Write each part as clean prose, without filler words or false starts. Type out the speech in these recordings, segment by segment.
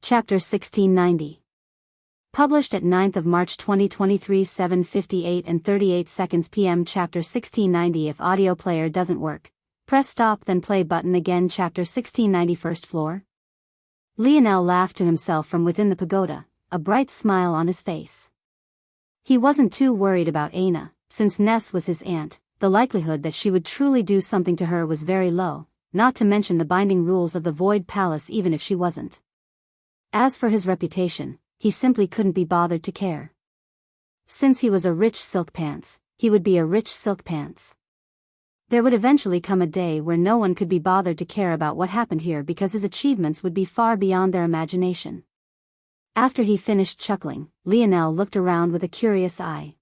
Chapter 1690. Published at 9th of March 2023 7:58 and 38 seconds p.m. Chapter 1690. If audio player doesn't work, press stop then play button again. Chapter 1690. First floor. Lionel laughed to himself from within the pagoda, a bright smile on his face. He wasn't too worried about Aina, since Ness was his aunt. The likelihood that she would truly do something to her was very low, not to mention the binding rules of the Void Palace even if she wasn't. As for his reputation, he simply couldn't be bothered to care. Since he was a rich silk pants, he would be a rich silk pants. There would eventually come a day where no one could be bothered to care about what happened here because his achievements would be far beyond their imagination. After he finished chuckling, Lionel looked around with a curious eye.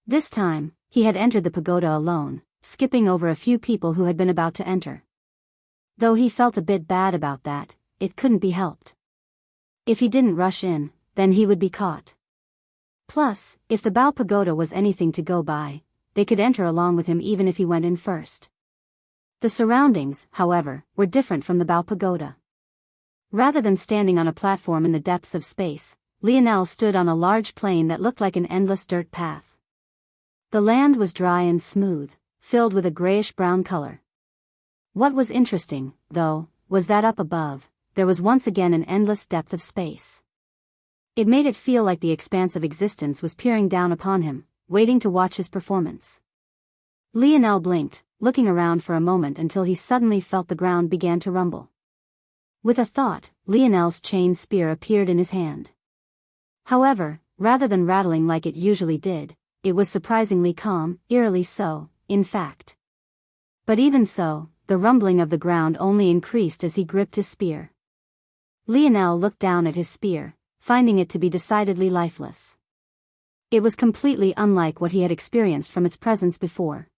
This time, he had entered the pagoda alone, skipping over a few people who had been about to enter. Though he felt a bit bad about that, it couldn't be helped. If he didn't rush in, then he would be caught. Plus, if the Bao Pagoda was anything to go by, they could enter along with him even if he went in first. The surroundings, however, were different from the Bao Pagoda. Rather than standing on a platform in the depths of space, Lionel stood on a large plain that looked like an endless dirt path. The land was dry and smooth, filled with a grayish-brown color. What was interesting, though, was that up above, there was once again an endless depth of space. It made it feel like the expanse of existence was peering down upon him, waiting to watch his performance. Lionel blinked, looking around for a moment until he suddenly felt the ground began to rumble. With a thought, Lionel's chain spear appeared in his hand. However, rather than rattling like it usually did, it was surprisingly calm, eerily so, in fact. But even so, the rumbling of the ground only increased as he gripped his spear. Lionel looked down at his spear, finding it to be decidedly lifeless. It was completely unlike what he had experienced from its presence before.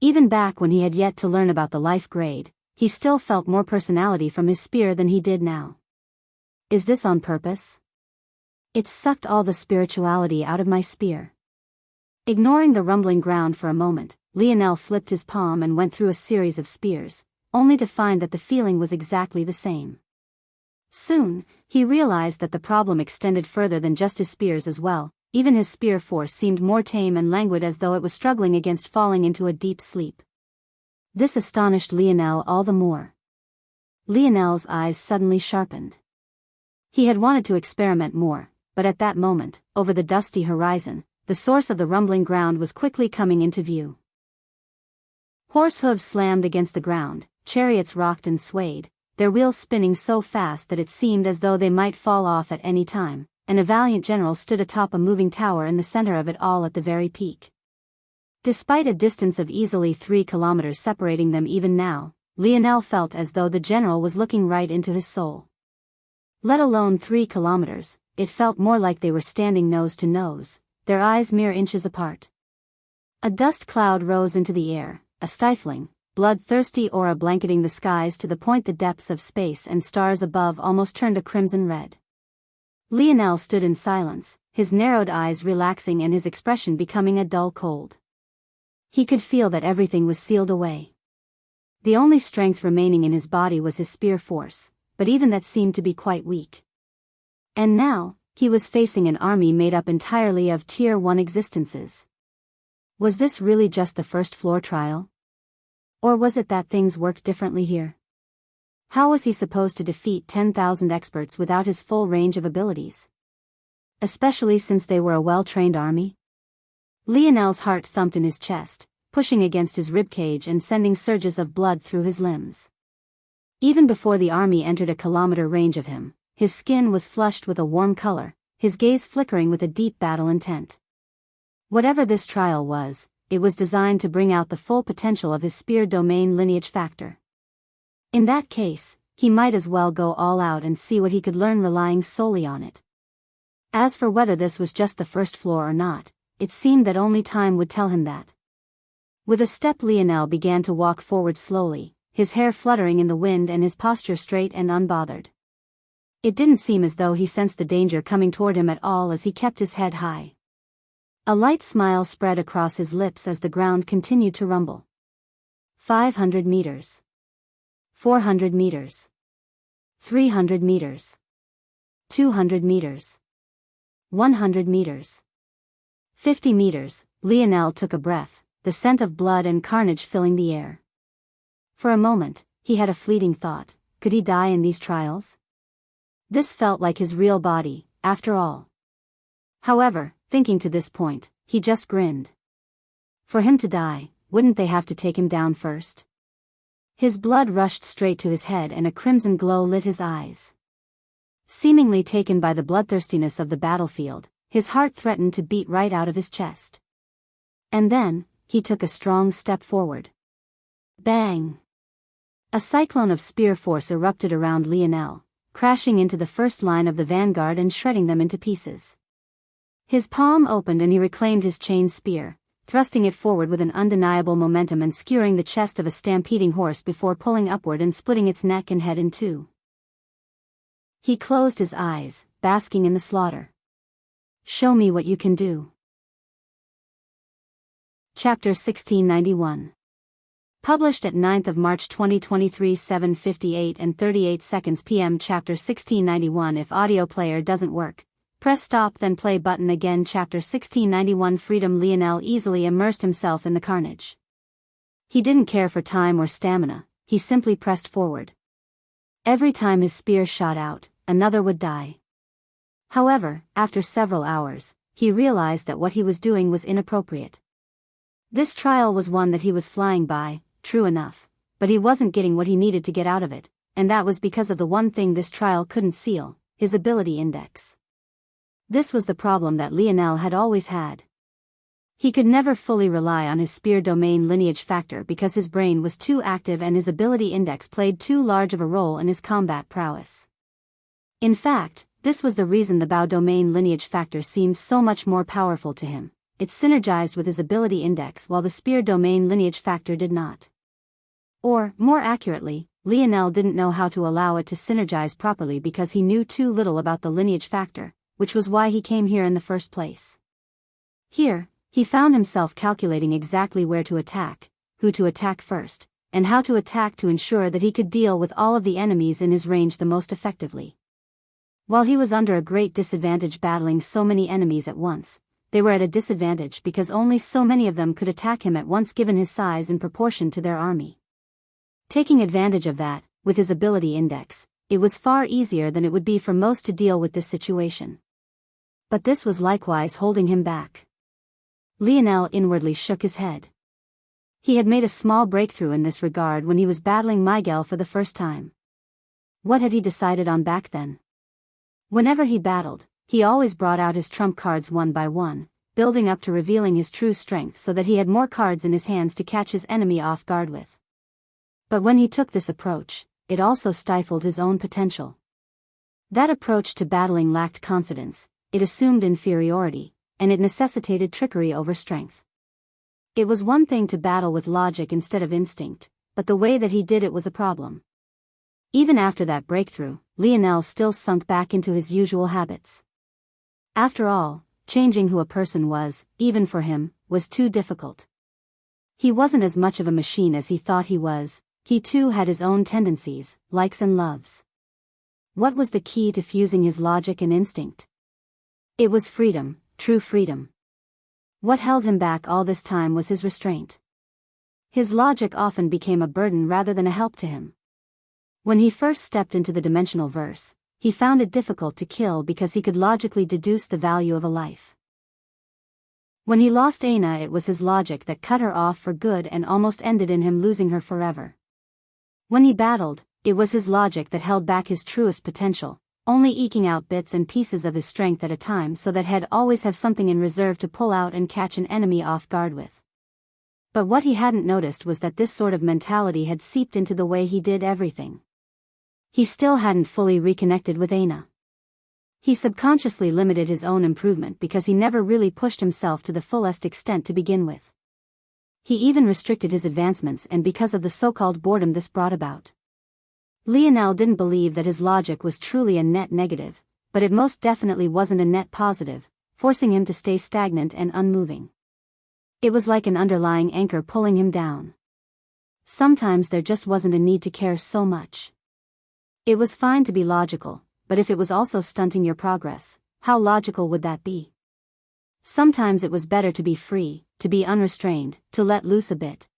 Even back when he had yet to learn about the life grade, he still felt more personality from his spear than he did now. Is this on purpose? It sucked all the spirituality out of my spear. Ignoring the rumbling ground for a moment, Lionel flipped his palm and went through a series of spears, only to find that the feeling was exactly the same. Soon, he realized that the problem extended further than just his spears as well. Even his spear force seemed more tame and languid, as though it was struggling against falling into a deep sleep. This astonished Lionel all the more. Lionel's eyes suddenly sharpened. He had wanted to experiment more, but at that moment, over the dusty horizon, the source of the rumbling ground was quickly coming into view. Horse hooves slammed against the ground, chariots rocked and swayed, their wheels spinning so fast that it seemed as though they might fall off at any time, and a valiant general stood atop a moving tower in the center of it all at the very peak. Despite a distance of easily 3 kilometers separating them even now, Lionel felt as though the general was looking right into his soul. Let alone 3 kilometers, it felt more like they were standing nose to nose, their eyes mere inches apart. A dust cloud rose into the air, a stifling, bloodthirsty aura blanketing the skies to the point the depths of space and stars above almost turned a crimson red. Lionel stood in silence, his narrowed eyes relaxing and his expression becoming a dull cold. He could feel that everything was sealed away. The only strength remaining in his body was his spear force, but even that seemed to be quite weak. And now, he was facing an army made up entirely of Tier 1 existences. Was this really just the first floor trial? Or was it that things worked differently here? How was he supposed to defeat 10,000 experts without his full range of abilities? Especially since they were a well-trained army? Lionel's heart thumped in his chest, pushing against his ribcage and sending surges of blood through his limbs. Even before the army entered a kilometer range of him, his skin was flushed with a warm color, his gaze flickering with a deep battle intent. Whatever this trial was, it was designed to bring out the full potential of his spear domain lineage factor. In that case, he might as well go all out and see what he could learn relying solely on it. As for whether this was just the first floor or not, it seemed that only time would tell him that. With a step, Lionel began to walk forward slowly, his hair fluttering in the wind and his posture straight and unbothered. It didn't seem as though he sensed the danger coming toward him at all as he kept his head high. A light smile spread across his lips as the ground continued to rumble. 500 meters. 400 meters. 300 meters. 200 meters. 100 meters. 50 meters, Lionel took a breath, the scent of blood and carnage filling the air. For a moment, he had a fleeting thought, could he die in these trials? This felt like his real body, after all. However, thinking to this point, he just grinned. For him to die, wouldn't they have to take him down first? His blood rushed straight to his head and a crimson glow lit his eyes. Seemingly taken by the bloodthirstiness of the battlefield, his heart threatened to beat right out of his chest. And then, he took a strong step forward. Bang! A cyclone of spear force erupted around Lionel, crashing into the first line of the vanguard and shredding them into pieces. His palm opened and he reclaimed his chain spear, thrusting it forward with an undeniable momentum and skewering the chest of a stampeding horse before pulling upward and splitting its neck and head in two. He closed his eyes, basking in the slaughter. Show me what you can do. Chapter 1691. Published at 9th of March 2023 7:58 and 38 seconds p.m. Chapter 1691. If audio player doesn't work, press stop then play button again. Chapter 1691. Freedom. Lionel easily immersed himself in the carnage. He didn't care for time or stamina, he simply pressed forward. Every time his spear shot out, another would die. However, after several hours, he realized that what he was doing was inappropriate. This trial was one that he was flying by, true enough, but he wasn't getting what he needed to get out of it, and that was because of the one thing this trial couldn't seal, his ability index. This was the problem that Lionel had always had. He could never fully rely on his spear domain lineage factor because his brain was too active and his ability index played too large of a role in his combat prowess. In fact, this was the reason the bow domain lineage factor seemed so much more powerful to him. It synergized with his ability index while the spear domain lineage factor did not. Or, more accurately, Lionel didn't know how to allow it to synergize properly because he knew too little about the lineage factor, which was why he came here in the first place. Here, he found himself calculating exactly where to attack, who to attack first, and how to attack to ensure that he could deal with all of the enemies in his range the most effectively. While he was under a great disadvantage battling so many enemies at once, they were at a disadvantage because only so many of them could attack him at once given his size in proportion to their army. Taking advantage of that, with his ability index, it was far easier than it would be for most to deal with this situation. But this was likewise holding him back. Lionel inwardly shook his head. He had made a small breakthrough in this regard when he was battling Miguel for the first time. What had he decided on back then? Whenever he battled, he always brought out his trump cards one by one, building up to revealing his true strength so that he had more cards in his hands to catch his enemy off guard with. But when he took this approach, it also stifled his own potential. That approach to battling lacked confidence, it assumed inferiority, and it necessitated trickery over strength. It was one thing to battle with logic instead of instinct, but the way that he did it was a problem. Even after that breakthrough, Lionel still sunk back into his usual habits. After all, changing who a person was, even for him, was too difficult. He wasn't as much of a machine as he thought he was, he too had his own tendencies, likes and loves. What was the key to fusing his logic and instinct? It was freedom, true freedom. What held him back all this time was his restraint. His logic often became a burden rather than a help to him. When he first stepped into the dimensional verse, he found it difficult to kill because he could logically deduce the value of a life. When he lost Aina, it was his logic that cut her off for good and almost ended in him losing her forever. When he battled, it was his logic that held back his truest potential, only eking out bits and pieces of his strength at a time so that he'd always have something in reserve to pull out and catch an enemy off guard with. But what he hadn't noticed was that this sort of mentality had seeped into the way he did everything. He still hadn't fully reconnected with Aina. He subconsciously limited his own improvement because he never really pushed himself to the fullest extent to begin with. He even restricted his advancements, and because of the so-called boredom this brought about. Lionel didn't believe that his logic was truly a net negative, but it most definitely wasn't a net positive, forcing him to stay stagnant and unmoving. It was like an underlying anchor pulling him down. Sometimes there just wasn't a need to care so much. It was fine to be logical, but if it was also stunting your progress, how logical would that be? Sometimes it was better to be free, to be unrestrained, to let loose a bit.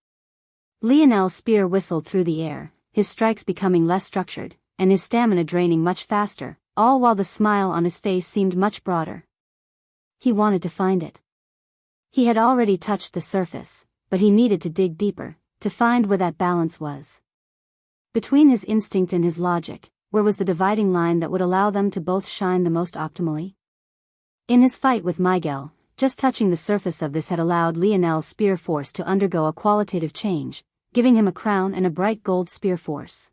Lionel's spear whistled through the air, his strikes becoming less structured, and his stamina draining much faster, all while the smile on his face seemed much broader. He wanted to find it. He had already touched the surface, but he needed to dig deeper, to find where that balance was. Between his instinct and his logic, where was the dividing line that would allow them to both shine the most optimally? In his fight with Miguel, just touching the surface of this had allowed Lionel's spear force to undergo a qualitative change, giving him a crown and a bright gold spear force.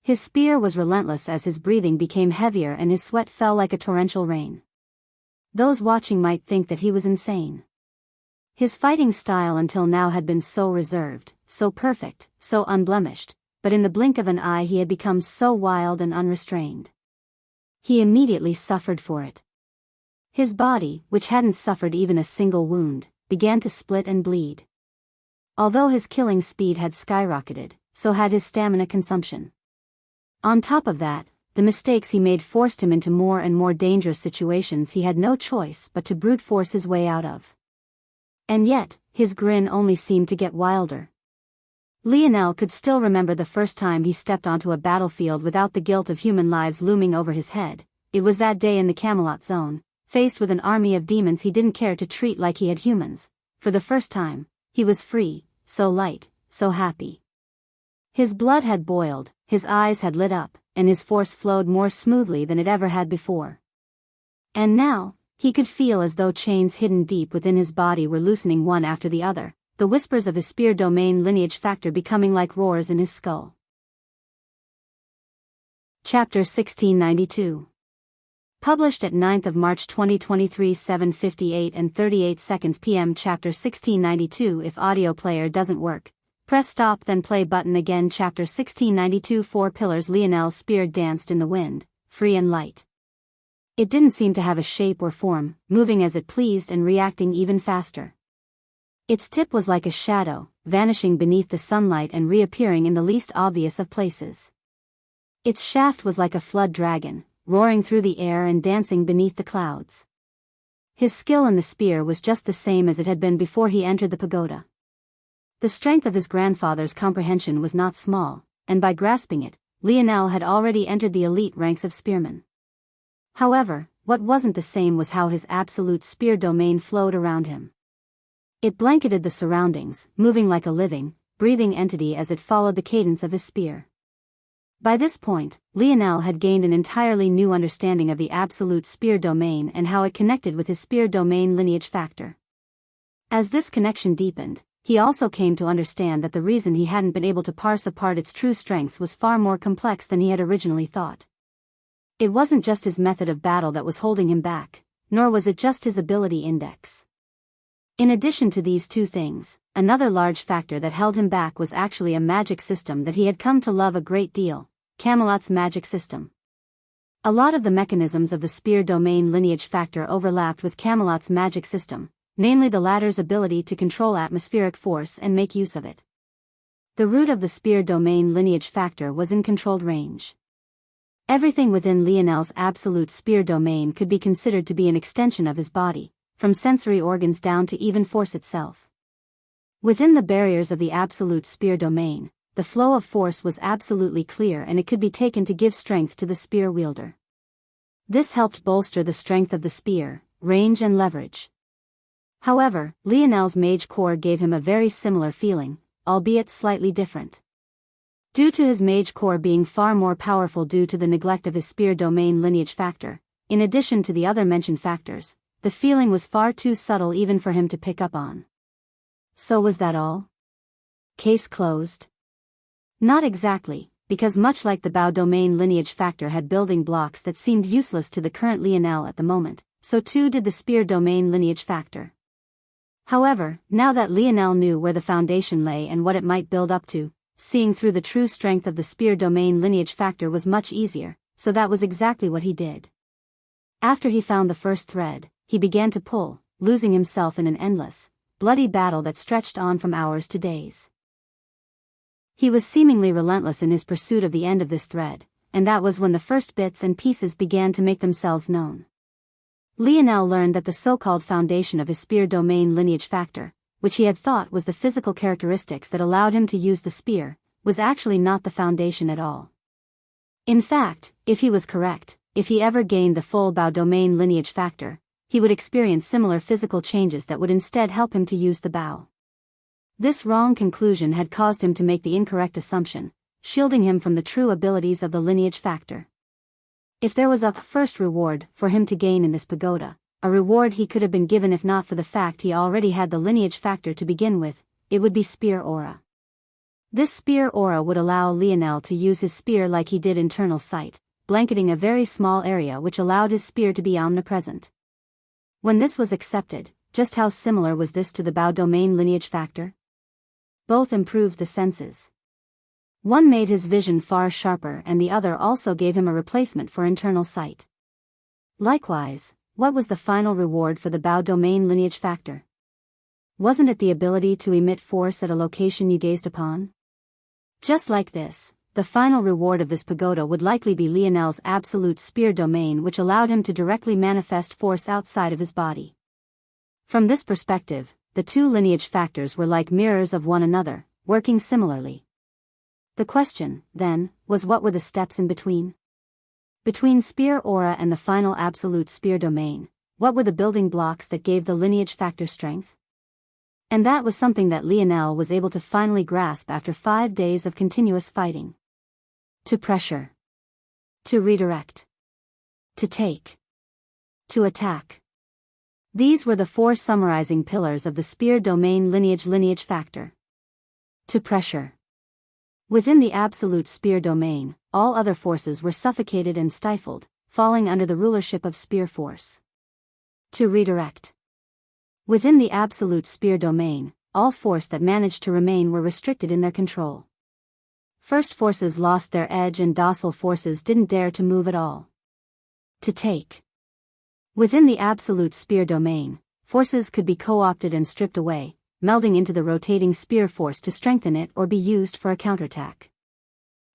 His spear was relentless as his breathing became heavier and his sweat fell like a torrential rain. Those watching might think that he was insane. His fighting style until now had been so reserved, so perfect, so unblemished, but in the blink of an eye he had become so wild and unrestrained. He immediately suffered for it. His body, which hadn't suffered even a single wound, began to split and bleed. Although his killing speed had skyrocketed, so had his stamina consumption. On top of that, the mistakes he made forced him into more and more dangerous situations he had no choice but to brute force his way out of. And yet, his grin only seemed to get wilder. Lionel could still remember the first time he stepped onto a battlefield without the guilt of human lives looming over his head. It was that day in the Camelot zone, faced with an army of demons he didn't care to treat like he had humans. For the first time, he was free, so light, so happy. His blood had boiled, his eyes had lit up, and his force flowed more smoothly than it ever had before. And now, he could feel as though chains hidden deep within his body were loosening one after the other, the whispers of his spear domain lineage factor becoming like roars in his skull. Chapter 1692. Published at 9th of March 2023 7:58 and 38 seconds p.m. Chapter 1692. If audio player doesn't work, press stop then play button again. Chapter 1692. 4 pillars. Lionel's spear danced in the wind, free and light. It didn't seem to have a shape or form, moving as it pleased and reacting even faster. Its tip was like a shadow, vanishing beneath the sunlight and reappearing in the least obvious of places. Its shaft was like a flood dragon, roaring through the air and dancing beneath the clouds. His skill in the spear was just the same as it had been before he entered the pagoda. The strength of his grandfather's comprehension was not small, and by grasping it, Lionel had already entered the elite ranks of spearmen. However, what wasn't the same was how his absolute spear domain flowed around him. It blanketed the surroundings, moving like a living, breathing entity as it followed the cadence of his spear. By this point, Lionel had gained an entirely new understanding of the absolute spear domain and how it connected with his spear domain lineage factor. As this connection deepened, he also came to understand that the reason he hadn't been able to parse apart its true strengths was far more complex than he had originally thought. It wasn't just his method of battle that was holding him back, nor was it just his ability index. In addition to these two things, another large factor that held him back was actually a magic system that he had come to love a great deal, Camelot's magic system. A lot of the mechanisms of the spear domain lineage factor overlapped with Camelot's magic system, namely the latter's ability to control atmospheric force and make use of it. The root of the spear domain lineage factor was in controlled range. Everything within Lionel's absolute spear domain could be considered to be an extension of his body, from sensory organs down to even force itself. Within the barriers of the absolute spear domain, the flow of force was absolutely clear and it could be taken to give strength to the spear wielder. This helped bolster the strength of the spear, range and leverage. However, Lionel's mage core gave him a very similar feeling, albeit slightly different. Due to his mage core being far more powerful due to the neglect of his spear domain lineage factor, in addition to the other mentioned factors, the feeling was far too subtle even for him to pick up on. So was that all? Case closed? Not exactly, because much like the Bao domain lineage factor had building blocks that seemed useless to the current Lionel at the moment, so too did the spear domain lineage factor. However, now that Lionel knew where the foundation lay and what it might build up to, seeing through the true strength of the spear domain lineage factor was much easier, so that was exactly what he did. After he found the first thread, he began to pull, losing himself in an endless, bloody battle that stretched on from hours to days. He was seemingly relentless in his pursuit of the end of this thread, and that was when the first bits and pieces began to make themselves known. Lionel learned that the so-called foundation of his spear domain lineage factor, which he had thought was the physical characteristics that allowed him to use the spear, was actually not the foundation at all. In fact, if he was correct, if he ever gained the full Bao domain lineage factor, he would experience similar physical changes that would instead help him to use the Bao. This wrong conclusion had caused him to make the incorrect assumption, shielding him from the true abilities of the lineage factor. If there was a first reward for him to gain in this pagoda, a reward he could have been given if not for the fact he already had the lineage factor to begin with, it would be spear aura. This spear aura would allow Lionel to use his spear like he did internal sight, blanketing a very small area which allowed his spear to be omnipresent. When this was accepted, just how similar was this to the Bao domain lineage factor? Both improved the senses. One made his vision far sharper and the other also gave him a replacement for internal sight. Likewise, what was the final reward for the Bao domain lineage factor? Wasn't it the ability to emit force at a location you gazed upon? Just like this, the final reward of this pagoda would likely be Lionel's absolute spear domain, which allowed him to directly manifest force outside of his body. From this perspective, the two lineage factors were like mirrors of one another, working similarly. The question, then, was what were the steps in between? Between spear aura and the final absolute spear domain, what were the building blocks that gave the lineage factor strength? And that was something that Lionel was able to finally grasp after 5 days of continuous fighting. To pressure. To redirect. To take. To attack. These were the 4 summarizing pillars of the spear domain lineage factor. To pressure. Within the absolute spear domain, all other forces were suffocated and stifled, falling under the rulership of spear force. To redirect. Within the absolute spear domain, all force that managed to remain were restricted in their control. First forces lost their edge and docile forces didn't dare to move at all. To take. Within the absolute spear domain, forces could be co-opted and stripped away, melding into the rotating spear force to strengthen it or be used for a counterattack.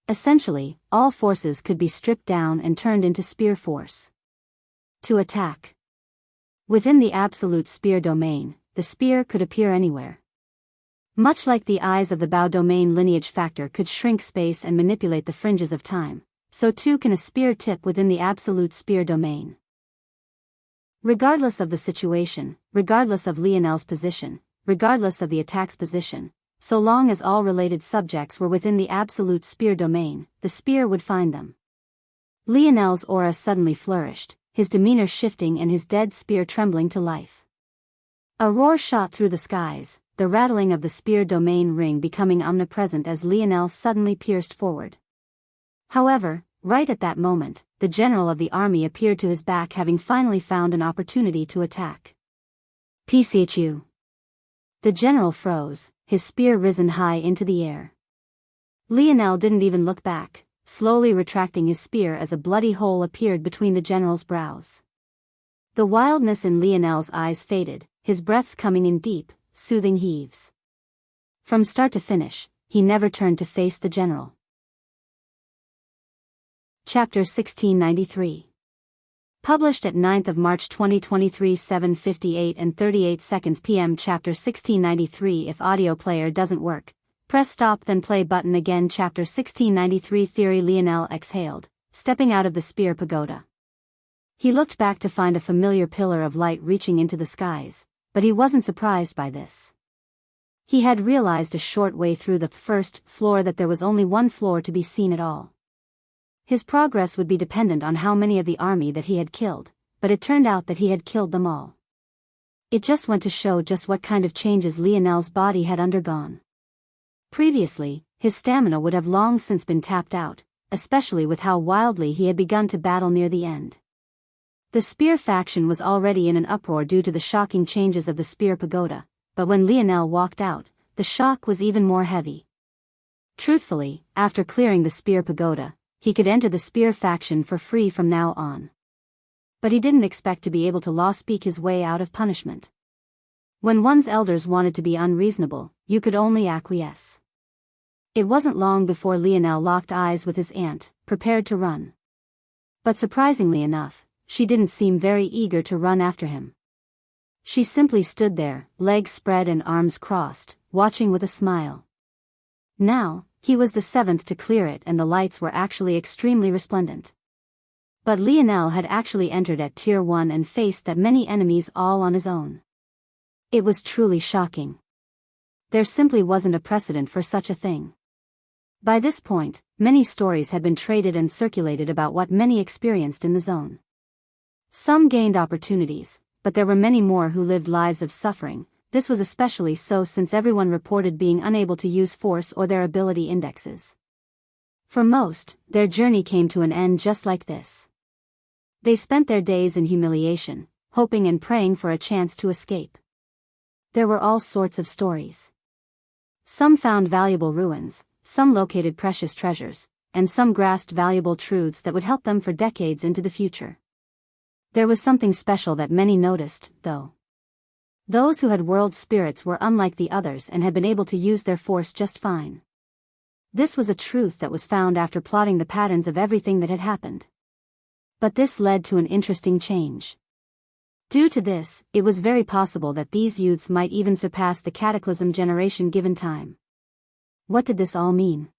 Essentially, all forces could be stripped down and turned into spear force. To attack. Within the absolute spear domain, the spear could appear anywhere. Much like the eyes of the Bao domain lineage factor could shrink space and manipulate the fringes of time, so too can a spear tip within the absolute spear domain. Regardless of the situation, regardless of Lionel's position, regardless of the attack's position, so long as all related subjects were within the absolute spear domain, the spear would find them. Lionel's aura suddenly flourished, his demeanor shifting and his dead spear trembling to life. A roar shot through the skies, the rattling of the spear domain ring becoming omnipresent as Lionel suddenly pierced forward. However, right at that moment, the general of the army appeared to his back, having finally found an opportunity to attack. PCHU. The general froze, his spear risen high into the air. Lionel didn't even look back, slowly retracting his spear as a bloody hole appeared between the general's brows. The wildness in Lionel's eyes faded, his breaths coming in deep, soothing heaves. From start to finish, he never turned to face the general. Chapter 1693. Published at 9th of March 2023 7:58 and 38 seconds p.m. Chapter 1693. If audio player doesn't work, press stop then play button again. Chapter 1693 Theory. Lionel exhaled, stepping out of the spear pagoda. He looked back to find a familiar pillar of light reaching into the skies, but he wasn't surprised by this. He had realized a short way through the first floor that there was only one floor to be seen at all. His progress would be dependent on how many of the army that he had killed, but it turned out that he had killed them all. It just went to show just what kind of changes Lionel's body had undergone. Previously, his stamina would have long since been tapped out, especially with how wildly he had begun to battle near the end. The spear faction was already in an uproar due to the shocking changes of the spear pagoda, but when Lionel walked out, the shock was even more heavy. Truthfully, after clearing the spear pagoda, he could enter the spear faction for free from now on. But he didn't expect to be able to law-speak his way out of punishment. When one's elders wanted to be unreasonable, you could only acquiesce. It wasn't long before Lionel locked eyes with his aunt, prepared to run. But surprisingly enough, she didn't seem very eager to run after him. She simply stood there, legs spread and arms crossed, watching with a smile. Now, he was the seventh to clear it and the lights were actually extremely resplendent. But Lionel had actually entered at Tier 1 and faced that many enemies all on his own. It was truly shocking. There simply wasn't a precedent for such a thing. By this point, many stories had been traded and circulated about what many experienced in the zone. Some gained opportunities, but there were many more who lived lives of suffering. This was especially so since everyone reported being unable to use force or their ability indexes. For most, their journey came to an end just like this. They spent their days in humiliation, hoping and praying for a chance to escape. There were all sorts of stories. Some found valuable ruins, some located precious treasures, and some grasped valuable truths that would help them for decades into the future. There was something special that many noticed, though. Those who had world spirits were unlike the others and had been able to use their force just fine. This was a truth that was found after plotting the patterns of everything that had happened. But this led to an interesting change. Due to this, it was very possible that these youths might even surpass the Cataclysm generation given time. What did this all mean?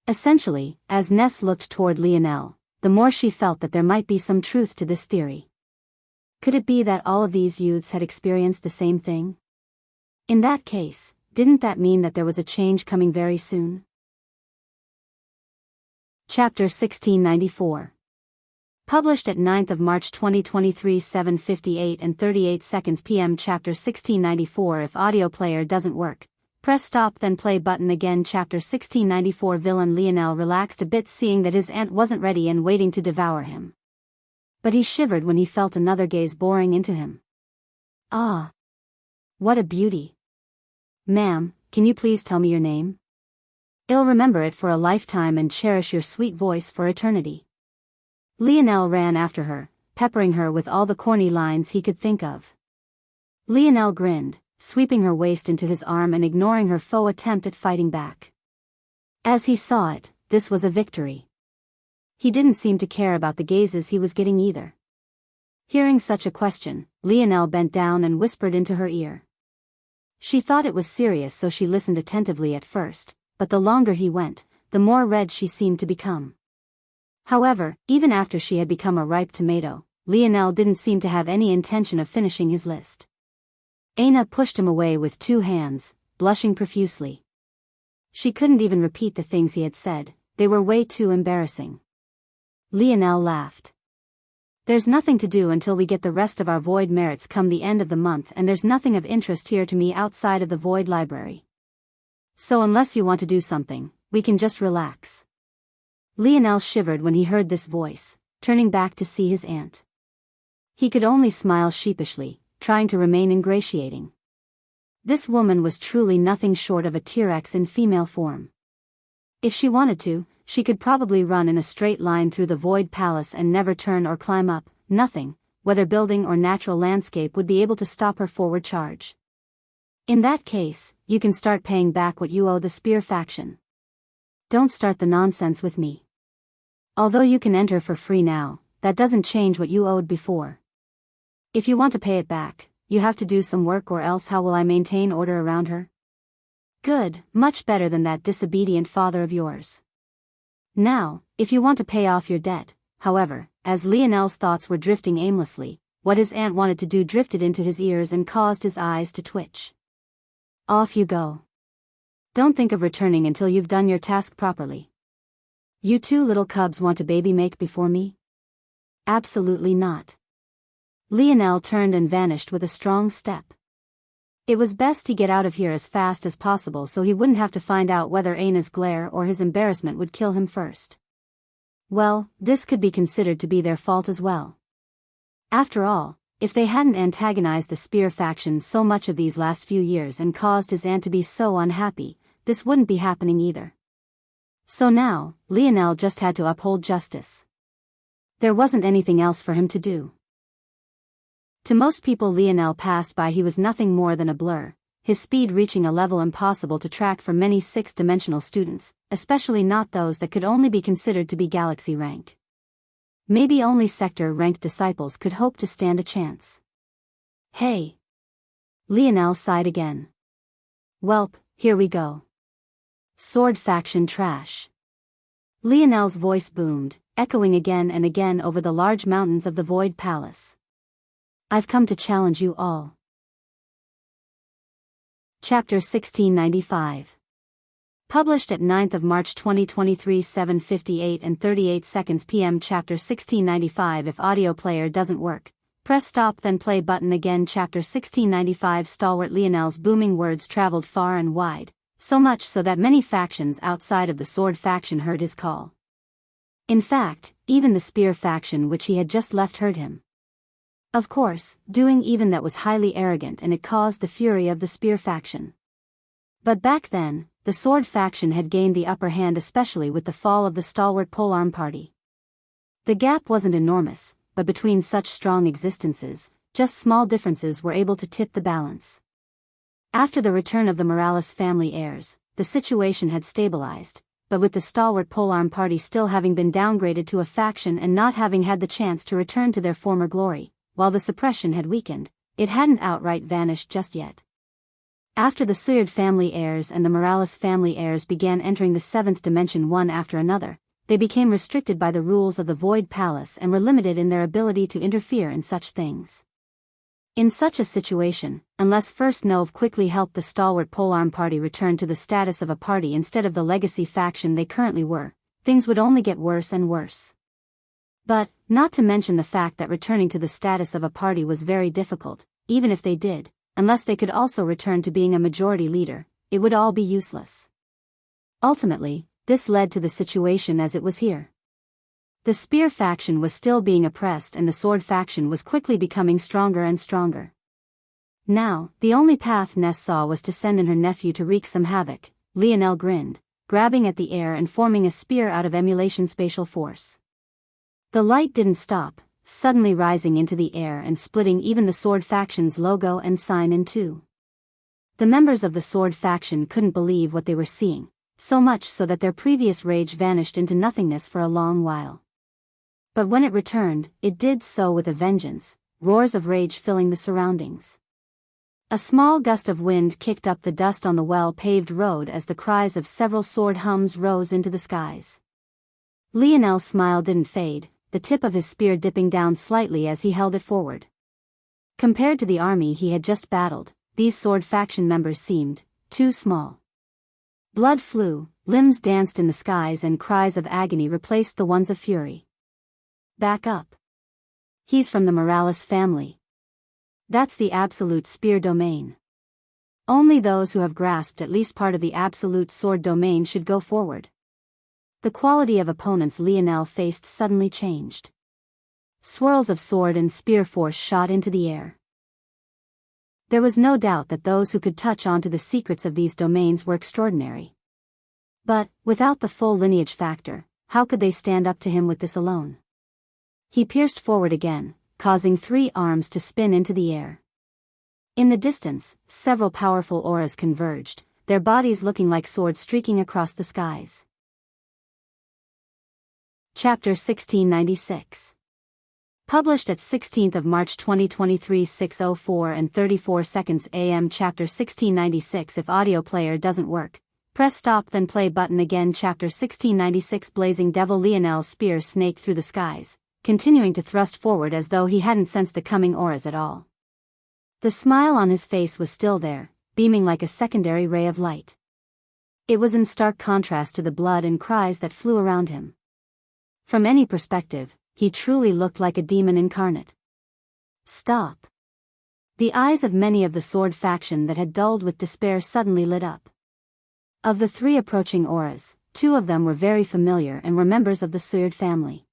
Essentially, as Ness looked toward Lionel, the more she felt that there might be some truth to this theory. Could it be that all of these youths had experienced the same thing? In that case, didn't that mean that there was a change coming very soon? Chapter 1694. Published at 9th of March 2023 7:58 and 38 seconds p.m. Chapter 1694. If audio player doesn't work, press stop then play button again. Chapter 1694. Villain Lionel relaxed a bit seeing that his aunt wasn't ready and waiting to devour him. But he shivered when he felt another gaze boring into him. Ah! What a beauty! Ma'am, can you please tell me your name? I'll remember it for a lifetime and cherish your sweet voice for eternity. Lionel ran after her, peppering her with all the corny lines he could think of. Lionel grinned, sweeping her waist into his arm and ignoring her faux attempt at fighting back. As he saw it, this was a victory. He didn't seem to care about the gazes he was getting either. Hearing such a question, Lionel bent down and whispered into her ear. She thought it was serious, so she listened attentively at first, but the longer he went, the more red she seemed to become. However, even after she had become a ripe tomato, Lionel didn't seem to have any intention of finishing his list. Aina pushed him away with two hands, blushing profusely. She couldn't even repeat the things he had said, they were way too embarrassing. Lionel laughed. There's nothing to do until we get the rest of our void merits come the end of the month, and there's nothing of interest here to me outside of the void library. So unless you want to do something, we can just relax. Lionel shivered when he heard this voice, turning back to see his aunt. He could only smile sheepishly, trying to remain ingratiating. This woman was truly nothing short of a T-Rex in female form. If she wanted to, she could probably run in a straight line through the Void Palace and never turn or climb up. Nothing, whether building or natural landscape, would be able to stop her forward charge. In that case, you can start paying back what you owe the Spear faction. Don't start the nonsense with me. Although you can enter for free now, that doesn't change what you owed before. If you want to pay it back, you have to do some work, or else how will I maintain order around her? Good, much better than that disobedient father of yours. Now, if you want to pay off your debt, however, as Lionel's thoughts were drifting aimlessly, what his aunt wanted to do drifted into his ears and caused his eyes to twitch. Off you go. Don't think of returning until you've done your task properly. You two little cubs want a baby make before me? Absolutely not. Lionel turned and vanished with a strong step. It was best he get out of here as fast as possible so he wouldn't have to find out whether Aina's glare or his embarrassment would kill him first. Well, this could be considered to be their fault as well. After all, if they hadn't antagonized the Spear faction so much of these last few years and caused his aunt to be so unhappy, this wouldn't be happening either. So now, Lionel just had to uphold justice. There wasn't anything else for him to do. To most people Lionel passed by he was nothing more than a blur, his speed reaching a level impossible to track for many six-dimensional students, especially not those that could only be considered to be galaxy rank. Maybe only sector-ranked disciples could hope to stand a chance. Hey! Lionel sighed again. Welp, here we go. Sword faction trash. Lionel's voice boomed, echoing again and again over the large mountains of the Void Palace. I've come to challenge you all. Chapter 1695. Published at 9th of March 2023 7:58 and 38 seconds p.m. Chapter 1695. If audio player doesn't work, press stop then play button again. Chapter 1695. Stalwart Lionel's booming words traveled far and wide, so much so that many factions outside of the sword faction heard his call. In fact, even the spear faction which he had just left heard him. Of course, doing even that was highly arrogant, and it caused the fury of the spear faction. But back then, the sword faction had gained the upper hand, especially with the fall of the stalwart polearm party. The gap wasn't enormous, but between such strong existences, just small differences were able to tip the balance. After the return of the Morales family heirs, the situation had stabilized, but with the stalwart polearm party still having been downgraded to a faction and not having had the chance to return to their former glory, while the suppression had weakened, it hadn't outright vanished just yet. After the Suyard family heirs and the Morales family heirs began entering the seventh dimension one after another, they became restricted by the rules of the Void Palace and were limited in their ability to interfere in such things. In such a situation, unless First Nov quickly helped the stalwart polearm party return to the status of a party instead of the legacy faction they currently were, things would only get worse and worse. But, not to mention the fact that returning to the status of a party was very difficult, even if they did, unless they could also return to being a majority leader, it would all be useless. Ultimately, this led to the situation as it was here. The spear faction was still being oppressed and the sword faction was quickly becoming stronger and stronger. Now, the only path Ness saw was to send in her nephew to wreak some havoc. Lionel grinned, grabbing at the air and forming a spear out of emulation spatial force. The light didn't stop, suddenly rising into the air and splitting even the sword faction's logo and sign in two. The members of the sword faction couldn't believe what they were seeing, so much so that their previous rage vanished into nothingness for a long while. But when it returned, it did so with a vengeance, roars of rage filling the surroundings. A small gust of wind kicked up the dust on the well-paved road as the cries of several sword hums rose into the skies. Lionel's smile didn't fade, the tip of his spear dipping down slightly as he held it forward. Compared to the army he had just battled, these sword faction members seemed too small. Blood flew, limbs danced in the skies and cries of agony replaced the ones of fury. Back up. He's from the Morales family. That's the absolute spear domain. Only those who have grasped at least part of the absolute sword domain should go forward. The quality of opponents Lionel faced suddenly changed. Swirls of sword and spear force shot into the air. There was no doubt that those who could touch onto the secrets of these domains were extraordinary. But, without the full lineage factor, how could they stand up to him with this alone? He pierced forward again, causing 3 arms to spin into the air. In the distance, several powerful auras converged, their bodies looking like swords streaking across the skies. Chapter 1696. Published at 16th of March 2023 6:04 and 34 seconds AM. Chapter 1696. If audio player doesn't work, press stop then play button again. Chapter 1696. Blazing Devil Lionel's spear snaked through the skies, continuing to thrust forward as though he hadn't sensed the coming auras at all. The smile on his face was still there, beaming like a secondary ray of light. It was in stark contrast to the blood and cries that flew around him. From any perspective, he truly looked like a demon incarnate. Stop. The eyes of many of the sword faction that had dulled with despair suddenly lit up. Of the 3 approaching auras, 2 of them were very familiar and were members of the Suyard family.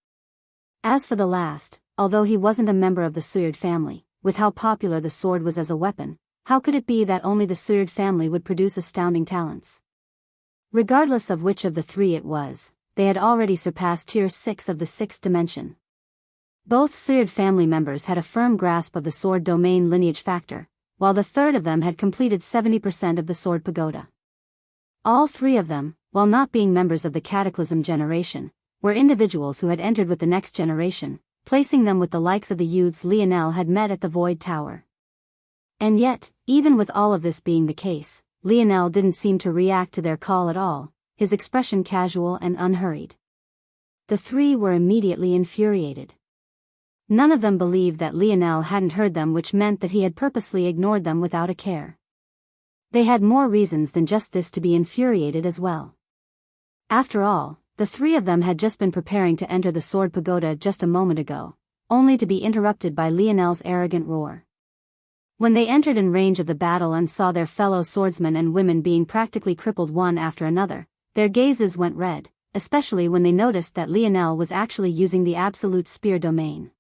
As for the last, although he wasn't a member of the Suyard family, with how popular the sword was as a weapon, how could it be that only the Suyard family would produce astounding talents? Regardless of which of the 3 it was, they had already surpassed Tier 6 of the 6th dimension. Both Suyard family members had a firm grasp of the sword domain lineage factor, while the third of them had completed 70% of the Sword Pagoda. All three of them, while not being members of the Cataclysm generation, were individuals who had entered with the next generation, placing them with the likes of the youths Lionel had met at the Void Tower. And yet, even with all of this being the case, Lionel didn't seem to react to their call at all, his expression casual and unhurried. The three were immediately infuriated. None of them believed that Lionel hadn't heard them, which meant that he had purposely ignored them without a care. They had more reasons than just this to be infuriated as well. After all, the three of them had just been preparing to enter the Sword Pagoda just a moment ago, only to be interrupted by Lionel's arrogant roar. When they entered in range of the battle and saw their fellow swordsmen and women being practically crippled one after another, their gazes went red, especially when they noticed that Lionel was actually using the absolute spear domain.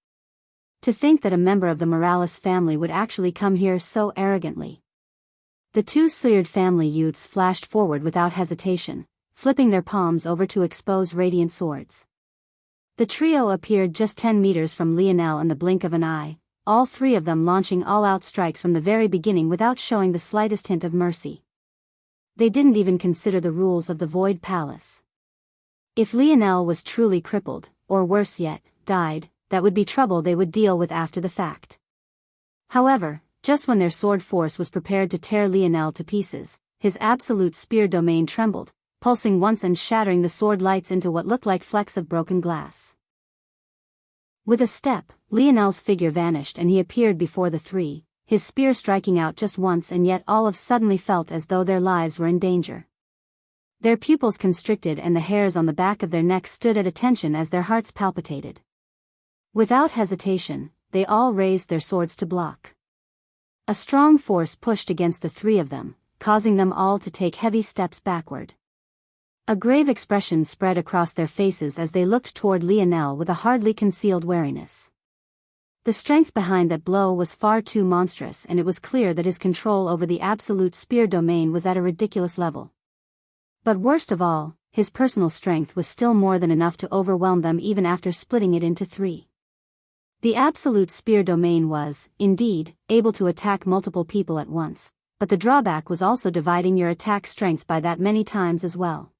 To think that a member of the Morales family would actually come here so arrogantly. The two Suyard family youths flashed forward without hesitation, flipping their palms over to expose radiant swords. The trio appeared just 10 meters from Lionel in the blink of an eye, all three of them launching all-out strikes from the very beginning without showing the slightest hint of mercy. They didn't even consider the rules of the Void Palace. If Lionel was truly crippled, or worse yet, died, that would be trouble they would deal with after the fact. However, just when their sword force was prepared to tear Lionel to pieces, his absolute spear domain trembled, pulsing once and shattering the sword lights into what looked like flecks of broken glass. With a step, Lionel's figure vanished and he appeared before the three, his spear striking out just once, and yet all of suddenly felt as though their lives were in danger. Their pupils constricted and the hairs on the back of their necks stood at attention as their hearts palpitated. Without hesitation, they all raised their swords to block. A strong force pushed against the three of them, causing them all to take heavy steps backward. A grave expression spread across their faces as they looked toward Lionel with a hardly concealed wariness. The strength behind that blow was far too monstrous, and it was clear that his control over the absolute spear domain was at a ridiculous level. But worst of all, his personal strength was still more than enough to overwhelm them even after splitting it into three. The absolute spear domain was, indeed, able to attack multiple people at once, but the drawback was also dividing your attack strength by that many times as well.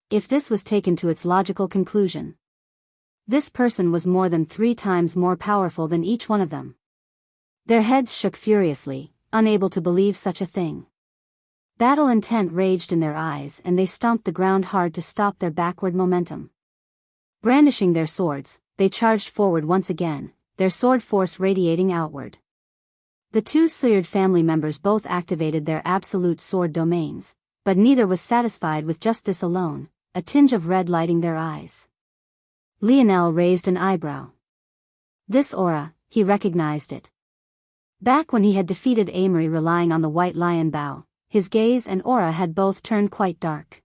If this was taken to its logical conclusion, this person was more than 3 times more powerful than each one of them. Their heads shook furiously, unable to believe such a thing. Battle intent raged in their eyes and they stomped the ground hard to stop their backward momentum. Brandishing their swords, they charged forward once again, their sword force radiating outward. The two Suyard family members both activated their absolute sword domains, but neither was satisfied with just this alone, a tinge of red lighting their eyes. Lionel raised an eyebrow. This aura, he recognized it. Back when he had defeated Amory relying on the White Lion Bow, his gaze and aura had both turned quite dark.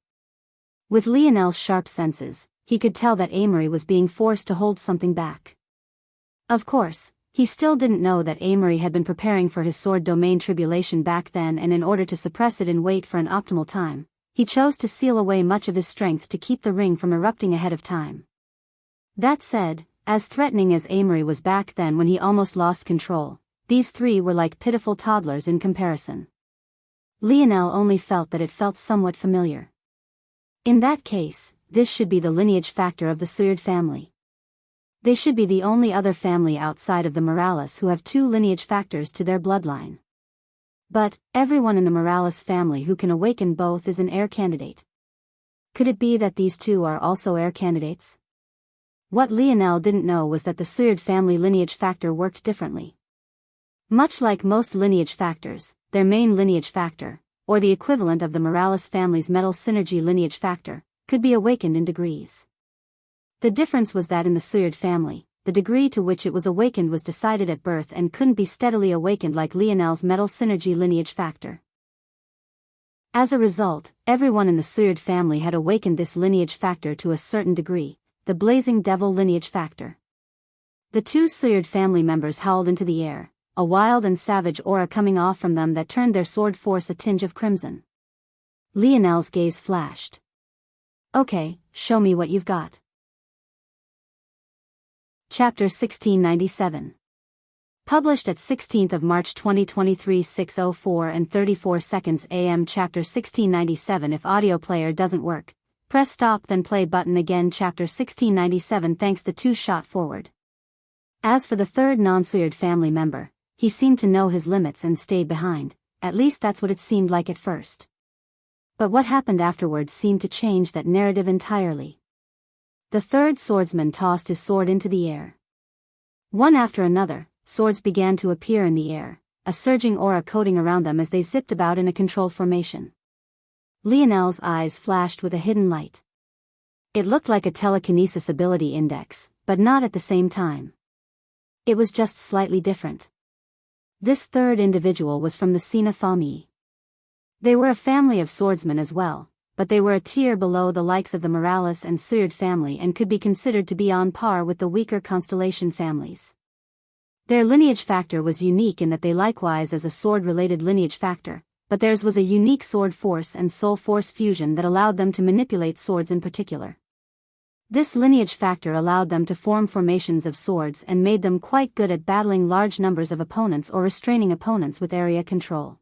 With Lionel's sharp senses, he could tell that Amory was being forced to hold something back. Of course, he still didn't know that Amory had been preparing for his sword domain tribulation back then, and in order to suppress it and wait for an optimal time, he chose to seal away much of his strength to keep the ring from erupting ahead of time. That said, as threatening as Amory was back then when he almost lost control, these three were like pitiful toddlers in comparison. Lionel only felt that it felt somewhat familiar. In that case, this should be the lineage factor of the Suyard family. They should be the only other family outside of the Morales who have 2 lineage factors to their bloodline. But, everyone in the Morales family who can awaken both is an heir candidate. Could it be that these 2 are also heir candidates? What Lionel didn't know was that the Suyard family lineage factor worked differently. Much like most lineage factors, their main lineage factor, or the equivalent of the Morales family's metal synergy lineage factor, could be awakened in degrees. The difference was that in the Suyard family, the degree to which it was awakened was decided at birth and couldn't be steadily awakened like Lionel's metal synergy lineage factor. As a result, everyone in the Suyard family had awakened this lineage factor to a certain degree, the blazing devil lineage factor. The 2 Suyard family members howled into the air, a wild and savage aura coming off from them that turned their sword force a tinge of crimson. Lionel's gaze flashed. Okay, show me what you've got. Chapter 1697. Published at 16th of March 2023 6:04 and 34 seconds AM. Chapter 1697. If audio player doesn't work, press stop then play button again. Chapter 1697. Thanks the two shot forward. As for the third non-Suyard family member, he seemed to know his limits and stayed behind, at least that's what it seemed like at first. But what happened afterwards seemed to change that narrative entirely. The third swordsman tossed his sword into the air. One after another, swords began to appear in the air, a surging aura coating around them as they zipped about in a controlled formation. Lionel's eyes flashed with a hidden light. It looked like a telekinesis ability index, but not at the same time. It was just slightly different. This third individual was from the Sina family. They were a family of swordsmen as well, but they were a tier below the likes of the Morales and Suyard family and could be considered to be on par with the weaker Constellation families. Their lineage factor was unique in that they likewise as a sword-related lineage factor, but theirs was a unique sword force and soul force fusion that allowed them to manipulate swords in particular. This lineage factor allowed them to form formations of swords and made them quite good at battling large numbers of opponents or restraining opponents with area control.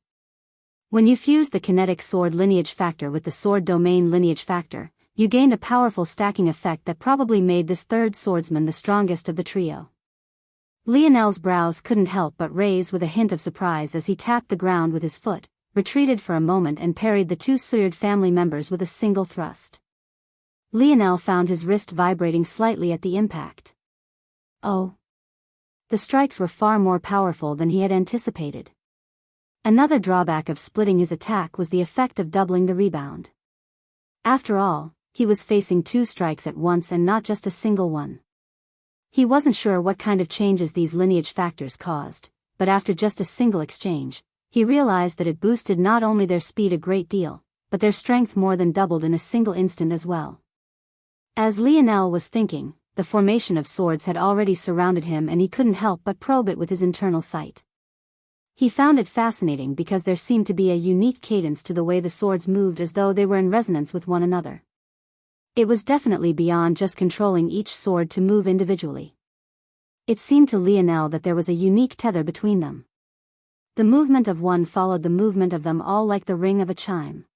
When you fused the kinetic sword lineage factor with the sword domain lineage factor, you gained a powerful stacking effect that probably made this third swordsman the strongest of the trio. Lionel's brows couldn't help but raise with a hint of surprise as he tapped the ground with his foot, retreated for a moment and parried the two Suyard family members with a single thrust. Lionel found his wrist vibrating slightly at the impact. Oh! The strikes were far more powerful than he had anticipated. Another drawback of splitting his attack was the effect of doubling the rebound. After all, he was facing two strikes at once and not just a single one. He wasn't sure what kind of changes these lineage factors caused, but after just a single exchange, he realized that it boosted not only their speed a great deal, but their strength more than doubled in a single instant as well. As Lionel was thinking, the formation of swords had already surrounded him and he couldn't help but probe it with his internal sight. He found it fascinating because there seemed to be a unique cadence to the way the swords moved as though they were in resonance with one another. It was definitely beyond just controlling each sword to move individually. It seemed to Lionel that there was a unique tether between them. The movement of one followed the movement of them all like the ring of a chime.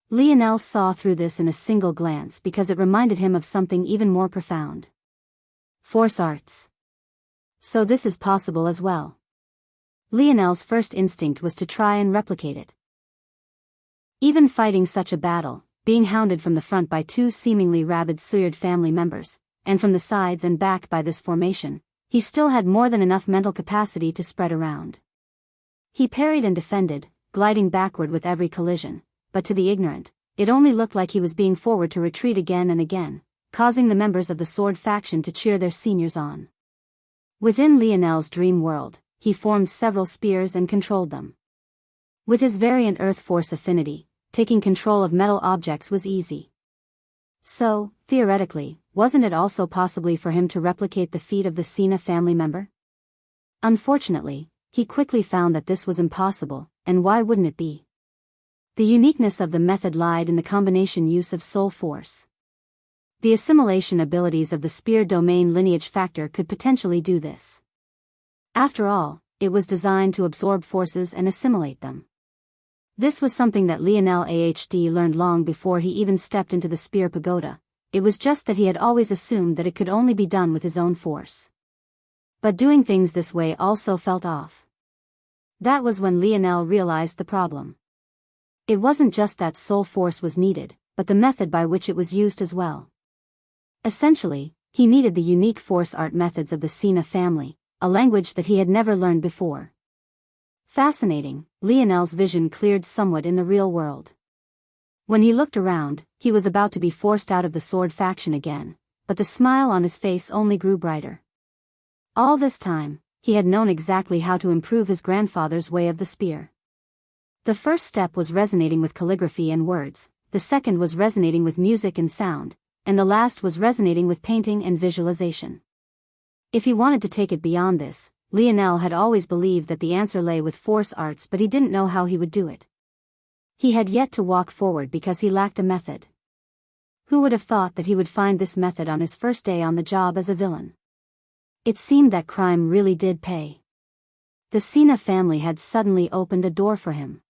Lionel saw through this in a single glance because it reminded him of something even more profound. Force arts. So this is possible as well. Lionel's first instinct was to try and replicate it. Even fighting such a battle, being hounded from the front by two seemingly rabid Suyard family members, and from the sides and back by this formation, he still had more than enough mental capacity to spread around. He parried and defended, gliding backward with every collision, but to the ignorant, it only looked like he was being forward to retreat again and again, causing the members of the sword faction to cheer their seniors on. Within Lionel's dream world, he formed several spears and controlled them. With his variant earth force affinity, taking control of metal objects was easy. So, theoretically, wasn't it also possibly for him to replicate the feat of the Sina family member? Unfortunately, he quickly found that this was impossible, and why wouldn't it be? The uniqueness of the method lied in the combination use of soul force. The assimilation abilities of the spear domain lineage factor could potentially do this. After all, it was designed to absorb forces and assimilate them. This was something that Lionel AHD learned long before he even stepped into the spear pagoda. It was just that he had always assumed that it could only be done with his own force. But doing things this way also felt off. That was when Lionel realized the problem. It wasn't just that soul force was needed, but the method by which it was used as well. Essentially, he needed the unique force art methods of the Sina family, a language that he had never learned before. Fascinating, Lionel's vision cleared somewhat in the real world. When he looked around, he was about to be forced out of the sword faction again, but the smile on his face only grew brighter. All this time, he had known exactly how to improve his grandfather's way of the spear. The first step was resonating with calligraphy and words, the second was resonating with music and sound, and the last was resonating with painting and visualization. If he wanted to take it beyond this, Lionel had always believed that the answer lay with force arts, but he didn't know how he would do it. He had yet to walk forward because he lacked a method. Who would have thought that he would find this method on his first day on the job as a villain? It seemed that crime really did pay. The Sina family had suddenly opened a door for him.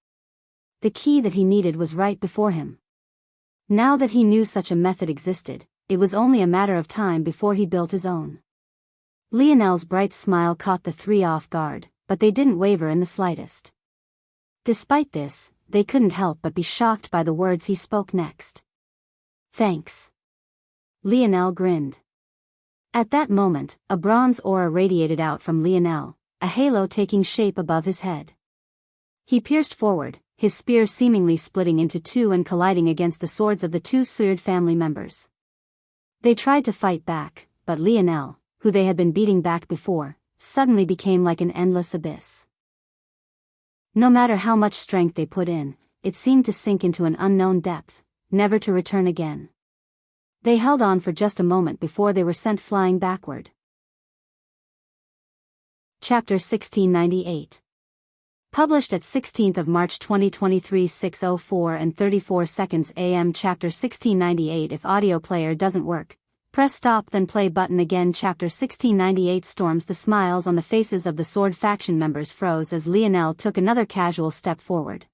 The key that he needed was right before him. Now that he knew such a method existed, it was only a matter of time before he built his own. Lionel's bright smile caught the three off guard, but they didn't waver in the slightest. Despite this, they couldn't help but be shocked by the words he spoke next. "Thanks." Lionel grinned. At that moment, a bronze aura radiated out from Lionel, a halo taking shape above his head. He pierced forward, his spear seemingly splitting into two and colliding against the swords of the two Suyard family members. They tried to fight back, but Lionel, who they had been beating back before, suddenly became like an endless abyss. No matter how much strength they put in, it seemed to sink into an unknown depth, never to return again. They held on for just a moment before they were sent flying backward. Chapter 1698. Published at 16th of March 2023 6:04 and 34 seconds AM. Chapter 1698. If audio player doesn't work, press stop then play button again. Chapter 1698. Storms. The smiles on the faces of the Sword faction members froze as Lionel took another casual step forward.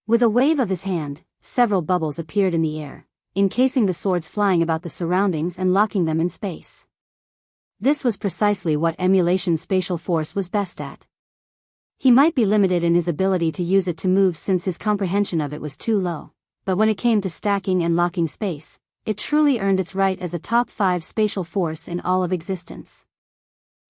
With a wave of his hand, several bubbles appeared in the air, encasing the swords flying about the surroundings and locking them in space. This was precisely what emulation spatial force was best at. He might be limited in his ability to use it to move since his comprehension of it was too low, but when it came to stacking and locking space, it truly earned its right as a top 5 spatial force in all of existence.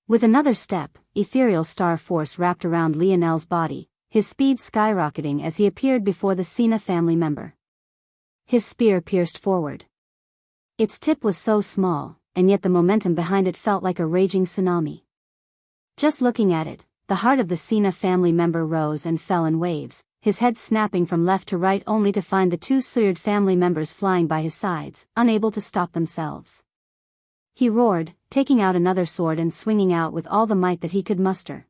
With another step, ethereal star force wrapped around Lionel's body, his speed skyrocketing as he appeared before the Sina family member. His spear pierced forward. Its tip was so small, and yet the momentum behind it felt like a raging tsunami. Just looking at it, the heart of the Sina family member rose and fell in waves, his head snapping from left to right only to find the two Suyard family members flying by his sides, unable to stop themselves. He roared, taking out another sword and swinging out with all the might that he could muster.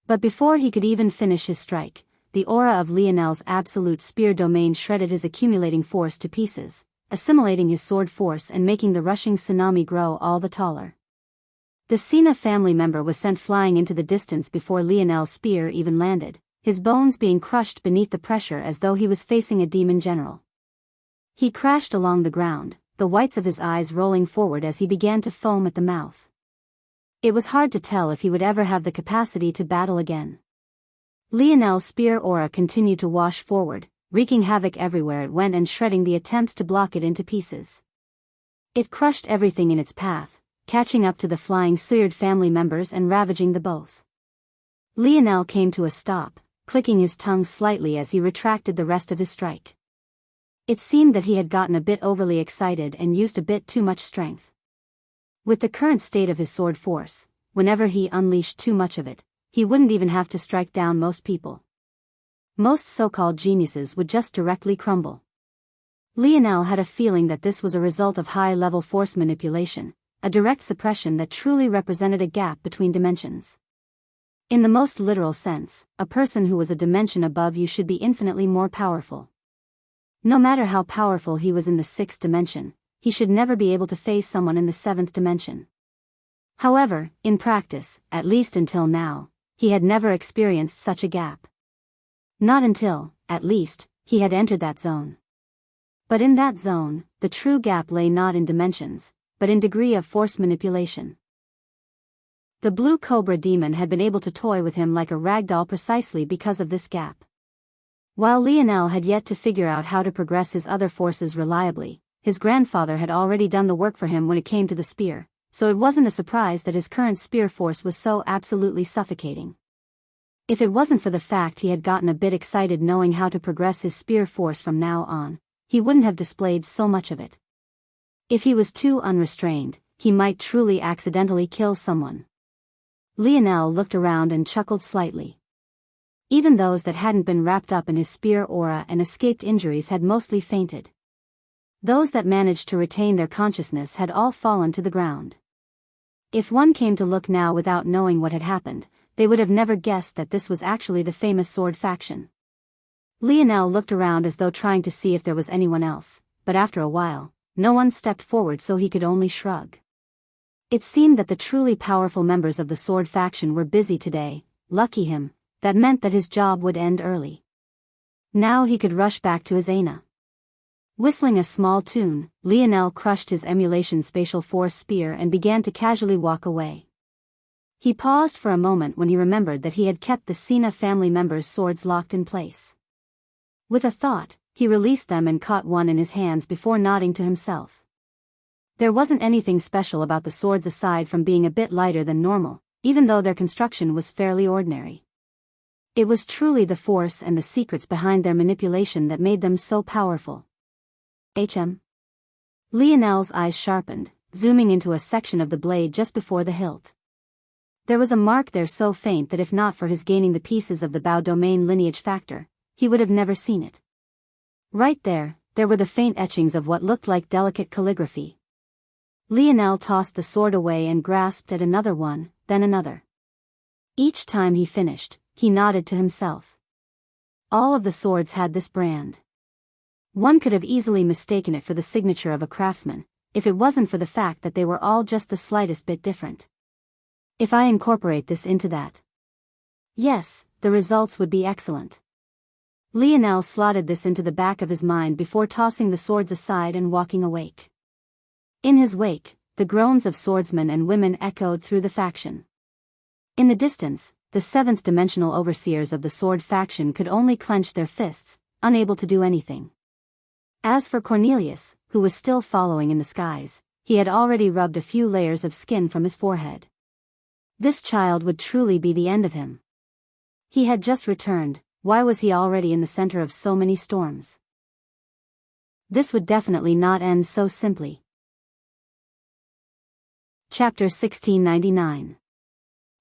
But before he could even finish his strike, the aura of Lionel's absolute spear domain shredded his accumulating force to pieces, assimilating his sword force and making the rushing tsunami grow all the taller. The Sina family member was sent flying into the distance before Lionel's spear even landed, his bones being crushed beneath the pressure as though he was facing a demon general. He crashed along the ground, the whites of his eyes rolling forward as he began to foam at the mouth. It was hard to tell if he would ever have the capacity to battle again. Lionel's spear aura continued to wash forward, wreaking havoc everywhere it went and shredding the attempts to block it into pieces. It crushed everything in its path, catching up to the flying Suyard family members and ravaging the both. Lionel came to a stop, clicking his tongue slightly as he retracted the rest of his strike. It seemed that he had gotten a bit overly excited and used a bit too much strength. With the current state of his sword force, whenever he unleashed too much of it, he wouldn't even have to strike down most people. Most so-called geniuses would just directly crumble. Lionel had a feeling that this was a result of high-level force manipulation, a direct suppression that truly represented a gap between dimensions. In the most literal sense, a person who was a dimension above you should be infinitely more powerful. No matter how powerful he was in the 6th dimension, he should never be able to face someone in the 7th dimension. However, in practice, at least until now, he had never experienced such a gap. Not until, at least, he had entered that zone. But in that zone, the true gap lay not in dimensions, but in degree of force manipulation. The blue cobra demon had been able to toy with him like a ragdoll precisely because of this gap. While Lionel had yet to figure out how to progress his other forces reliably, his grandfather had already done the work for him when it came to the spear, so it wasn't a surprise that his current spear force was so absolutely suffocating. If it wasn't for the fact he had gotten a bit excited knowing how to progress his spear force from now on, he wouldn't have displayed so much of it. If he was too unrestrained, he might truly accidentally kill someone. Lionel looked around and chuckled slightly. Even those that hadn't been wrapped up in his spear aura and escaped injuries had mostly fainted. Those that managed to retain their consciousness had all fallen to the ground. If one came to look now without knowing what had happened, they would have never guessed that this was actually the famous sword faction. Lionel looked around as though trying to see if there was anyone else, but after a while, no one stepped forward so he could only shrug. It seemed that the truly powerful members of the sword faction were busy today, lucky him, that meant that his job would end early. Now he could rush back to his Aina. Whistling a small tune, Lionel crushed his emulation spatial force spear and began to casually walk away. He paused for a moment when he remembered that he had kept the Sina family members' swords locked in place. With a thought, he released them and caught one in his hands before nodding to himself. There wasn't anything special about the swords aside from being a bit lighter than normal, even though their construction was fairly ordinary. It was truly the force and the secrets behind their manipulation that made them so powerful. Lionel's eyes sharpened, zooming into a section of the blade just before the hilt. There was a mark there so faint that if not for his gaining the pieces of the Bao domain lineage factor, he would have never seen it. Right there were the faint etchings of what looked like delicate calligraphy. Lionel tossed the sword away and grasped at another one, then another. Each time he finished, he nodded to himself. All of the swords had this brand. One could have easily mistaken it for the signature of a craftsman, if it wasn't for the fact that they were all just the slightest bit different. If I incorporate this into that, yes, the results would be excellent. Lionel slotted this into the back of his mind before tossing the swords aside and walking awake. In his wake, the groans of swordsmen and women echoed through the faction. In the distance, the seventh-dimensional overseers of the sword faction could only clench their fists, unable to do anything. As for Cornelius, who was still following in the skies, he had already rubbed a few layers of skin from his forehead. This child would truly be the end of him. He had just returned, why was he already in the center of so many storms? This would definitely not end so simply. Chapter 1699.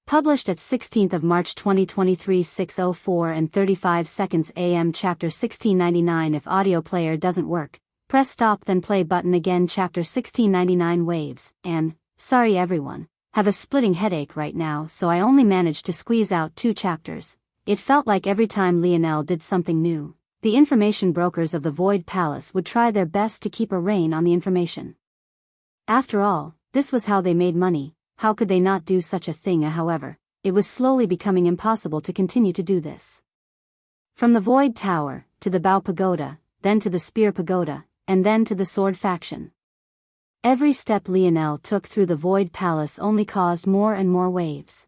Published at 16th of March 2023 6:04 and 35 seconds AM. Chapter 1699. If audio player doesn't work, press stop then play button again. Chapter 1699. Waves, and, sorry everyone, have a splitting headache right now, so I only managed to squeeze out 2 chapters. It felt like every time Lionel did something new, the information brokers of the Void Palace would try their best to keep a rein on the information. After all, this was how they made money. How could they not do such a thing? However, it was slowly becoming impossible to continue to do this. From the Void Tower, to the Bao Pagoda, then to the Spear Pagoda, and then to the Sword Faction. Every step Lionel took through the Void Palace only caused more and more waves.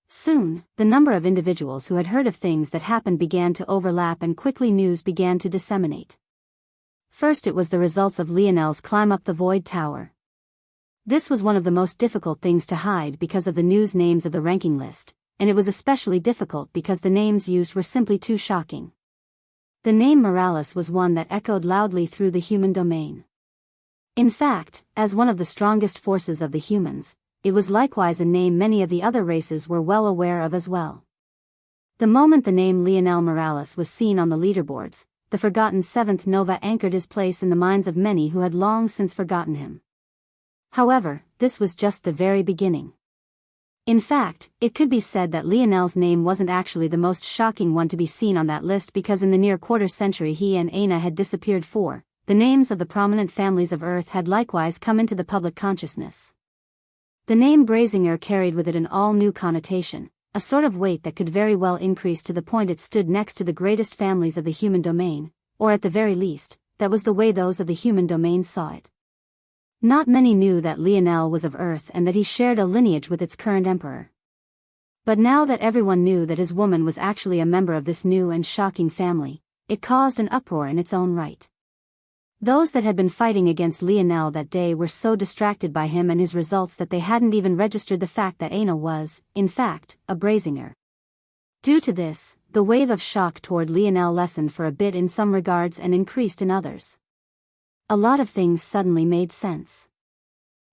Soon, the number of individuals who had heard of things that happened began to overlap and quickly news began to disseminate. First it was the results of Lionel's climb up the Void Tower. This was one of the most difficult things to hide because of the news names of the ranking list, and it was especially difficult because the names used were simply too shocking. The name Morales was one that echoed loudly through the human domain. In fact, as one of the strongest forces of the humans, it was likewise a name many of the other races were well aware of as well. The moment the name Lionel Morales was seen on the leaderboards, the forgotten Seventh Nova anchored his place in the minds of many who had long since forgotten him. However, this was just the very beginning. In fact, it could be said that Lionel's name wasn't actually the most shocking one to be seen on that list because in the near quarter century he and Aina had disappeared for. The names of the prominent families of Earth had likewise come into the public consciousness. The name Brazinger carried with it an all-new connotation, a sort of weight that could very well increase to the point it stood next to the greatest families of the human domain, or at the very least, that was the way those of the human domain saw it. Not many knew that Lionel was of Earth and that he shared a lineage with its current emperor. But now that everyone knew that his woman was actually a member of this new and shocking family, it caused an uproar in its own right. Those that had been fighting against Lionel that day were so distracted by him and his results that they hadn't even registered the fact that Aina was, in fact, a Brazinger. Due to this, the wave of shock toward Lionel lessened for a bit in some regards and increased in others. A lot of things suddenly made sense.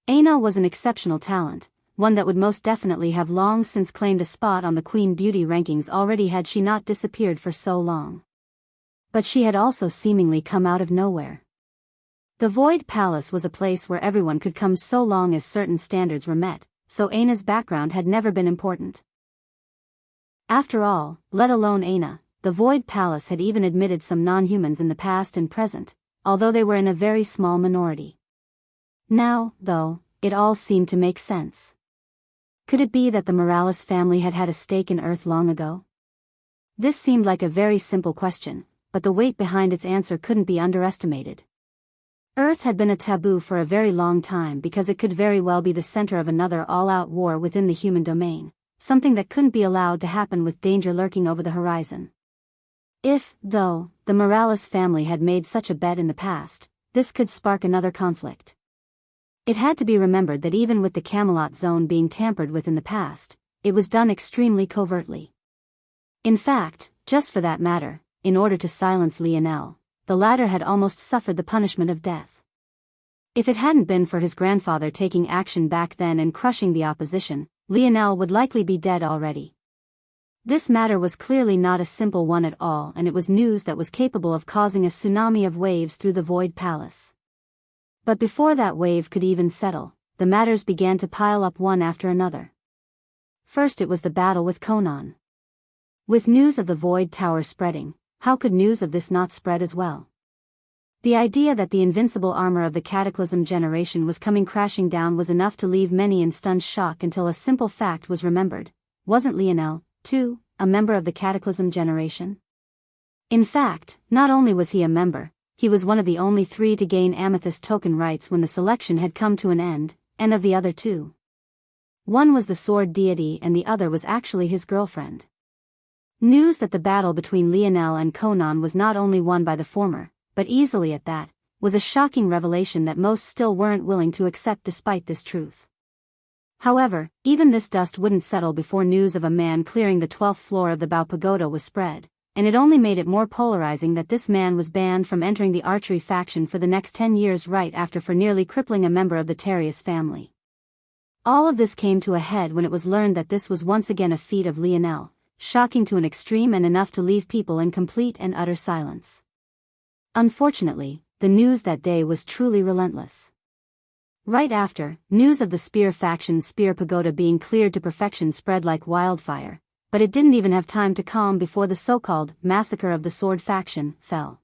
Aina was an exceptional talent, one that would most definitely have long since claimed a spot on the Queen Beauty rankings already had she not disappeared for so long. But she had also seemingly come out of nowhere. The Void Palace was a place where everyone could come so long as certain standards were met, so Aina's background had never been important. After all, let alone Aina, the Void Palace had even admitted some non-humans in the past and present, although they were in a very small minority. Now, though, it all seemed to make sense. Could it be that the Morales family had had a stake in Earth long ago? This seemed like a very simple question, but the weight behind its answer couldn't be underestimated. Earth had been a taboo for a very long time because it could very well be the center of another all-out war within the human domain, something that couldn't be allowed to happen with danger lurking over the horizon. If, though, the Morales family had made such a bet in the past, this could spark another conflict. It had to be remembered that even with the Camelot zone being tampered with in the past, it was done extremely covertly. In fact, just for that matter, in order to silence Lionel, the latter had almost suffered the punishment of death. If it hadn't been for his grandfather taking action back then and crushing the opposition, Lionel would likely be dead already. This matter was clearly not a simple one at all, and it was news that was capable of causing a tsunami of waves through the Void Palace. But before that wave could even settle, the matters began to pile up one after another. First it was the battle with Conan. With news of the Void Tower spreading, how could news of this not spread as well? The idea that the invincible armor of the Cataclysm generation was coming crashing down was enough to leave many in stunned shock until a simple fact was remembered. Wasn't Lionel, too, a member of the Cataclysm generation? In fact, not only was he a member, he was one of the only 3 to gain amethyst token rights when the selection had come to an end, and of the other 2. One was the sword deity and the other was actually his girlfriend. News that the battle between Lionel and Conan was not only won by the former, but easily at that, was a shocking revelation that most still weren't willing to accept despite this truth. However, even this dust wouldn't settle before news of a man clearing the 12th floor of the Bao Pagoda was spread, and it only made it more polarizing that this man was banned from entering the archery faction for the next 10 years right after for nearly crippling a member of the Terrius family. All of this came to a head when it was learned that this was once again a feat of Lionel, shocking to an extreme and enough to leave people in complete and utter silence. Unfortunately, the news that day was truly relentless. Right after, news of the Spear faction's Spear Pagoda being cleared to perfection spread like wildfire, but it didn't even have time to calm before the so-called massacre of the Sword faction fell.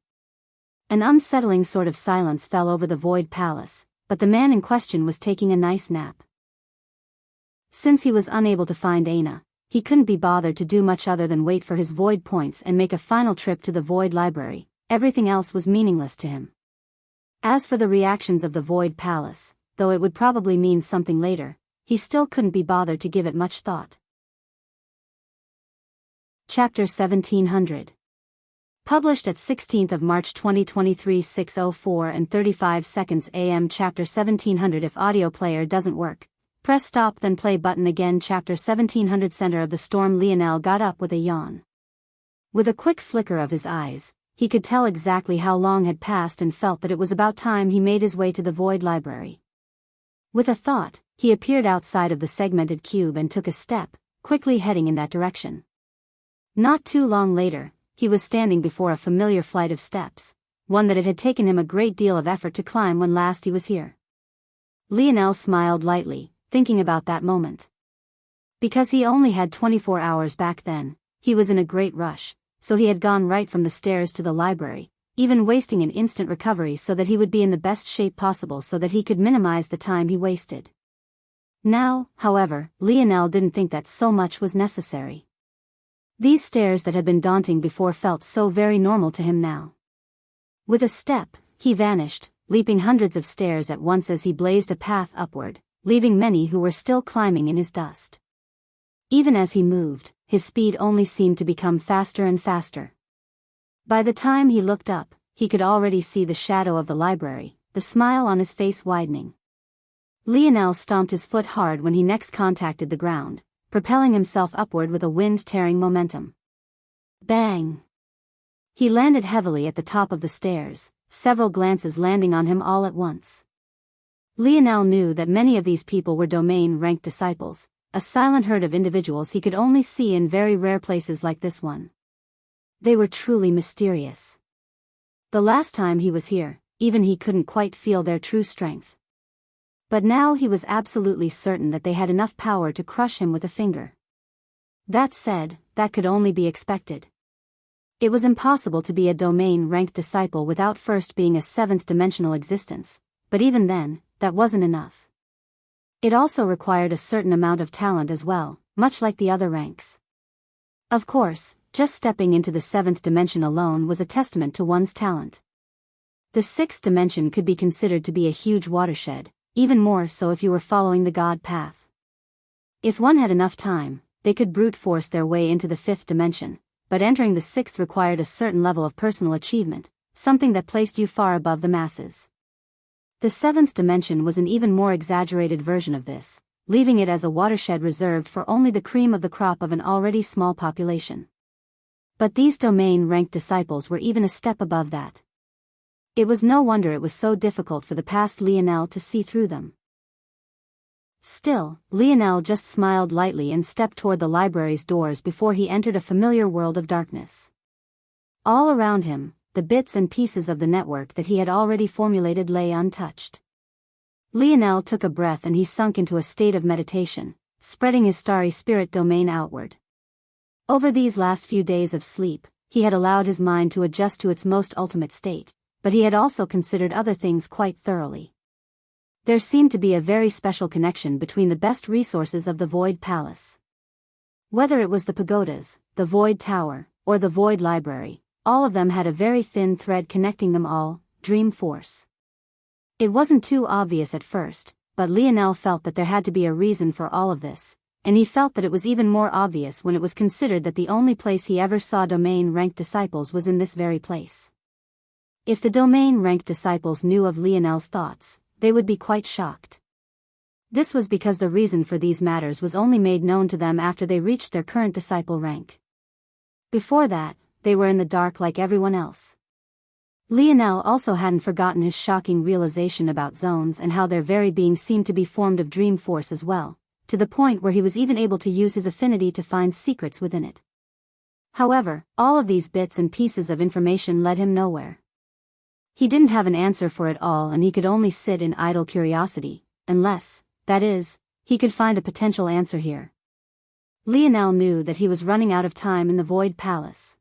An unsettling sort of silence fell over the Void Palace, but the man in question was taking a nice nap. Since he was unable to find Aina, he couldn't be bothered to do much other than wait for his Void points and make a final trip to the Void Library. Everything else was meaningless to him. As for the reactions of the Void Palace, though it would probably mean something later, he still couldn't be bothered to give it much thought. Chapter 1700. Published at 16th of March 2023 6:04 and 35 seconds AM. Chapter 1700. If audio player doesn't work, press stop then play button again. Chapter 1700. Center of the storm. Lionel got up with a yawn. With a quick flicker of his eyes, he could tell exactly how long had passed and felt that it was about time he made his way to the Void Library. With a thought, he appeared outside of the segmented cube and took a step, quickly heading in that direction. Not too long later, he was standing before a familiar flight of steps, one that it had taken him a great deal of effort to climb when last he was here. Lionel smiled lightly, thinking about that moment. Because he only had 24 hours back then, he was in a great rush, so he had gone right from the stairs to the library, even wasting an instant recovery so that he would be in the best shape possible so that he could minimize the time he wasted. Now, however, Lionel didn't think that so much was necessary. These stairs that had been daunting before felt so very normal to him now. With a step, he vanished, leaping hundreds of stairs at once as he blazed a path upward, leaving many who were still climbing in his dust. Even as he moved, his speed only seemed to become faster and faster. By the time he looked up, he could already see the shadow of the library, the smile on his face widening. Lionel stomped his foot hard when he next contacted the ground, propelling himself upward with a wind-tearing momentum. Bang! He landed heavily at the top of the stairs, several glances landing on him all at once. Lionel knew that many of these people were domain-ranked disciples, a silent herd of individuals he could only see in very rare places like this one. They were truly mysterious. The last time he was here, even he couldn't quite feel their true strength. But now he was absolutely certain that they had enough power to crush him with a finger. That said, that could only be expected. It was impossible to be a domain-ranked disciple without first being a seventh-dimensional existence, but even then, that wasn't enough. It also required a certain amount of talent as well, much like the other ranks. Of course, just stepping into the 7th dimension alone was a testament to one's talent. The 6th dimension could be considered to be a huge watershed, even more so if you were following the God path. If one had enough time, they could brute force their way into the 5th dimension, but entering the 6th required a certain level of personal achievement, something that placed you far above the masses. The 7th dimension was an even more exaggerated version of this, leaving it as a watershed reserved for only the cream of the crop of an already small population. But these domain-ranked disciples were even a step above that. It was no wonder it was so difficult for the past Lionel to see through them. Still, Lionel just smiled lightly and stepped toward the library's doors before he entered a familiar world of darkness. All around him, the bits and pieces of the network that he had already formulated lay untouched. Lionel took a breath and he sunk into a state of meditation, spreading his starry spirit domain outward. Over these last few days of sleep, he had allowed his mind to adjust to its most ultimate state, but he had also considered other things quite thoroughly. There seemed to be a very special connection between the best resources of the Void Palace. Whether it was the pagodas, the Void Tower, or the Void Library, all of them had a very thin thread connecting them all, Dream Force. It wasn't too obvious at first, but Lionel felt that there had to be a reason for all of this, and he felt that it was even more obvious when it was considered that the only place he ever saw domain-ranked disciples was in this very place. If the domain-ranked disciples knew of Lionel's thoughts, they would be quite shocked. This was because the reason for these matters was only made known to them after they reached their current disciple rank. Before that, they were in the dark like everyone else. Lionel also hadn't forgotten his shocking realization about zones and how their very being seemed to be formed of dream force as well, to the point where he was even able to use his affinity to find secrets within it. However, all of these bits and pieces of information led him nowhere. He didn't have an answer for it all and he could only sit in idle curiosity, unless, that is, he could find a potential answer here. Lionel knew that he was running out of time in the Void Palace.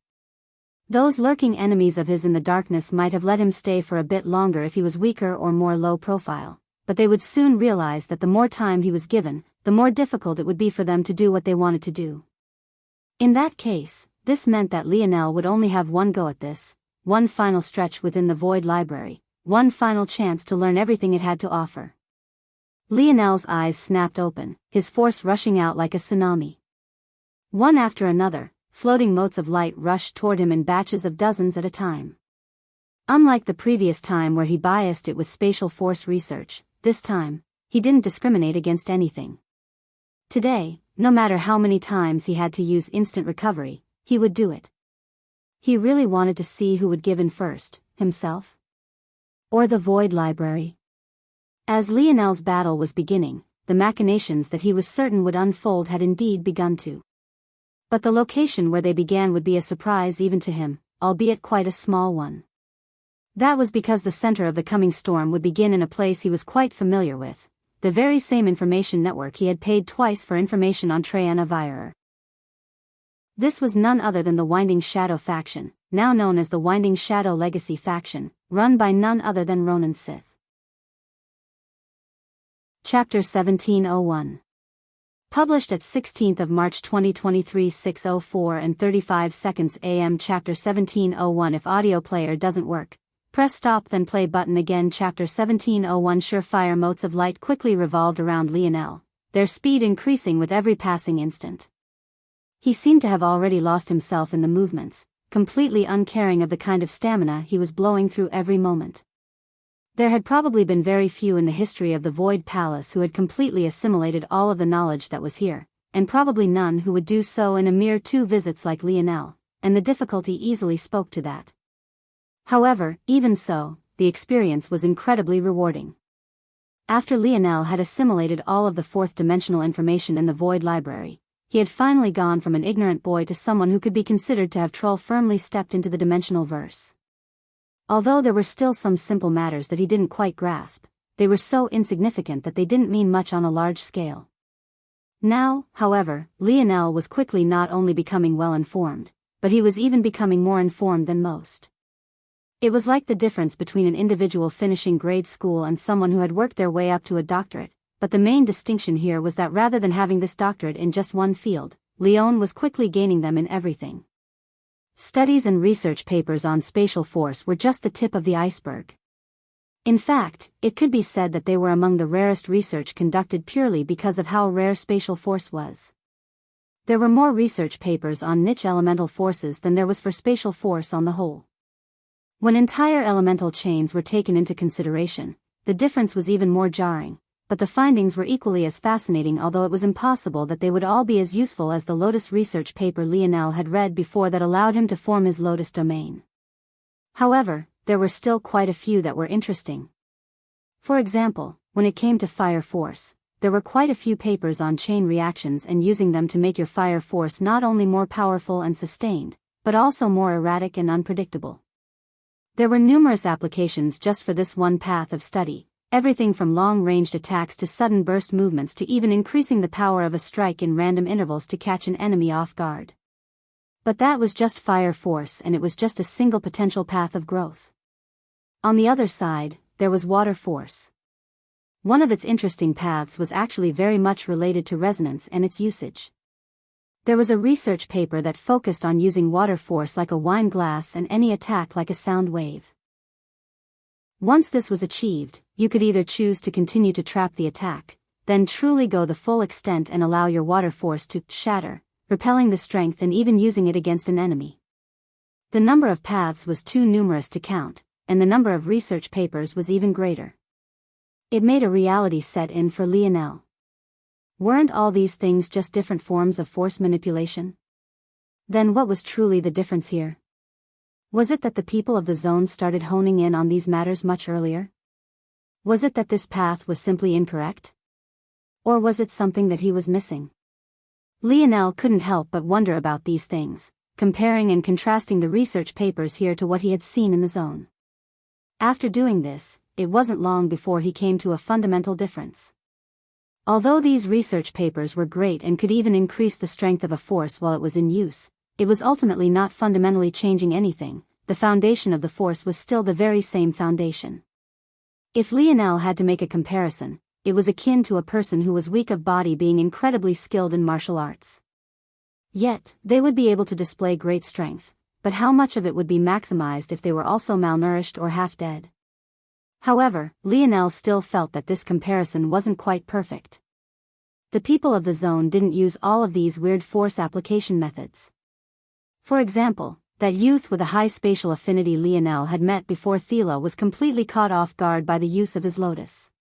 Those lurking enemies of his in the darkness might have let him stay for a bit longer if he was weaker or more low profile, but they would soon realize that the more time he was given, the more difficult it would be for them to do what they wanted to do. In that case, this meant that Lionel would only have one go at this, one final stretch within the Void Library, one final chance to learn everything it had to offer. Lionel's eyes snapped open, his force rushing out like a tsunami. One after another, floating motes of light rushed toward him in batches of dozens at a time. Unlike the previous time where he biased it with spatial force research, this time, he didn't discriminate against anything. Today, no matter how many times he had to use instant recovery, he would do it. He really wanted to see who would give in first, himself? Or the Void Library? As Lionel's battle was beginning, the machinations that he was certain would unfold had indeed begun to. But the location where they began would be a surprise even to him, albeit quite a small one. That was because the center of the coming storm would begin in a place he was quite familiar with, the very same information network he had paid twice for information on Triana Virer. This was none other than the Winding Shadow faction, now known as the Winding Shadow Legacy faction, run by none other than Ronan Sith. Chapter 1701. Published at 16th of March 2023 6:04 and 35 seconds AM. Chapter 1701. If audio player doesn't work, press stop then play button again. Chapter 1701. Surefire motes of light quickly revolved around Lionel, their speed increasing with every passing instant. He seemed to have already lost himself in the movements, completely uncaring of the kind of stamina he was blowing through every moment. There had probably been very few in the history of the Void Palace who had completely assimilated all of the knowledge that was here, and probably none who would do so in a mere 2 visits like Lionel, and the difficulty easily spoke to that. However, even so, the experience was incredibly rewarding. After Lionel had assimilated all of the 4th-dimensional information in the Void Library, he had finally gone from an ignorant boy to someone who could be considered to have firmly stepped into the dimensional verse. Although there were still some simple matters that he didn't quite grasp, they were so insignificant that they didn't mean much on a large scale. Now, however, Lionel was quickly not only becoming well informed, but he was even becoming more informed than most. It was like the difference between an individual finishing grade school and someone who had worked their way up to a doctorate, but the main distinction here was that rather than having this doctorate in just one field, Leon was quickly gaining them in everything. Studies and research papers on spatial force were just the tip of the iceberg. In fact, it could be said that they were among the rarest research conducted purely because of how rare spatial force was. There were more research papers on niche elemental forces than there was for spatial force on the whole. When entire elemental chains were taken into consideration, the difference was even more jarring, but the findings were equally as fascinating, although it was impossible that they would all be as useful as the Lotus research paper Lionel had read before that allowed him to form his Lotus domain. However, there were still quite a few that were interesting. For example, when it came to fire force, there were quite a few papers on chain reactions and using them to make your fire force not only more powerful and sustained, but also more erratic and unpredictable. There were numerous applications just for this one path of study, everything from long-ranged attacks to sudden burst movements to even increasing the power of a strike in random intervals to catch an enemy off guard. But that was just fire force, and it was just a single potential path of growth. On the other side, there was water force. One of its interesting paths was actually very much related to resonance and its usage. There was a research paper that focused on using water force like a wine glass and any attack like a sound wave. Once this was achieved, you could either choose to continue to trap the attack, then truly go the full extent and allow your water force to shatter, repelling the strength and even using it against an enemy. The number of paths was too numerous to count, and the number of research papers was even greater. It made a reality set in for Lionel. Weren't all these things just different forms of force manipulation? Then what was truly the difference here? Was it that the people of the zone started honing in on these matters much earlier? Was it that this path was simply incorrect? Or was it something that he was missing? Lionel couldn't help but wonder about these things, comparing and contrasting the research papers here to what he had seen in the zone. After doing this, it wasn't long before he came to a fundamental difference. Although these research papers were great and could even increase the strength of a force while it was in use, it was ultimately not fundamentally changing anything. The foundation of the force was still the very same foundation. If Lionel had to make a comparison, it was akin to a person who was weak of body being incredibly skilled in martial arts. Yet, they would be able to display great strength, but how much of it would be maximized if they were also malnourished or half-dead? However, Lionel still felt that this comparison wasn't quite perfect. The people of the zone didn't use all of these weird force application methods. For example, that youth with a high spatial affinity Lionel had met before Thela was completely caught off guard by the use of his Lotus.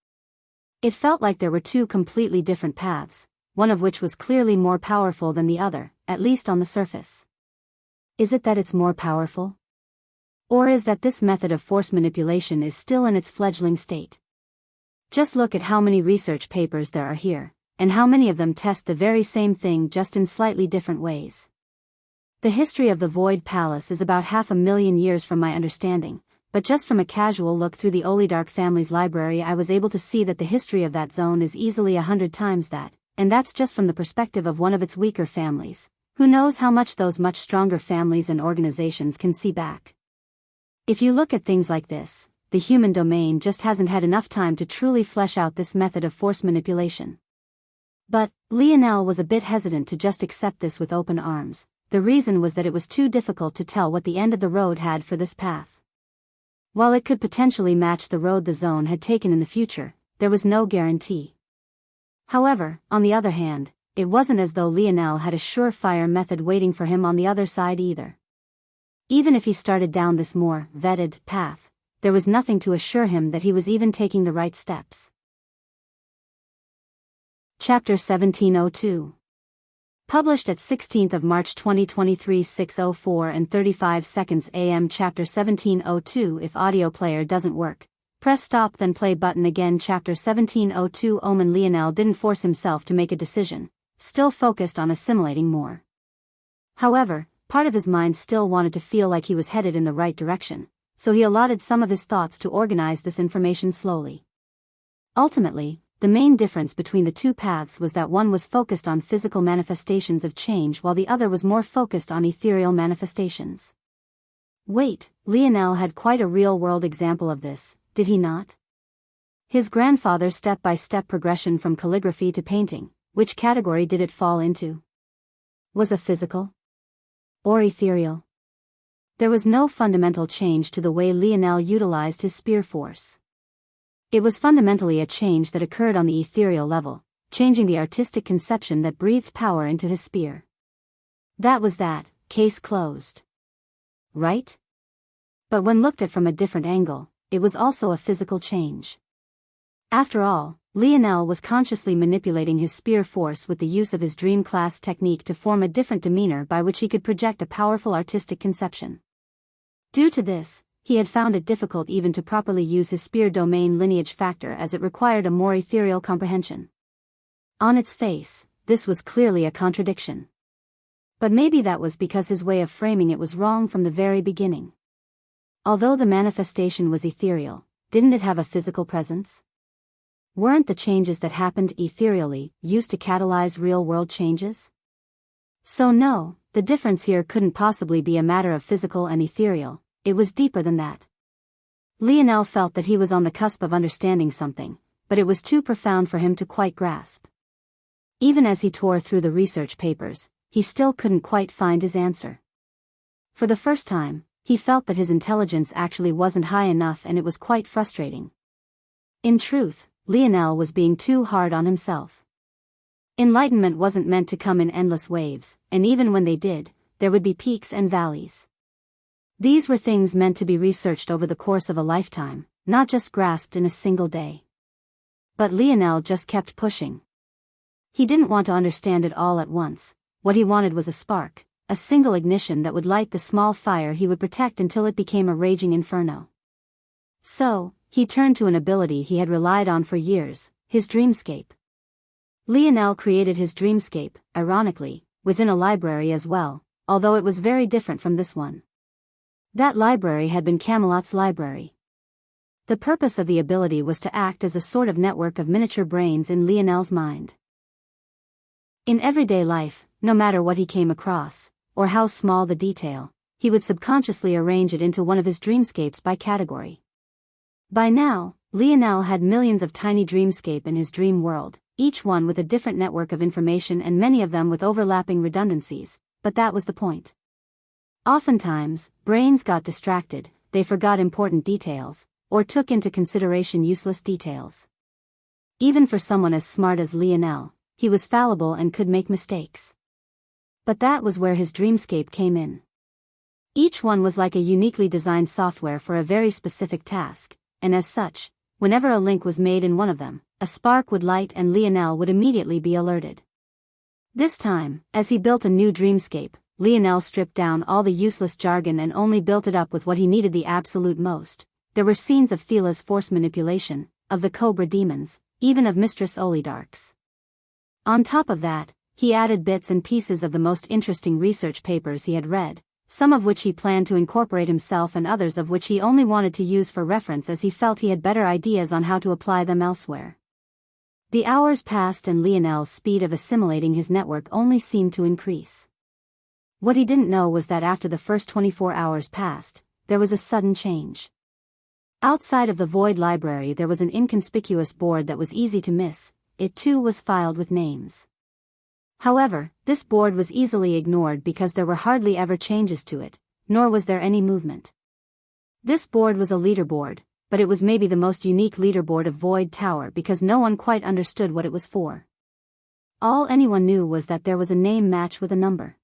It felt like there were two completely different paths, one of which was clearly more powerful than the other, at least on the surface. Is it that it's more powerful? Or is that this method of force manipulation is still in its fledgling state? Just look at how many research papers there are here, and how many of them test the very same thing just in slightly different ways. The history of the Void Palace is about 500,000 years from my understanding, but just from a casual look through the Olidark family's library I was able to see that the history of that zone is easily 100 times that, and that's just from the perspective of one of its weaker families. Who knows how much those much stronger families and organizations can see back? If you look at things like this, the human domain just hasn't had enough time to truly flesh out this method of force manipulation. But Lionel was a bit hesitant to just accept this with open arms. The reason was that it was too difficult to tell what the end of the road had for this path. While it could potentially match the road the zone had taken in the future, there was no guarantee. However, on the other hand, it wasn't as though Lionel had a surefire method waiting for him on the other side either. Even if he started down this more vetted path, there was nothing to assure him that he was even taking the right steps. Chapter 1702. Published at 16th of March 2023 6:04 and 35 seconds AM. Chapter 1702. If audio player doesn't work, press stop then play button again. Chapter 1702. Omen. Lionel didn't force himself to make a decision, still focused on assimilating more. However, part of his mind still wanted to feel like he was headed in the right direction, so he allotted some of his thoughts to organize this information slowly. Ultimately, the main difference between the two paths was that one was focused on physical manifestations of change while the other was more focused on ethereal manifestations. Wait, Lionel had quite a real-world example of this, did he not? His grandfather's step-by-step progression from calligraphy to painting, which category did it fall into? Was it physical? Or ethereal? There was no fundamental change to the way Lionel utilized his spear force. It was fundamentally a change that occurred on the ethereal level, changing the artistic conception that breathed power into his spear. That was that, case closed. Right? But when looked at from a different angle, it was also a physical change. After all, Lionel was consciously manipulating his spear force with the use of his dream class technique to form a different demeanor by which he could project a powerful artistic conception. Due to this, he had found it difficult even to properly use his spear domain lineage factor, as it required a more ethereal comprehension. On its face, this was clearly a contradiction. But maybe that was because his way of framing it was wrong from the very beginning. Although the manifestation was ethereal, didn't it have a physical presence? Weren't the changes that happened ethereally used to catalyze real-world changes? So no, the difference here couldn't possibly be a matter of physical and ethereal, it was deeper than that. Lionel felt that he was on the cusp of understanding something, but it was too profound for him to quite grasp. Even as he tore through the research papers, he still couldn't quite find his answer. For the first time, he felt that his intelligence actually wasn't high enough, and it was quite frustrating. In truth, Lionel was being too hard on himself. Enlightenment wasn't meant to come in endless waves, and even when they did, there would be peaks and valleys. These were things meant to be researched over the course of a lifetime, not just grasped in a single day. But Lionel just kept pushing. He didn't want to understand it all at once. What he wanted was a spark, a single ignition that would light the small fire he would protect until it became a raging inferno. So, he turned to an ability he had relied on for years, his dreamscape. Lionel created his dreamscape, ironically, within a library as well, although it was very different from this one. That library had been Camelot's library. The purpose of the ability was to act as a sort of network of miniature brains in Lionel's mind. In everyday life, no matter what he came across, or how small the detail, he would subconsciously arrange it into one of his dreamscapes by category. By now, Lionel had millions of tiny dreamscape in his dream world, each one with a different network of information and many of them with overlapping redundancies, but that was the point. Oftentimes, brains got distracted, they forgot important details, or took into consideration useless details. Even for someone as smart as Lionel, he was fallible and could make mistakes. But that was where his dreamscape came in. Each one was like a uniquely designed software for a very specific task, and as such, whenever a link was made in one of them, a spark would light and Lionel would immediately be alerted. This time, as he built a new dreamscape, Lionel stripped down all the useless jargon and only built it up with what he needed the absolute most. There were scenes of Phila's force manipulation, of the Cobra demons, even of Mistress Olidark's. On top of that, he added bits and pieces of the most interesting research papers he had read, some of which he planned to incorporate himself and others of which he only wanted to use for reference as he felt he had better ideas on how to apply them elsewhere. The hours passed and Lionel's speed of assimilating his network only seemed to increase. What he didn't know was that after the first 24 hours passed, there was a sudden change. Outside of the Void Library there was an inconspicuous board that was easy to miss. It too was filed with names. However, this board was easily ignored because there were hardly ever changes to it, nor was there any movement. This board was a leaderboard, but it was maybe the most unique leaderboard of Void Tower because no one quite understood what it was for. All anyone knew was that there was a name match with a number.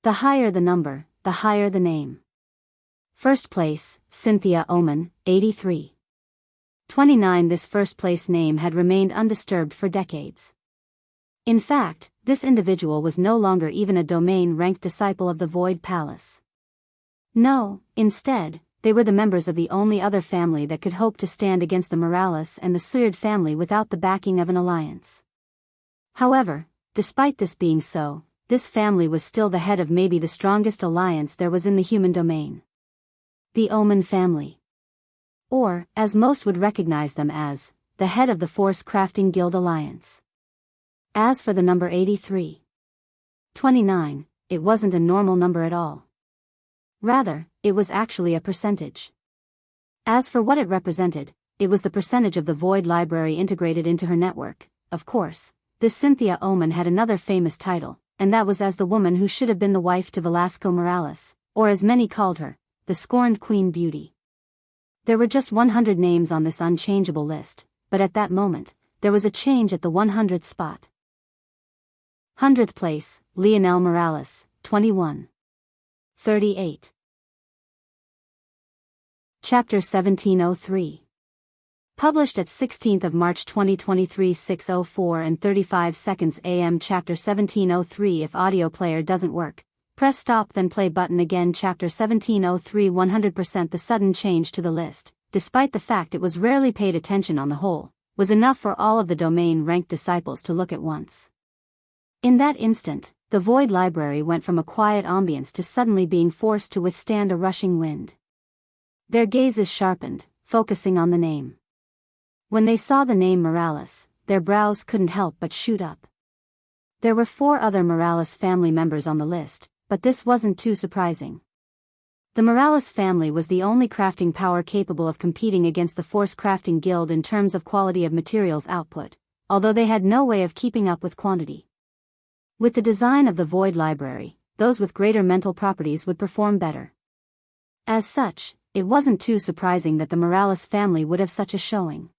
The higher the number, the higher the name. First place, Cynthia Oman, 83. 29. This first-place name had remained undisturbed for decades. In fact, this individual was no longer even a domain-ranked disciple of the Void Palace. No, instead, they were the members of the only other family that could hope to stand against the Morales and the Suyard family without the backing of an alliance. However, despite this being so, this family was still the head of maybe the strongest alliance there was in the human domain. The Oman family. Or, as most would recognize them as, the head of the Force Crafting Guild Alliance. As for the number 83. 29, it wasn't a normal number at all. Rather, it was actually a percentage. As for what it represented, it was the percentage of the Void Library integrated into her network. Of course, this Cynthia Oman had another famous title, and that was as the woman who should have been the wife to Velasco Morales, or as many called her, the scorned Queen Beauty. There were just 100 names on this unchangeable list, but at that moment, there was a change at the 100th spot. 100th place, Leonel Morales, 21. 38. Chapter 1703. Published at 16th of March 2023 6:04 and 35 seconds AM. Chapter 1703. If audio player doesn't work, press stop then play button again. Chapter 1703. 100%. The sudden change to the list, despite the fact it was rarely paid attention on the whole, was enough for all of the domain-ranked disciples to look at once. In that instant, the Void Library went from a quiet ambience to suddenly being forced to withstand a rushing wind. Their gazes sharpened, focusing on the name. When they saw the name Morales, their brows couldn't help but shoot up. There were 4 other Morales family members on the list, but this wasn't too surprising. The Morales family was the only crafting power capable of competing against the Force Crafting Guild in terms of quality of materials output, although they had no way of keeping up with quantity. With the design of the Void Library, those with greater mental properties would perform better. As such, it wasn't too surprising that the Morales family would have such a showing.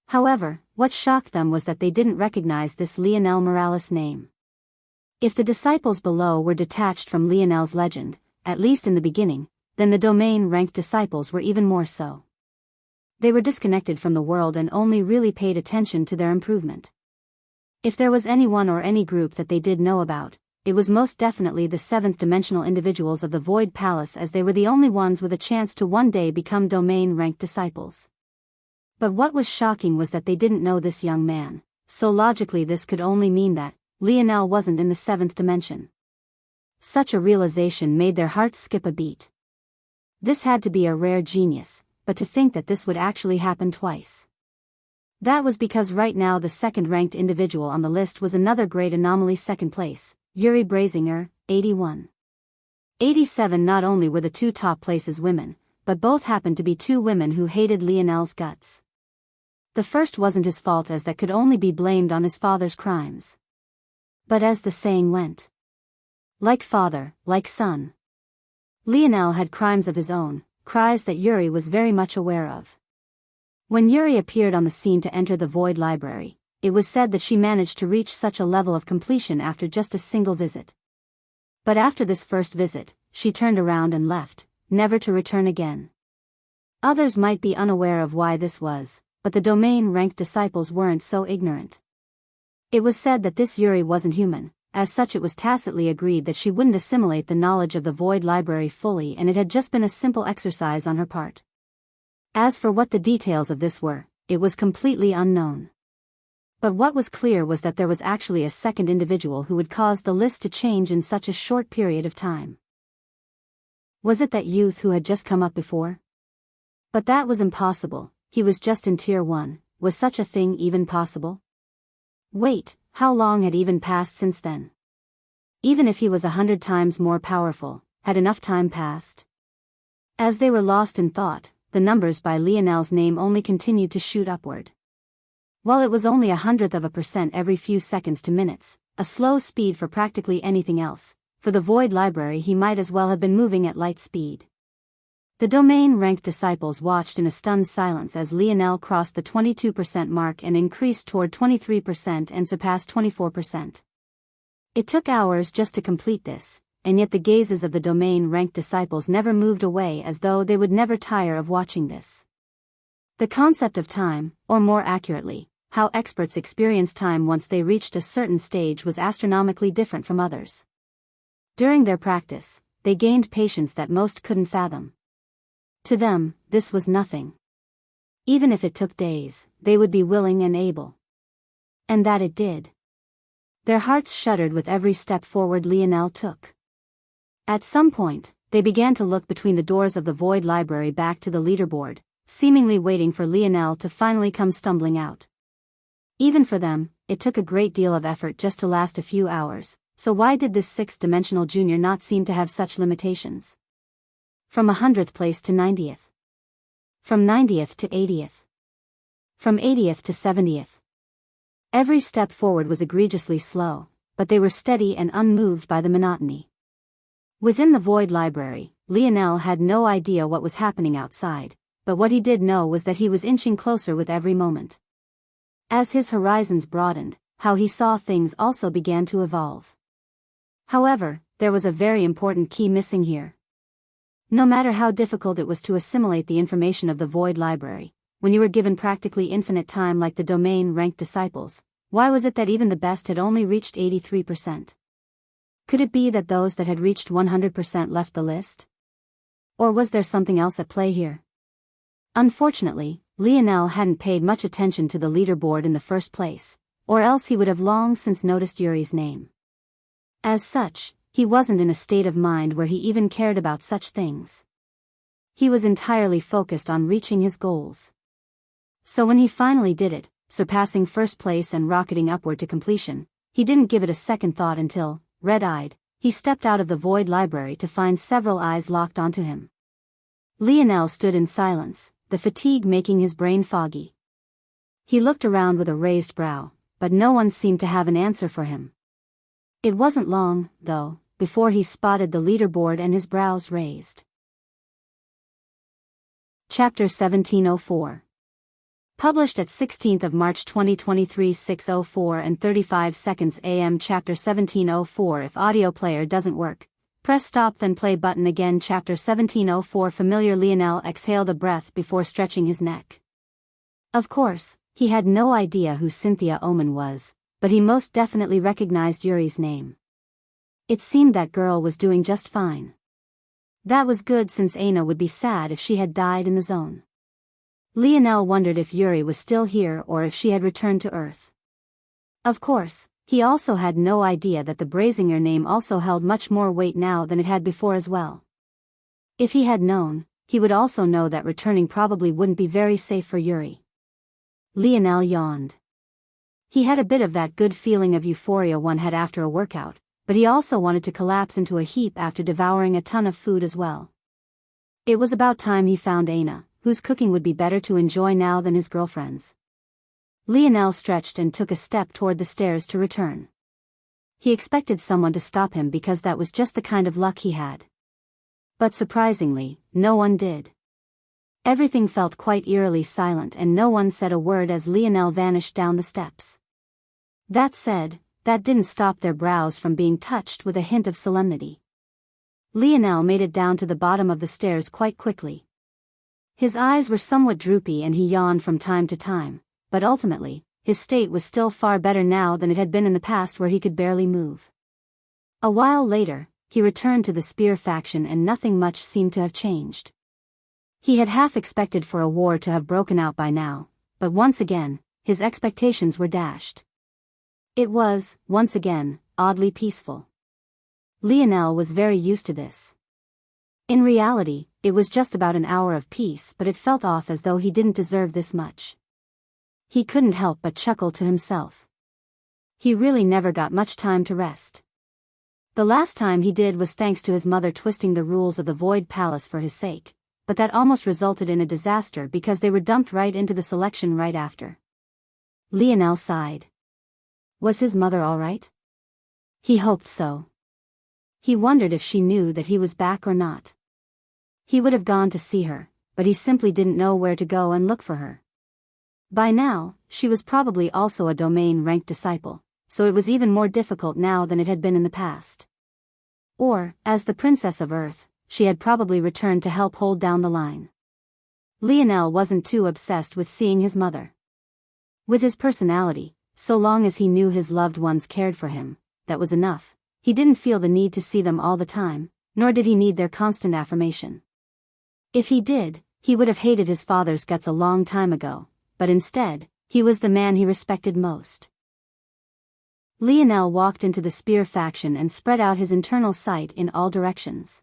However, what shocked them was that they didn't recognize this Leonel Morales name. If the disciples below were detached from Leonel's legend, at least in the beginning, then the domain-ranked disciples were even more so. They were disconnected from the world and only really paid attention to their improvement. If there was anyone or any group that they did know about, it was most definitely the 7th-dimensional individuals of the Void Palace, as they were the only ones with a chance to one day become domain-ranked disciples. But what was shocking was that they didn't know this young man, so logically this could only mean that Leonel wasn't in the 7th dimension. Such a realization made their hearts skip a beat. This had to be a rare genius, but to think that this would actually happen twice. That was because right now the 2nd-ranked individual on the list was another great anomaly. 2nd place, Yuri Brazinger, 81. 87. Not only were the 2 top places women, but both happened to be 2 women who hated Leonel's guts. The first wasn't his fault, as that could only be blamed on his father's crimes. But as the saying went, like father, like son. Leonel had crimes of his own, cries that Yuri was very much aware of. When Yuri appeared on the scene to enter the Void Library, it was said that she managed to reach such a level of completion after just a single visit. But after this first visit, she turned around and left, never to return again. Others might be unaware of why this was, but the domain-ranked disciples weren't so ignorant. It was said that this Yuri wasn't human. As such, it was tacitly agreed that she wouldn't assimilate the knowledge of the Void Library fully, and it had just been a simple exercise on her part. As for what the details of this were, it was completely unknown. But what was clear was that there was actually a 2nd individual who would cause the list to change in such a short period of time. Was it that youth who had just come up before? But that was impossible. He was just in Tier 1, was such a thing even possible? Wait, how long had even passed since then? Even if he was 100 times more powerful, had enough time passed? As they were lost in thought, the numbers by Leonel's name only continued to shoot upward. While it was only 0.1% every few seconds to minutes, a slow speed for practically anything else, for the Void Library he might as well have been moving at light speed. The domain-ranked disciples watched in a stunned silence as Leonel crossed the 22% mark and increased toward 23% and surpassed 24%. It took hours just to complete this, and yet the gazes of the domain-ranked disciples never moved away, as though they would never tire of watching this. The concept of time, or more accurately, how experts experience time once they reached a certain stage, was astronomically different from others. During their practice, they gained patience that most couldn't fathom. To them, this was nothing. Even if it took days, they would be willing and able. And that it did. Their hearts shuddered with every step forward Leonel took. At some point, they began to look between the doors of the Void Library back to the leaderboard, seemingly waiting for Leonel to finally come stumbling out. Even for them, it took a great deal of effort just to last a few hours, so why did this 6th-dimensional junior not seem to have such limitations? From 100th place to 90th. From 90th to 80th. From 80th to 70th. Every step forward was egregiously slow, but they were steady and unmoved by the monotony. Within the void library, Lionel had no idea what was happening outside, but what he did know was that he was inching closer with every moment. As his horizons broadened, how he saw things also began to evolve. However, there was a very important key missing here. No matter how difficult it was to assimilate the information of the void library, when you were given practically infinite time like the domain-ranked disciples, why was it that even the best had only reached 83%? Could it be that those that had reached 100% left the list? Or was there something else at play here? Unfortunately, Lionel hadn't paid much attention to the leaderboard in the first place, or else he would have long since noticed Yuri's name. As such, he wasn't in a state of mind where he even cared about such things. He was entirely focused on reaching his goals. So when he finally did it, surpassing first place and rocketing upward to completion, he didn't give it a second thought until, red-eyed, he stepped out of the void library to find several eyes locked onto him. Lionel stood in silence, the fatigue making his brain foggy. He looked around with a raised brow, but no one seemed to have an answer for him. It wasn't long, though, before he spotted the leaderboard and his brows raised. Chapter 1704. Published at 16th of March 2023 6:04 and 35 seconds AM. Chapter 1704. If audio player doesn't work, press stop then play button again. Chapter 1704. Familiar. Lionel exhaled a breath before stretching his neck. Of course, he had no idea who Cynthia Oman was, but he most definitely recognized Yuri's name. It seemed that girl was doing just fine. That was good, since Aina would be sad if she had died in the zone. Lionel wondered if Yuri was still here or if she had returned to Earth. Of course, he also had no idea that the Brazinger name also held much more weight now than it had before as well. If he had known, he would also know that returning probably wouldn't be very safe for Yuri. Lionel yawned. He had a bit of that good feeling of euphoria one had after a workout, but he also wanted to collapse into a heap after devouring a ton of food as well. It was about time he found Aina, whose cooking would be better to enjoy now than his girlfriend's. Lionel stretched and took a step toward the stairs to return. He expected someone to stop him because that was just the kind of luck he had. But surprisingly, no one did. Everything felt quite eerily silent and no one said a word as Lionel vanished down the steps. That said, that didn't stop their brows from being touched with a hint of solemnity. Lionel made it down to the bottom of the stairs quite quickly. His eyes were somewhat droopy and he yawned from time to time, but ultimately, his state was still far better now than it had been in the past where he could barely move. A while later, he returned to the Spear faction and nothing much seemed to have changed. He had half expected for a war to have broken out by now, but once again, his expectations were dashed. It was, once again, oddly peaceful. Lionel was very used to this. In reality, it was just about an hour of peace, but it felt off as though he didn't deserve this much. He couldn't help but chuckle to himself. He really never got much time to rest. The last time he did was thanks to his mother twisting the rules of the Void Palace for his sake, but that almost resulted in a disaster because they were dumped right into the selection right after. Lionel sighed. Was his mother all right? He hoped so. He wondered if she knew that he was back or not. He would have gone to see her, but he simply didn't know where to go and look for her. By now, she was probably also a domain-ranked disciple, so it was even more difficult now than it had been in the past. Or, as the Princess of Earth, she had probably returned to help hold down the line. Lionel wasn't too obsessed with seeing his mother. With his personality, so long as he knew his loved ones cared for him, that was enough. He didn't feel the need to see them all the time, nor did he need their constant affirmation. If he did, he would have hated his father's guts a long time ago, but instead, he was the man he respected most. Lionel walked into the Spear faction and spread out his internal sight in all directions.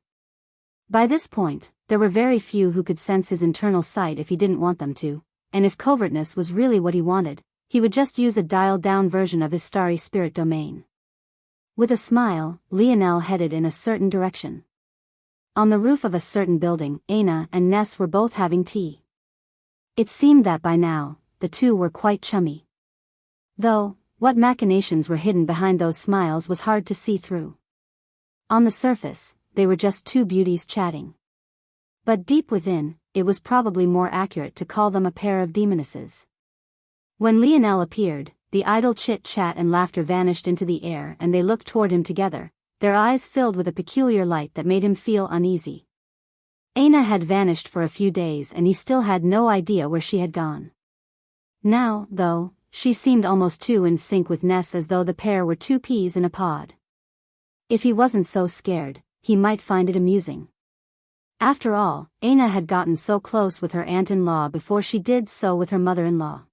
By this point, there were very few who could sense his internal sight if he didn't want them to, and if covertness was really what he wanted, he would just use a dialed-down version of his starry spirit domain. With a smile, Lionel headed in a certain direction. On the roof of a certain building, Aina and Ness were both having tea. It seemed that by now, the two were quite chummy. Though, what machinations were hidden behind those smiles was hard to see through. On the surface, they were just two beauties chatting. But deep within, it was probably more accurate to call them a pair of demonesses. When Lionel appeared, the idle chit-chat and laughter vanished into the air and they looked toward him together, their eyes filled with a peculiar light that made him feel uneasy. Aina had vanished for a few days and he still had no idea where she had gone. Now, though, she seemed almost too in sync with Ness, as though the pair were two peas in a pod. If he wasn't so scared, he might find it amusing. After all, Aina had gotten so close with her aunt-in-law before she did so with her mother-in-law.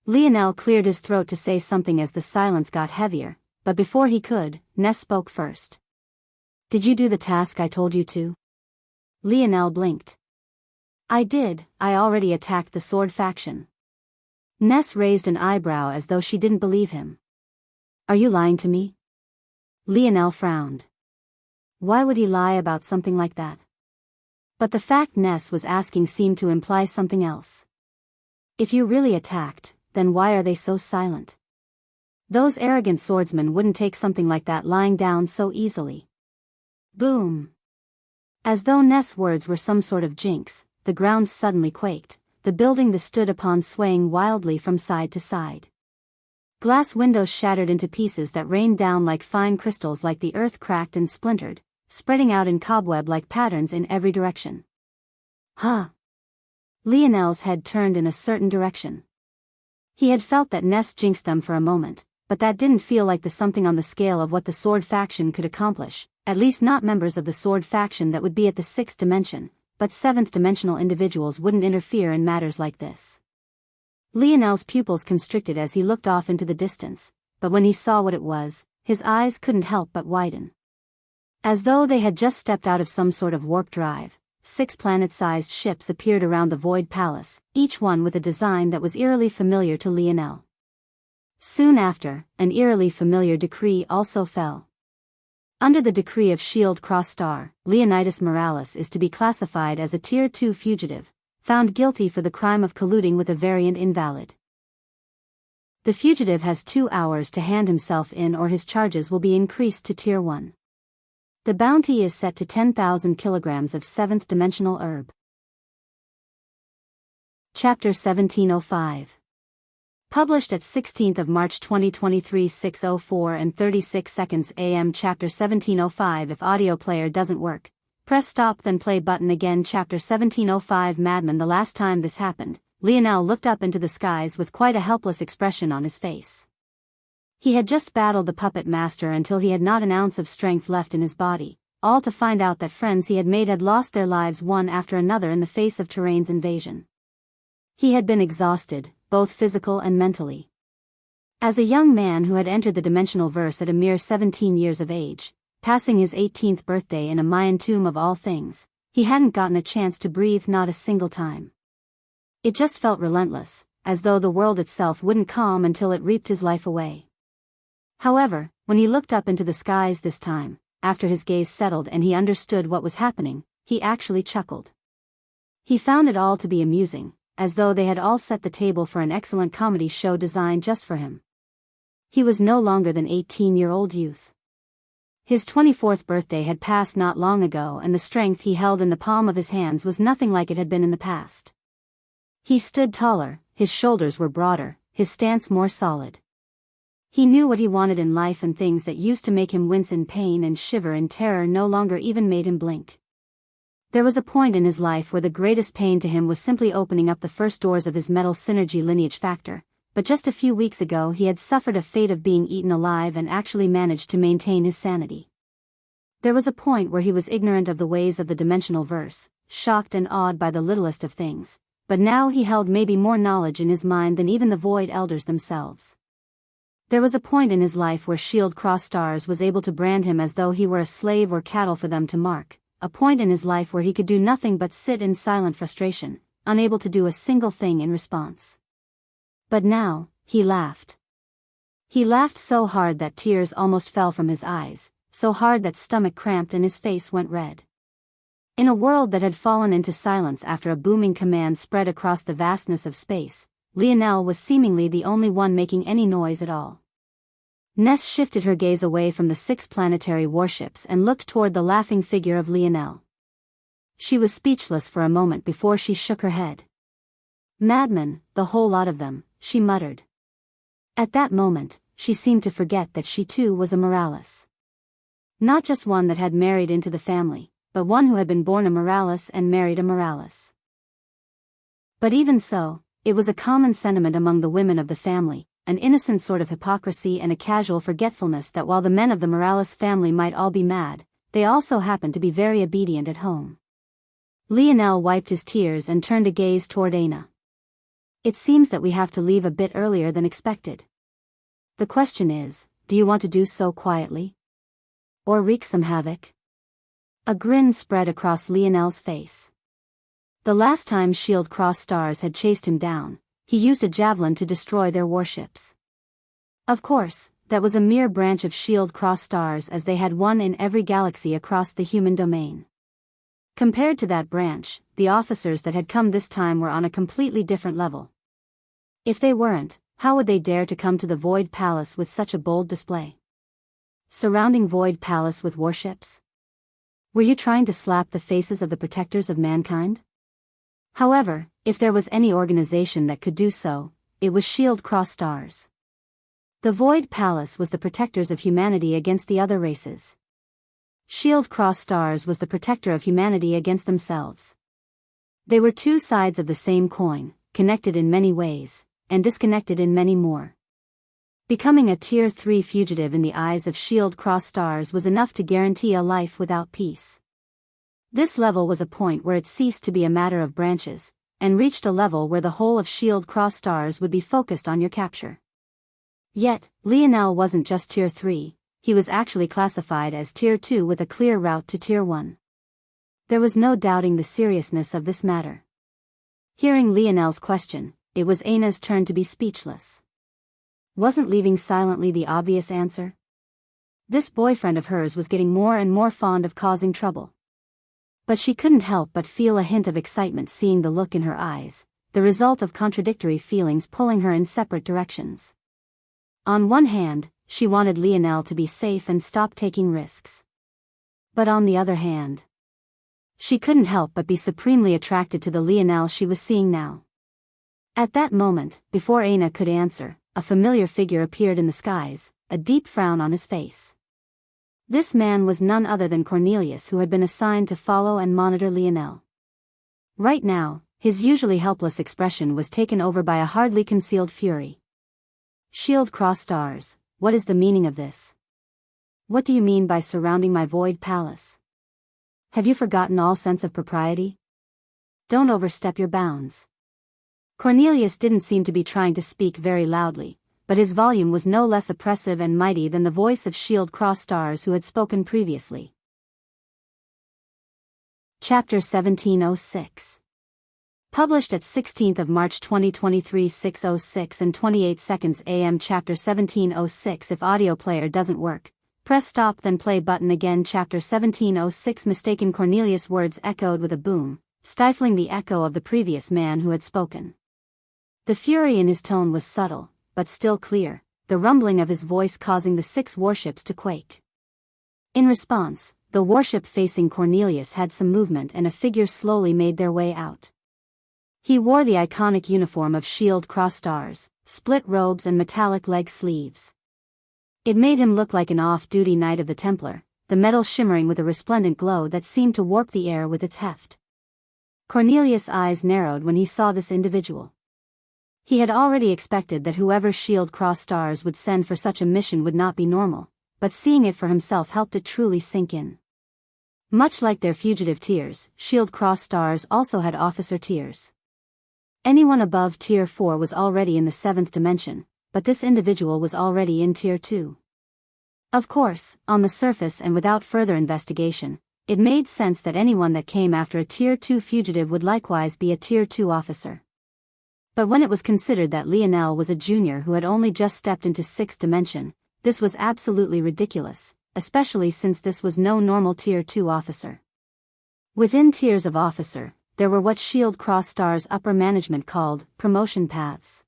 Lionel cleared his throat to say something as the silence got heavier, but before he could, Ness spoke first. "Did you do the task I told you to?" Lionel blinked. "I did, I already attacked the sword faction." Ness raised an eyebrow as though she didn't believe him. "Are you lying to me?" Lionel frowned. Why would he lie about something like that? But the fact Ness was asking seemed to imply something else. If you really attacked, then why are they so silent? Those arrogant swordsmen wouldn't take something like that lying down so easily. Boom! As though Ness' words were some sort of jinx, the ground suddenly quaked, the building they stood upon swaying wildly from side to side. Glass windows shattered into pieces that rained down like fine crystals, like the earth cracked and splintered, spreading out in cobweb-like patterns in every direction. Huh! Lionel's head turned in a certain direction. He had felt that Ness jinxed them for a moment, but that didn't feel like the something on the scale of what the sword faction could accomplish, at least not members of the sword faction that would be at the 6th dimension, but 7th-dimensional individuals wouldn't interfere in matters like this. Lionel's pupils constricted as he looked off into the distance, but when he saw what it was, his eyes couldn't help but widen. As though they had just stepped out of some sort of warp drive, 6 planet-sized ships appeared around the Void Palace, each one with a design that was eerily familiar to Lionel. Soon after, an eerily familiar decree also fell. Under the decree of Shield Cross Star, Leonidas Morales is to be classified as a Tier 2 fugitive, found guilty for the crime of colluding with a variant invalid. The fugitive has 2 hours to hand himself in or his charges will be increased to Tier 1. The bounty is set to 10,000 kilograms of 7th dimensional herb. Chapter 1705. Published at 16th of March 2023 6:04 and 36 seconds AM. Chapter 1705. If audio player doesn't work, press stop then play button again. Chapter 1705. Madman. The last time this happened, Lionel looked up into the skies with quite a helpless expression on his face. He had just battled the puppet master until he had not an ounce of strength left in his body, all to find out that friends he had made had lost their lives one after another in the face of Terrain's invasion. He had been exhausted, both physical and mentally. As a young man who had entered the dimensional verse at a mere 17 years of age, passing his 18th birthday in a Mayan tomb of all things, he hadn't gotten a chance to breathe not a single time. It just felt relentless, as though the world itself wouldn't calm until it reaped his life away. However, when he looked up into the skies this time, after his gaze settled and he understood what was happening, he actually chuckled. He found it all to be amusing, as though they had all set the table for an excellent comedy show designed just for him. He was no longer than 18-year-old youth. His 24th birthday had passed not long ago and the strength he held in the palm of his hands was nothing like it had been in the past. He stood taller, his shoulders were broader, his stance more solid. He knew what he wanted in life, and things that used to make him wince in pain and shiver in terror no longer even made him blink. There was a point in his life where the greatest pain to him was simply opening up the first doors of his metal synergy lineage factor, but just a few weeks ago he had suffered a fate of being eaten alive and actually managed to maintain his sanity. There was a point where he was ignorant of the ways of the dimensional verse, shocked and awed by the littlest of things, but now he held maybe more knowledge in his mind than even the Void Elders themselves. There was a point in his life where Shield Cross Stars was able to brand him as though he were a slave or cattle for them to mark, a point in his life where he could do nothing but sit in silent frustration, unable to do a single thing in response. But now, he laughed. He laughed so hard that tears almost fell from his eyes, so hard that stomach cramped and his face went red. In a world that had fallen into silence after a booming command spread across the vastness of space, Lionel was seemingly the only one making any noise at all. Ness shifted her gaze away from the 6 planetary warships and looked toward the laughing figure of Lionel. She was speechless for a moment before she shook her head. "Madmen, the whole lot of them," she muttered. At that moment, she seemed to forget that she too was a Morales. Not just one that had married into the family, but one who had been born a Morales and married a Morales. But even so, it was a common sentiment among the women of the family, an innocent sort of hypocrisy and a casual forgetfulness that while the men of the Morales family might all be mad, they also happened to be very obedient at home. Lionel wiped his tears and turned a gaze toward Aina. "It seems that we have to leave a bit earlier than expected. The question is, do you want to do so quietly? Or wreak some havoc?" A grin spread across Lionel's face. The last time Shield Cross Stars had chased him down, he used a javelin to destroy their warships. Of course, that was a mere branch of Shield Cross Stars as they had one in every galaxy across the human domain. Compared to that branch, the officers that had come this time were on a completely different level. If they weren't, how would they dare to come to the Void Palace with such a bold display? Surrounding Void Palace with warships? Were you trying to slap the faces of the protectors of mankind? However, if there was any organization that could do so, it was Shield Cross Stars. The Void Palace was the protectors of humanity against the other races. Shield Cross Stars was the protector of humanity against themselves. They were two sides of the same coin, connected in many ways, and disconnected in many more. Becoming a Tier 3 fugitive in the eyes of Shield Cross Stars was enough to guarantee a life without peace. This level was a point where it ceased to be a matter of branches, and reached a level where the whole of Shield Cross Stars would be focused on your capture. Yet, Lionel wasn't just Tier 3, he was actually classified as Tier 2 with a clear route to Tier 1. There was no doubting the seriousness of this matter. Hearing Lionel's question, it was Aina's turn to be speechless. Wasn't leaving silently the obvious answer? This boyfriend of hers was getting more and more fond of causing trouble. But she couldn't help but feel a hint of excitement seeing the look in her eyes, the result of contradictory feelings pulling her in separate directions. On one hand, she wanted Lionel to be safe and stop taking risks. But on the other hand, she couldn't help but be supremely attracted to the Lionel she was seeing now. At that moment, before Aina could answer, a familiar figure appeared in the skies, a deep frown on his face. This man was none other than Cornelius, who had been assigned to follow and monitor Lionel. Right now, his usually helpless expression was taken over by a hardly concealed fury. "Shield Cross Stars, what is the meaning of this? What do you mean by surrounding my Void Palace? Have you forgotten all sense of propriety? Don't overstep your bounds." Cornelius didn't seem to be trying to speak very loudly, but his volume was no less oppressive and mighty than the voice of Shield Cross Stars who had spoken previously. Chapter 1706. Published at 16th of March 2023 6:06 and 28 seconds AM. Chapter 1706. If audio player doesn't work, press stop then play button again. Chapter 1706. Mistaken. Cornelius' words echoed with a boom, stifling the echo of the previous man who had spoken. The fury in his tone was subtle, but still clear, the rumbling of his voice causing the 6 warships to quake. In response, the warship facing Cornelius had some movement and a figure slowly made their way out. He wore the iconic uniform of Shield Cross Stars, split robes and metallic leg sleeves. It made him look like an off-duty Knight of the Templar, the metal shimmering with a resplendent glow that seemed to warp the air with its heft. Cornelius' eyes narrowed when he saw this individual. He had already expected that whoever Shield Cross Stars would send for such a mission would not be normal, but seeing it for himself helped it truly sink in. Much like their fugitive tiers, Shield Cross Stars also had officer tiers. Anyone above Tier 4 was already in the 7th dimension, but this individual was already in Tier 2. Of course, on the surface and without further investigation, it made sense that anyone that came after a Tier 2 fugitive would likewise be a Tier 2 officer. But when it was considered that Lionel was a junior who had only just stepped into 6th dimension, this was absolutely ridiculous, especially since this was no normal Tier 2 officer. Within tiers of officer, there were what Shield Cross Star's upper management called promotion paths.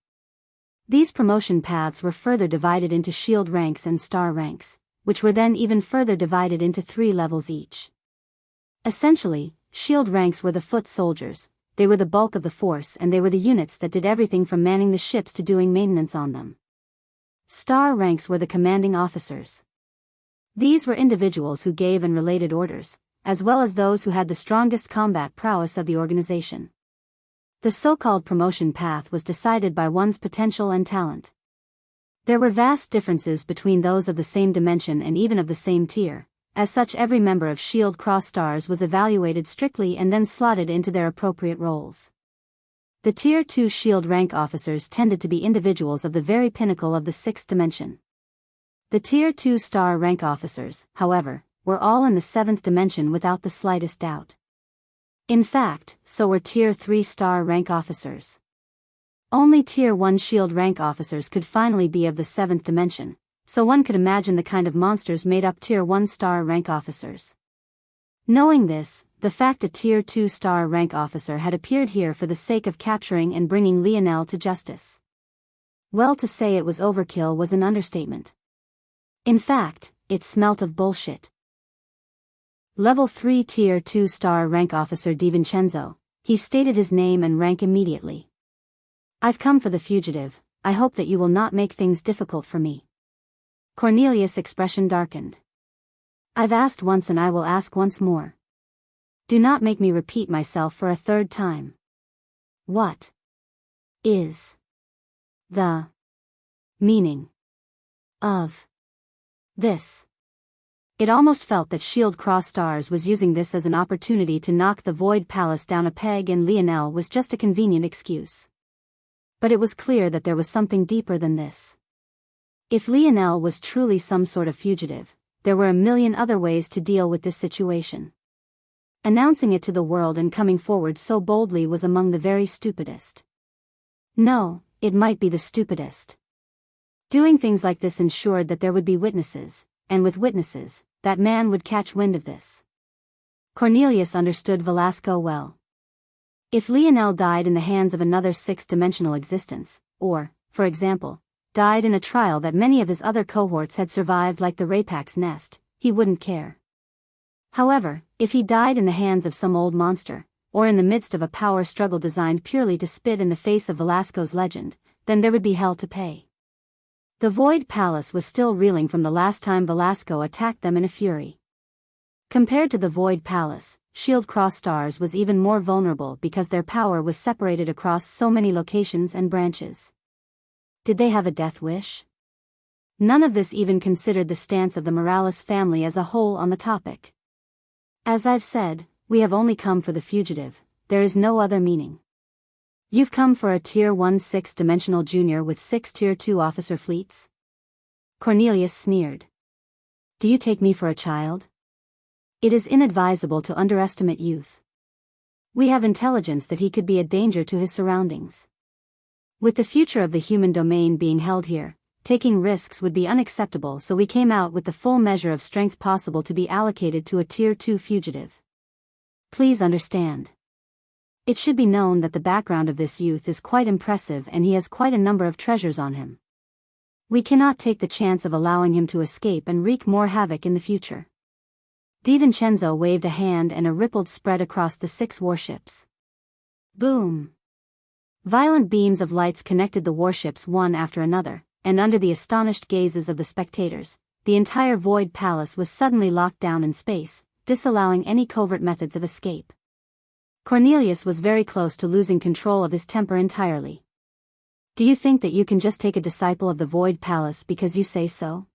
These promotion paths were further divided into Shield ranks and Star ranks, which were then even further divided into 3 levels each. Essentially, Shield ranks were the foot soldiers, they were the bulk of the force and they were the units that did everything from manning the ships to doing maintenance on them. Star ranks were the commanding officers. These were individuals who gave and related orders, as well as those who had the strongest combat prowess of the organization. The so-called promotion path was decided by one's potential and talent. There were vast differences between those of the same dimension and even of the same tier. As such, every member of Shield Cross Stars was evaluated strictly and then slotted into their appropriate roles. The Tier 2 Shield rank officers tended to be individuals of the very pinnacle of the 6th dimension. The Tier 2 Star rank officers, however, were all in the 7th dimension without the slightest doubt. In fact, so were Tier 3 Star rank officers. Only Tier 1 Shield rank officers could finally be of the 7th dimension, so one could imagine the kind of monsters made up Tier 1 Star rank officers. Knowing this, the fact a Tier 2 Star rank officer had appeared here for the sake of capturing and bringing Lionel to justice. Well, to say it was overkill was an understatement. In fact, it smelt of bullshit. Level 3 Tier 2 Star rank officer DiVincenzo, he stated his name and rank immediately. "I've come for the fugitive, I hope that you will not make things difficult for me." Cornelius' expression darkened. "I've asked once and I will ask once more. Do not make me repeat myself for a 3rd time. What is the meaning of this?" It almost felt that Shield Cross Stars was using this as an opportunity to knock the Void Palace down a peg and Lionel was just a convenient excuse. But it was clear that there was something deeper than this. If Lionel was truly some sort of fugitive, there were a million other ways to deal with this situation. Announcing it to the world and coming forward so boldly was among the very stupidest. No, it might be the stupidest. Doing things like this ensured that there would be witnesses, and with witnesses, that man would catch wind of this. Cornelius understood Velasco well. If Lionel died in the hands of another 6th-dimensional existence, or, for example, died in a trial that many of his other cohorts had survived like the Rapak's nest, he wouldn't care. However, if he died in the hands of some old monster, or in the midst of a power struggle designed purely to spit in the face of Velasco's legend, then there would be hell to pay. The Void Palace was still reeling from the last time Velasco attacked them in a fury. Compared to the Void Palace, Shield Cross Stars was even more vulnerable because their power was separated across so many locations and branches. Did they have a death wish? None of this even considered the stance of the Morales family as a whole on the topic. As I've said, we have only come for the fugitive, there is no other meaning. You've come for a Tier 1 6th-dimensional junior with 6 Tier 2 officer fleets? Cornelius sneered. Do you take me for a child? It is inadvisable to underestimate youth. We have intelligence that he could be a danger to his surroundings. With the future of the human domain being held here, taking risks would be unacceptable, so we came out with the full measure of strength possible to be allocated to a Tier 2 fugitive. Please understand. It should be known that the background of this youth is quite impressive and he has quite a number of treasures on him. We cannot take the chance of allowing him to escape and wreak more havoc in the future. DiVincenzo waved a hand and a ripple spread across the 6 warships. Boom! Violent beams of lights connected the warships one after another, and under the astonished gazes of the spectators, the entire Void Palace was suddenly locked down in space, disallowing any covert methods of escape. Cornelius was very close to losing control of his temper entirely. Do you think that you can just take a disciple of the Void Palace because you say so?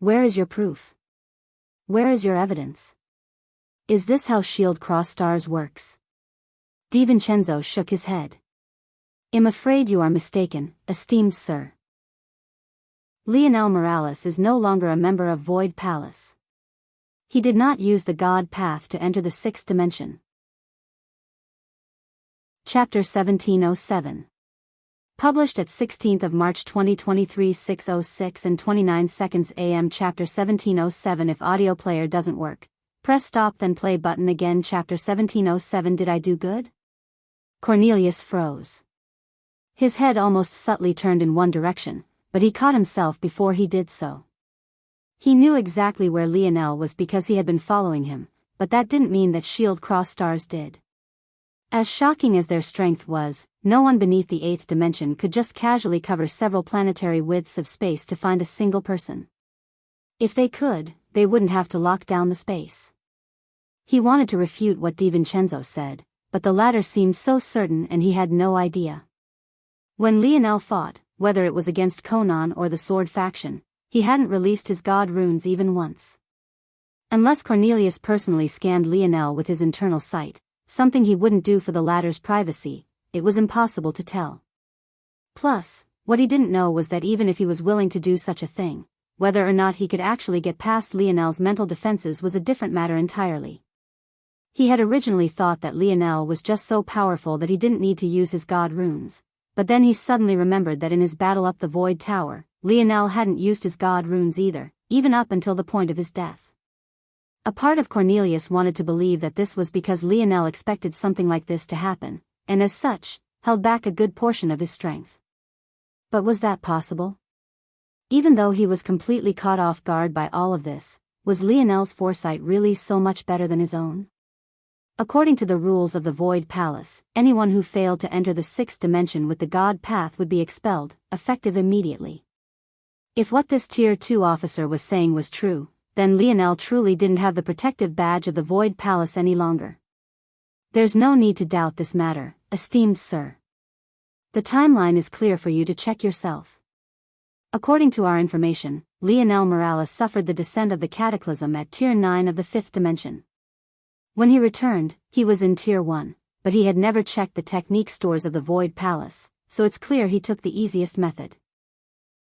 Where is your proof? Where is your evidence? Is this how Shield Cross Stars works? DiVincenzo shook his head. I'm afraid you are mistaken, esteemed sir. Lionel Morales is no longer a member of Void Palace. He did not use the God Path to enter the 6th dimension. Chapter 1707. Published at 16th of March 2023 6:06 and 29 seconds AM. Chapter 1707. If audio player doesn't work, Press stop then play button again. Chapter 1707. Did I do good? Cornelius froze. His head almost subtly turned in one direction, but he caught himself before he did so. He knew exactly where Lionel was because he had been following him, but that didn't mean that Shield Cross stars did. As shocking as their strength was, no one beneath the 8th dimension could just casually cover several planetary widths of space to find a single person. If they could, they wouldn't have to lock down the space. He wanted to refute what DiVincenzo said, but the latter seemed so certain and he had no idea. When Lionel fought, whether it was against Conan or the Sword faction, he hadn't released his god runes even once. Unless Cornelius personally scanned Lionel with his internal sight, something he wouldn't do for the latter's privacy, it was impossible to tell. Plus, what he didn't know was that even if he was willing to do such a thing, whether or not he could actually get past Lionel's mental defenses was a different matter entirely. He had originally thought that Lionel was just so powerful that he didn't need to use his god runes, but then he suddenly remembered that in his battle up the Void Tower, Lionel hadn't used his god runes either, even up until the point of his death. A part of Cornelius wanted to believe that this was because Lionel expected something like this to happen, and as such, held back a good portion of his strength. But was that possible? Even though he was completely caught off guard by all of this, was Lionel's foresight really so much better than his own? According to the rules of the Void Palace, anyone who failed to enter the 6th dimension with the God Path would be expelled, effective immediately. If what this Tier 2 officer was saying was true, then Lionel truly didn't have the protective badge of the Void Palace any longer. There's no need to doubt this matter, esteemed sir. The timeline is clear for you to check yourself. According to our information, Lionel Morales suffered the descent of the Cataclysm at Tier 9 of the 5th dimension. When he returned, he was in Tier 1, but he had never checked the technique stores of the Void Palace, so it's clear he took the easiest method.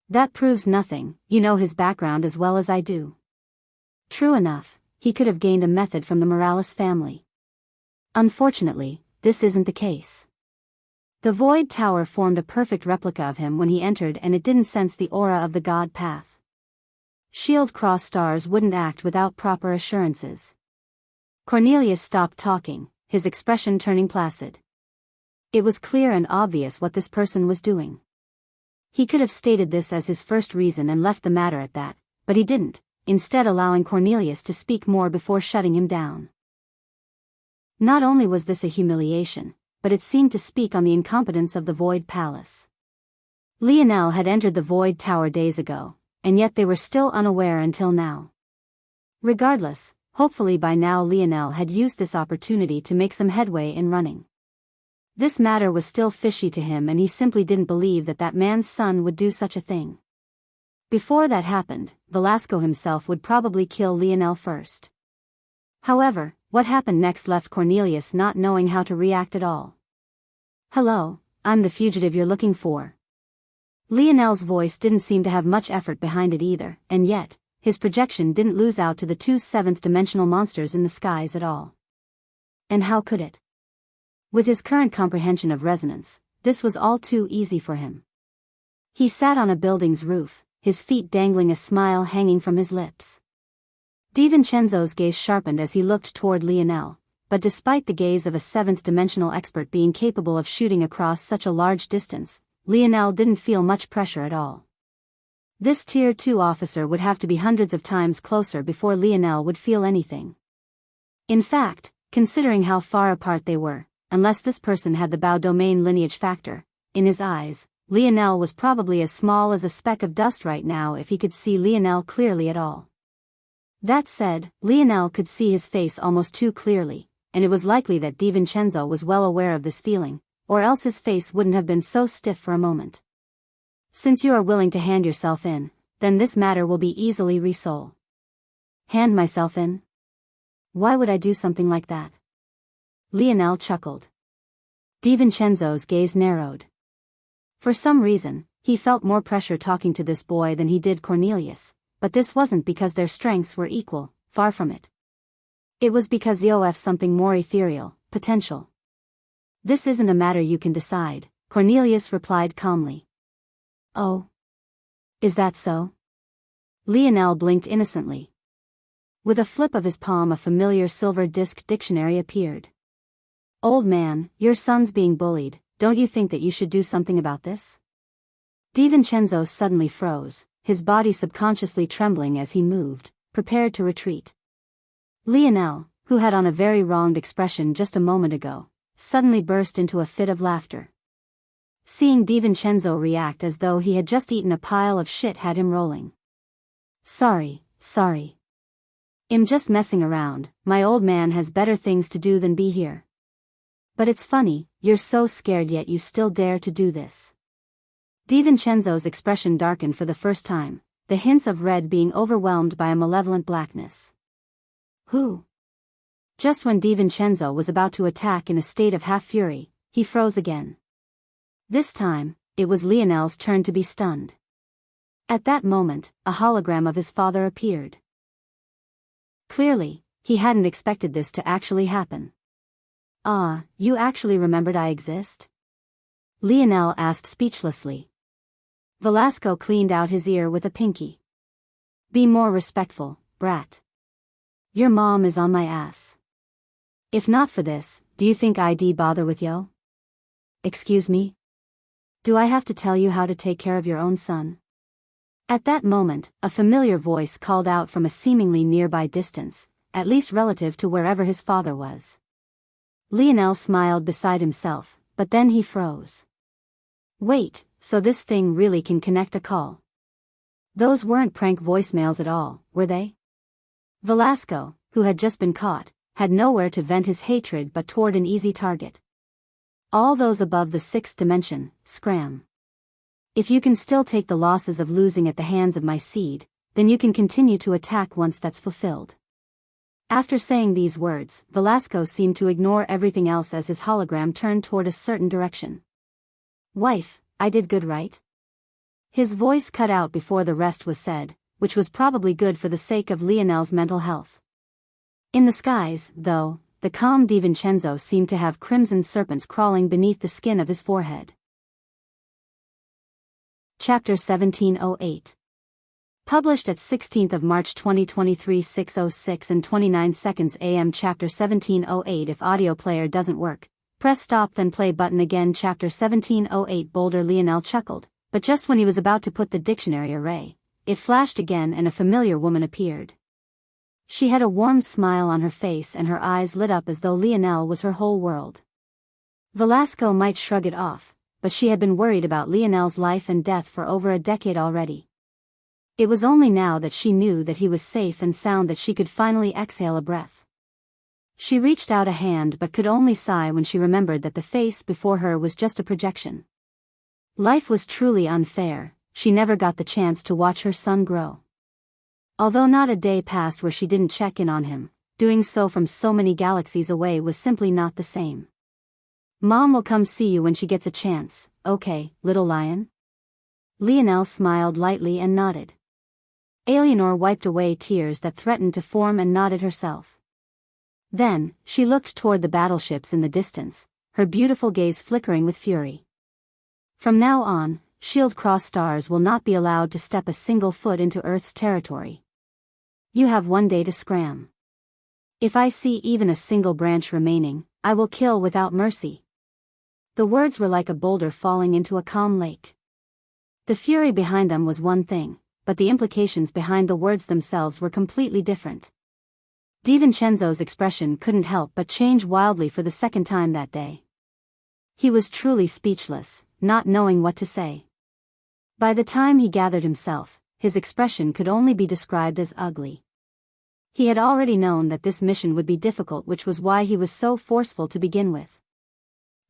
That proves nothing, you know his background as well as I do. True enough, he could have gained a method from the Morales family. Unfortunately, this isn't the case. The Void Tower formed a perfect replica of him when he entered and it didn't sense the aura of the God Path. Shield Cross stars wouldn't act without proper assurances. Cornelius stopped talking, his expression turning placid. It was clear and obvious what this person was doing. He could have stated this as his first reason and left the matter at that, but he didn't, instead allowing Cornelius to speak more before shutting him down. Not only was this a humiliation, but it seemed to speak on the incompetence of the Void Palace. Lionel had entered the Void Tower days ago, and yet they were still unaware until now. Regardless, hopefully by now Lionel had used this opportunity to make some headway in running. This matter was still fishy to him and he simply didn't believe that that man's son would do such a thing. Before that happened, Velasco himself would probably kill Lionel first. However, what happened next left Cornelius not knowing how to react at all. "Hello, I'm the fugitive you're looking for." Lionel's voice didn't seem to have much effort behind it either, and yet, his projection didn't lose out to the two 7th-dimensional monsters in the skies at all. And how could it? With his current comprehension of resonance, this was all too easy for him. He sat on a building's roof, his feet dangling, a smile hanging from his lips. DiVincenzo's gaze sharpened as he looked toward Lionel, but despite the gaze of a 7th-dimensional expert being capable of shooting across such a large distance, Lionel didn't feel much pressure at all. This Tier 2 officer would have to be hundreds of times closer before Lionel would feel anything. In fact, considering how far apart they were, unless this person had the Bao domain lineage factor, in his eyes, Lionel was probably as small as a speck of dust right now if he could see Lionel clearly at all. That said, Lionel could see his face almost too clearly, and it was likely that DiVincenzo was well aware of this feeling, or else his face wouldn't have been so stiff for a moment. "Since you are willing to hand yourself in, then this matter will be easily resolved." "Hand myself in? Why would I do something like that?" Lionel chuckled. DiVincenzo's gaze narrowed. For some reason, he felt more pressure talking to this boy than he did Cornelius, but this wasn't because their strengths were equal, far from it. It was because he had something more ethereal, potential. "This isn't a matter you can decide," Cornelius replied calmly. "Oh? Is that so?" Lionel blinked innocently. With a flip of his palm, a familiar silver disc dictionary appeared. "Old man, your son's being bullied, don't you think that you should do something about this?" DiVincenzo suddenly froze, his body subconsciously trembling as he moved, prepared to retreat. Lionel, who had on a very wronged expression just a moment ago, suddenly burst into a fit of laughter. Seeing DiVincenzo react as though he had just eaten a pile of shit had him rolling. Sorry. I'm just messing around, my old man has better things to do than be here. But it's funny, you're so scared yet you still dare to do this." DiVincenzo's expression darkened for the first time, the hints of red being overwhelmed by a malevolent blackness. Who? Just when DiVincenzo was about to attack in a state of half-fury, he froze again. This time, it was Lionel's turn to be stunned. At that moment, a hologram of his father appeared. Clearly, he hadn't expected this to actually happen. "Ah, you actually remembered I exist?" Lionel asked speechlessly. Velasco cleaned out his ear with a pinky. "Be more respectful, brat. Your mom is on my ass. If not for this, do you think I'd bother with yo?" "Excuse me? Do I have to tell you how to take care of your own son?" At that moment, a familiar voice called out from a seemingly nearby distance, at least relative to wherever his father was. Lionel smiled beside himself, but then he froze. Wait, so this thing really can connect a call? Those weren't prank voicemails at all, were they? Velasco, who had just been caught, had nowhere to vent his hatred but toward an easy target. All those above the 6th dimension, scram. If you can still take the losses of losing at the hands of my seed, then you can continue to attack once that's fulfilled. After saying these words, Velasco seemed to ignore everything else as his hologram turned toward a certain direction. "Wife, I did good, right?" His voice cut out before the rest was said, which was probably good for the sake of Lionel's mental health. In the skies, though, the calm DiVincenzo seemed to have crimson serpents crawling beneath the skin of his forehead. Chapter 1708. Published at 16th of March 2023 6:06 and 29 seconds AM. Chapter 1708. If audio player doesn't work, press stop then play button again. Chapter 1708. Boulder. Lionel chuckled, but just when he was about to put the dictionary away, it flashed again and a familiar woman appeared. She had a warm smile on her face and her eyes lit up as though Lionel was her whole world. Velasco might shrug it off, but she had been worried about Lionel's life and death for over a decade already. It was only now that she knew that he was safe and sound that she could finally exhale a breath. She reached out a hand but could only sigh when she remembered that the face before her was just a projection. Life was truly unfair, she never got the chance to watch her son grow. Although not a day passed where she didn't check in on him, doing so from so many galaxies away was simply not the same. "Mom will come see you when she gets a chance, okay, little lion?" Lionel smiled lightly and nodded. Eleanor wiped away tears that threatened to form and nodded herself. Then, she looked toward the battleships in the distance, her beautiful gaze flickering with fury. From now on, Shield Cross stars will not be allowed to step a single foot into Earth's territory. You have one day to scram. If I see even a single branch remaining, I will kill without mercy. The words were like a boulder falling into a calm lake. The fury behind them was one thing, but the implications behind the words themselves were completely different. DiVincenzo's expression couldn't help but change wildly for the second time that day. He was truly speechless, not knowing what to say. By the time he gathered himself, his expression could only be described as ugly. He had already known that this mission would be difficult, which was why he was so forceful to begin with.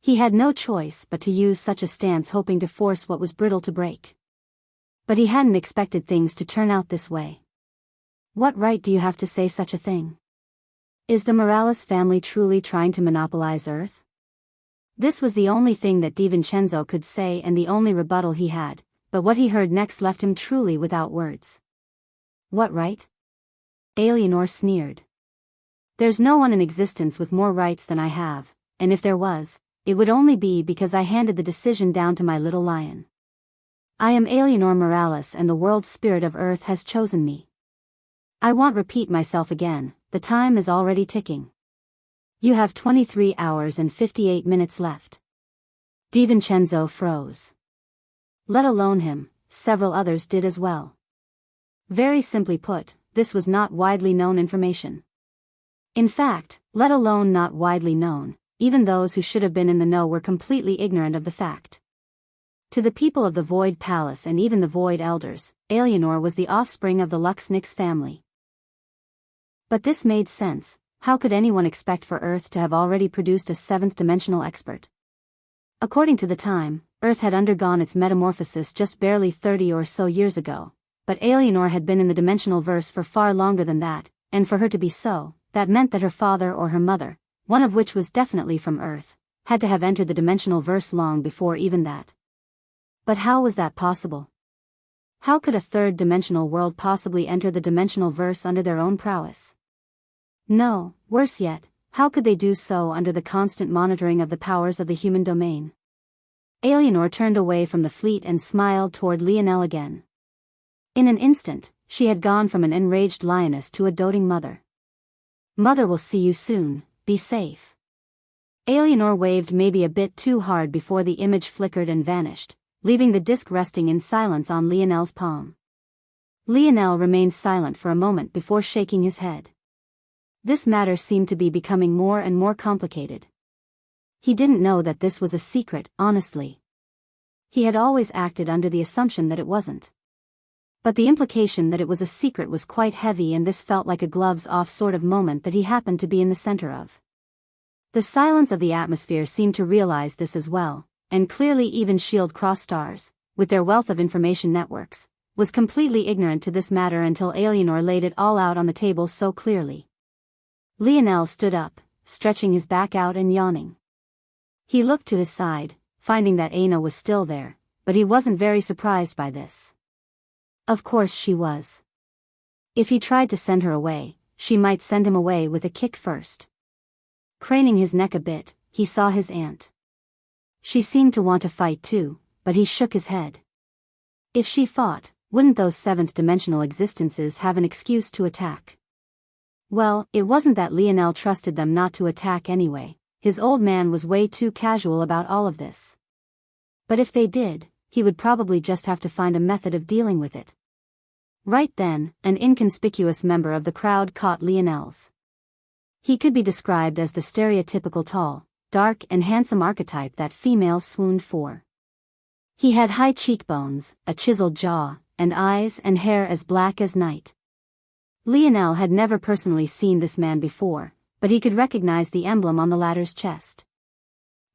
He had no choice but to use such a stance, hoping to force what was brittle to break. But he hadn't expected things to turn out this way. What right do you have to say such a thing? Is the Morales family truly trying to monopolize Earth? This was the only thing that DiVincenzo could say and the only rebuttal he had, but what he heard next left him truly without words. What right? Eleanor sneered. There's no one in existence with more rights than I have, and if there was, it would only be because I handed the decision down to my little lion. I am Eleanor Morales and the world spirit of Earth has chosen me. I won't repeat myself again, the time is already ticking. You have 23 hours and 58 minutes left. DiVincenzo froze. Let alone him, several others did as well. Very simply put, this was not widely known information. In fact, let alone not widely known, even those who should have been in the know were completely ignorant of the fact. To the people of the Void Palace and even the Void Elders, Alienor was the offspring of the Luxnix family. But this made sense. How could anyone expect for Earth to have already produced a seventh-dimensional expert? According to the time, Earth had undergone its metamorphosis just barely 30 or so years ago, but Alienor had been in the dimensional verse for far longer than that, and for her to be so, that meant that her father or her mother, one of which was definitely from Earth, had to have entered the dimensional verse long before even that. But how was that possible? How could a third-dimensional world possibly enter the dimensional verse under their own prowess? No, worse yet, how could they do so under the constant monitoring of the powers of the human domain? Alienor turned away from the fleet and smiled toward Lionel again. In an instant, she had gone from an enraged lioness to a doting mother. Mother will see you soon, be safe. Alienor waved maybe a bit too hard before the image flickered and vanished, leaving the disc resting in silence on Lionel's palm. Lionel remained silent for a moment before shaking his head. This matter seemed to be becoming more and more complicated. He didn't know that this was a secret, honestly. He had always acted under the assumption that it wasn't. But the implication that it was a secret was quite heavy, and this felt like a gloves-off sort of moment that he happened to be in the center of. The silence of the atmosphere seemed to realize this as well, and clearly even Shield Cross Stars, with their wealth of information networks, was completely ignorant to this matter until Alienor laid it all out on the table so clearly. Lionel stood up, stretching his back out and yawning. He looked to his side, finding that Aina was still there, but he wasn't very surprised by this. Of course she was. If he tried to send her away, she might send him away with a kick first. Craning his neck a bit, he saw his aunt. She seemed to want to fight too, but he shook his head. If she fought, wouldn't those seventh-dimensional existences have an excuse to attack? Well, it wasn't that Lionel trusted them not to attack anyway. His old man was way too casual about all of this. But if they did, he would probably just have to find a method of dealing with it. Right then, an inconspicuous member of the crowd caught Lionel's. He could be described as the stereotypical tall, dark and handsome archetype that females swooned for. He had high cheekbones, a chiseled jaw, and eyes and hair as black as night. Lionel had never personally seen this man before, but he could recognize the emblem on the latter's chest.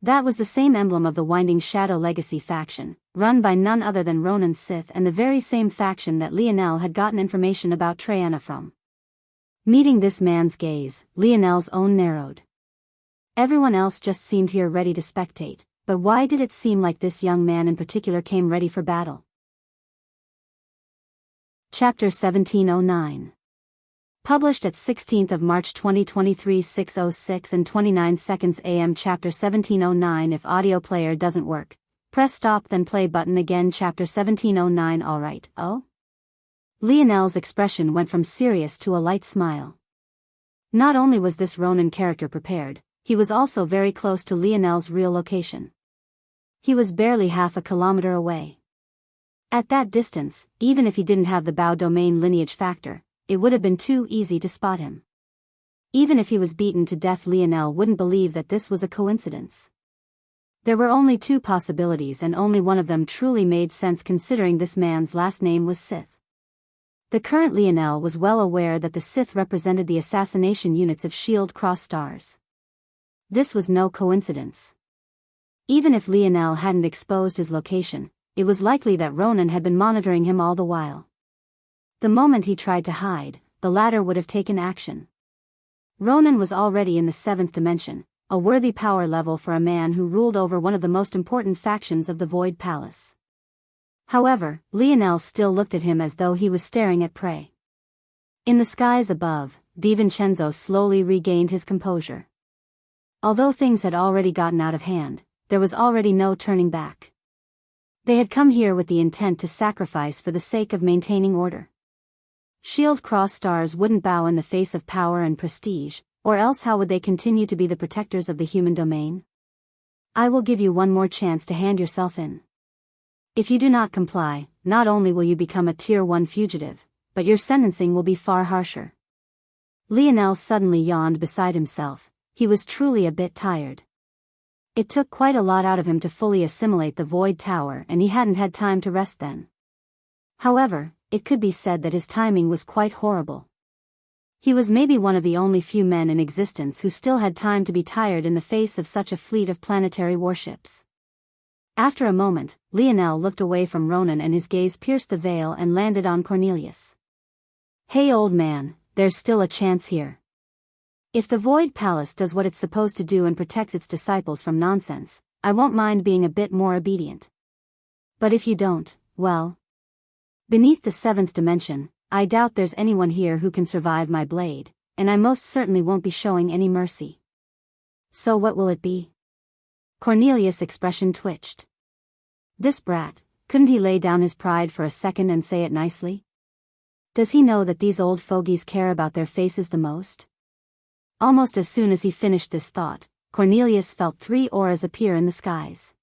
That was the same emblem of the Winding Shadow Legacy faction, run by none other than Ronan Sith, and the very same faction that Lionel had gotten information about Triana from. Meeting this man's gaze, Lionel's own narrowed. Everyone else just seemed here ready to spectate, but why did it seem like this young man in particular came ready for battle? Chapter 1709. Published at 16th of March 2023 6:06 and 29 seconds AM. Chapter 1709. If audio player doesn't work, press stop then play button again. Chapter 1709. Alright, oh? Lionel's expression went from serious to a light smile. Not only was this Ronin character prepared, he was also very close to Lionel's real location. He was barely half a kilometer away. At that distance, even if he didn't have the Bao domain lineage factor, it would have been too easy to spot him. Even if he was beaten to death, Lionel wouldn't believe that this was a coincidence. There were only two possibilities, and only one of them truly made sense considering this man's last name was Sith. The current Lionel was well aware that the Sith represented the assassination units of Shield Cross Stars. This was no coincidence. Even if Lionel hadn't exposed his location, it was likely that Ronan had been monitoring him all the while. The moment he tried to hide, the latter would have taken action. Ronan was already in the seventh dimension, a worthy power level for a man who ruled over one of the most important factions of the Void Palace. However, Lionel still looked at him as though he was staring at prey. In the skies above, DiVincenzo slowly regained his composure. Although things had already gotten out of hand, there was already no turning back. They had come here with the intent to sacrifice for the sake of maintaining order. Shield Cross stars wouldn't bow in the face of power and prestige, or else how would they continue to be the protectors of the human domain? I will give you one more chance to hand yourself in. If you do not comply, not only will you become a Tier 1 fugitive, but your sentencing will be far harsher. Lionel suddenly yawned beside himself. He was truly a bit tired. It took quite a lot out of him to fully assimilate the Void Tower, and he hadn't had time to rest then. However, it could be said that his timing was quite horrible. He was maybe one of the only few men in existence who still had time to be tired in the face of such a fleet of planetary warships. After a moment, Lionel looked away from Ronan and his gaze pierced the veil and landed on Cornelius. Hey old man, there's still a chance here. If the Void Palace does what it's supposed to do and protects its disciples from nonsense, I won't mind being a bit more obedient. But if you don't, well. Beneath the 7th dimension, I doubt there's anyone here who can survive my blade, and I most certainly won't be showing any mercy. So what will it be? Cornelius' expression twitched. This brat, couldn't he lay down his pride for a second and say it nicely? Does he know that these old fogies care about their faces the most? Almost as soon as he finished this thought, Cornelius felt 3 auras appear in the skies.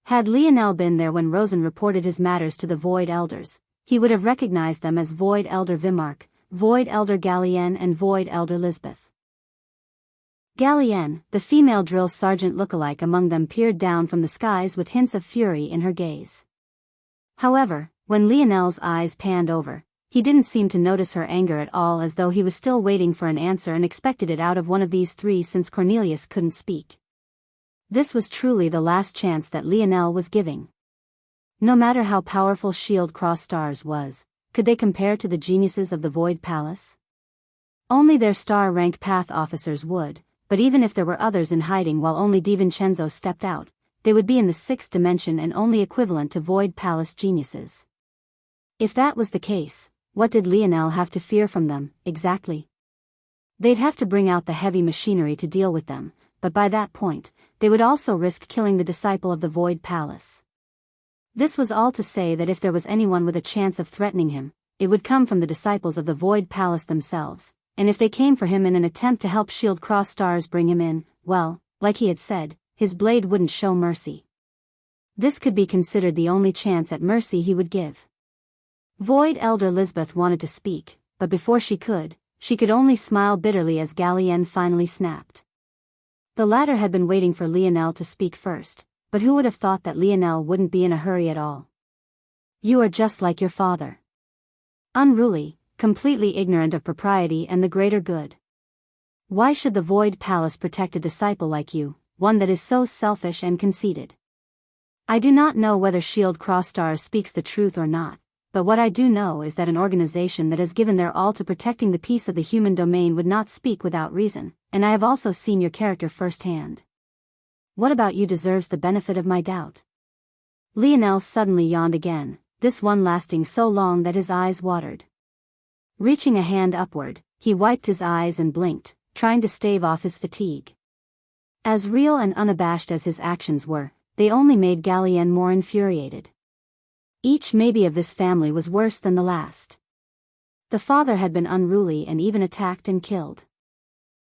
Had Lionel been there when Rosen reported his matters to the Void Elders, he would have recognized them as Void Elder Vimark, Void Elder Gallienne and Void Elder Lisbeth. Gallienne, the female drill sergeant lookalike among them, peered down from the skies with hints of fury in her gaze. However, when Lionel's eyes panned over, he didn't seem to notice her anger at all, as though he was still waiting for an answer and expected it out of one of these 3 since Cornelius couldn't speak. This was truly the last chance that Lionel was giving. No matter how powerful Shield Cross stars was, could they compare to the geniuses of the Void Palace? Only their star-rank path officers would, but even if there were others in hiding while only DiVincenzo stepped out, they would be in the 6th dimension and only equivalent to Void Palace geniuses. If that was the case, what did Lionel have to fear from them, exactly? They'd have to bring out the heavy machinery to deal with them, but by that point, they would also risk killing the disciple of the Void Palace. This was all to say that if there was anyone with a chance of threatening him, it would come from the disciples of the Void Palace themselves, and if they came for him in an attempt to help Shield Cross stars bring him in, well, like he had said, his blade wouldn't show mercy. This could be considered the only chance at mercy he would give. Void Elder Lisbeth wanted to speak, but before she could only smile bitterly as Gallienne finally snapped. The latter had been waiting for Lionel to speak first, but who would have thought that Lionel wouldn't be in a hurry at all? You are just like your father. Unruly, completely ignorant of propriety and the greater good. Why should the Void Palace protect a disciple like you, one that is so selfish and conceited? I do not know whether Shield Cross Stars speaks the truth or not, but what I do know is that an organization that has given their all to protecting the peace of the human domain would not speak without reason, and I have also seen your character firsthand. What about you deserves the benefit of my doubt? Lionel suddenly yawned again, this one lasting so long that his eyes watered. Reaching a hand upward, he wiped his eyes and blinked, trying to stave off his fatigue. As real and unabashed as his actions were, they only made Gallienne more infuriated. Each maybe of this family was worse than the last. The father had been unruly and even attacked and killed.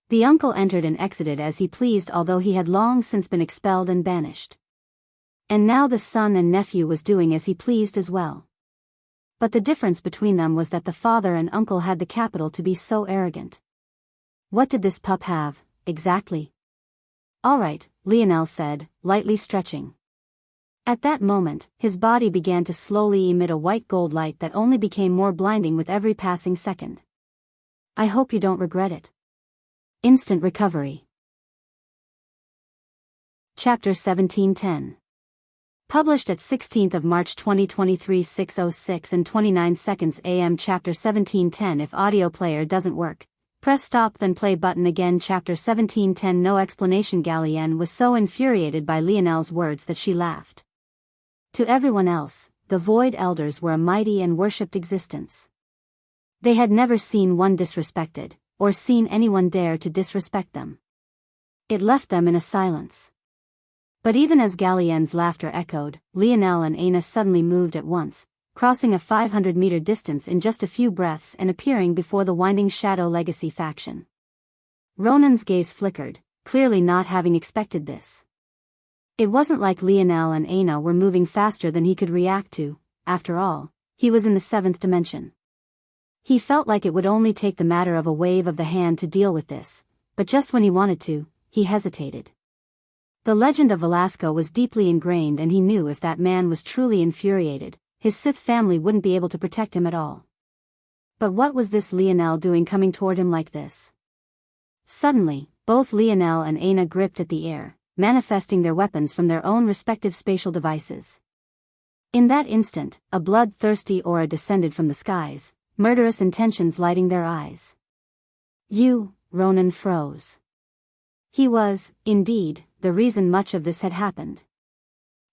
The uncle entered and exited as he pleased, although he had long since been expelled and banished. And now the son and nephew was doing as he pleased as well. But the difference between them was that the father and uncle had the capital to be so arrogant. What did this pup have, exactly? All right, Lionel said, lightly stretching. At that moment, his body began to slowly emit a white gold light that only became more blinding with every passing second. I hope you don't regret it. Instant recovery. Chapter 1710. Published at 16th of March 2023 6:06 and 29 seconds AM. Chapter 1710. If audio player doesn't work, press stop then play button again. Chapter 1710. No explanation. Gallienne was so infuriated by Lionel's words that she laughed. To everyone else, the Void Elders were a mighty and worshipped existence. They had never seen one disrespected, or seen anyone dare to disrespect them. It left them in a silence. But even as Gallienne's laughter echoed, Lionel and Aina suddenly moved at once, crossing a 500-meter distance in just a few breaths and appearing before the Winding Shadow Legacy faction. Ronan's gaze flickered, clearly not having expected this. It wasn't like Lionel and Aina were moving faster than he could react to. After all, he was in the 7th dimension. He felt like it would only take the matter of a wave of the hand to deal with this, but just when he wanted to, he hesitated. The legend of Velasco was deeply ingrained, and he knew if that man was truly infuriated, his Sith family wouldn't be able to protect him at all. But what was this Lionel doing coming toward him like this? Suddenly, both Lionel and Aina gripped at the air, manifesting their weapons from their own respective spatial devices. In that instant, a bloodthirsty aura descended from the skies, murderous intentions lighting their eyes. Ronan froze. He was, indeed, the reason much of this had happened.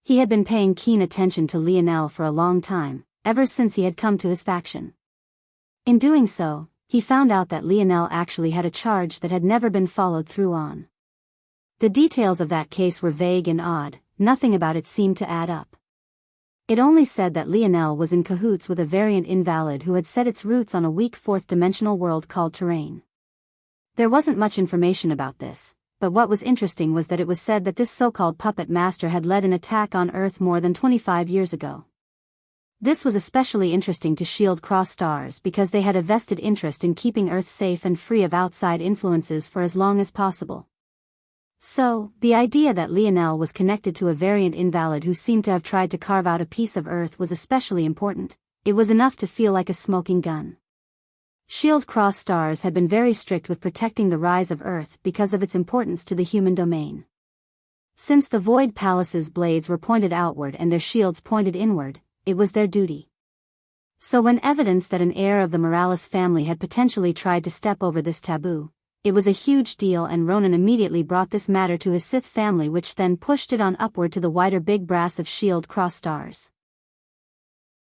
He had been paying keen attention to Lionel for a long time, ever since he had come to his faction. In doing so, he found out that Lionel actually had a charge that had never been followed through on. The details of that case were vague and odd, nothing about it seemed to add up. It only said that Lionel was in cahoots with a variant invalid who had set its roots on a weak 4th-dimensional world called Terrain. There wasn't much information about this, but what was interesting was that it was said that this so-called puppet master had led an attack on Earth more than 25 years ago. This was especially interesting to Shield Cross Stars because they had a vested interest in keeping Earth safe and free of outside influences for as long as possible. So, the idea that Lionel was connected to a variant invalid who seemed to have tried to carve out a piece of Earth was especially important. It was enough to feel like a smoking gun. Shield Cross Stars had been very strict with protecting the rise of Earth because of its importance to the human domain. Since the Void Palace's blades were pointed outward and their shields pointed inward, it was their duty. So when evidence that an heir of the Morales family had potentially tried to step over this taboo, it was a huge deal, and Ronan immediately brought this matter to his Sith family, which then pushed it on upward to the wider big brass of Shield Cross Stars.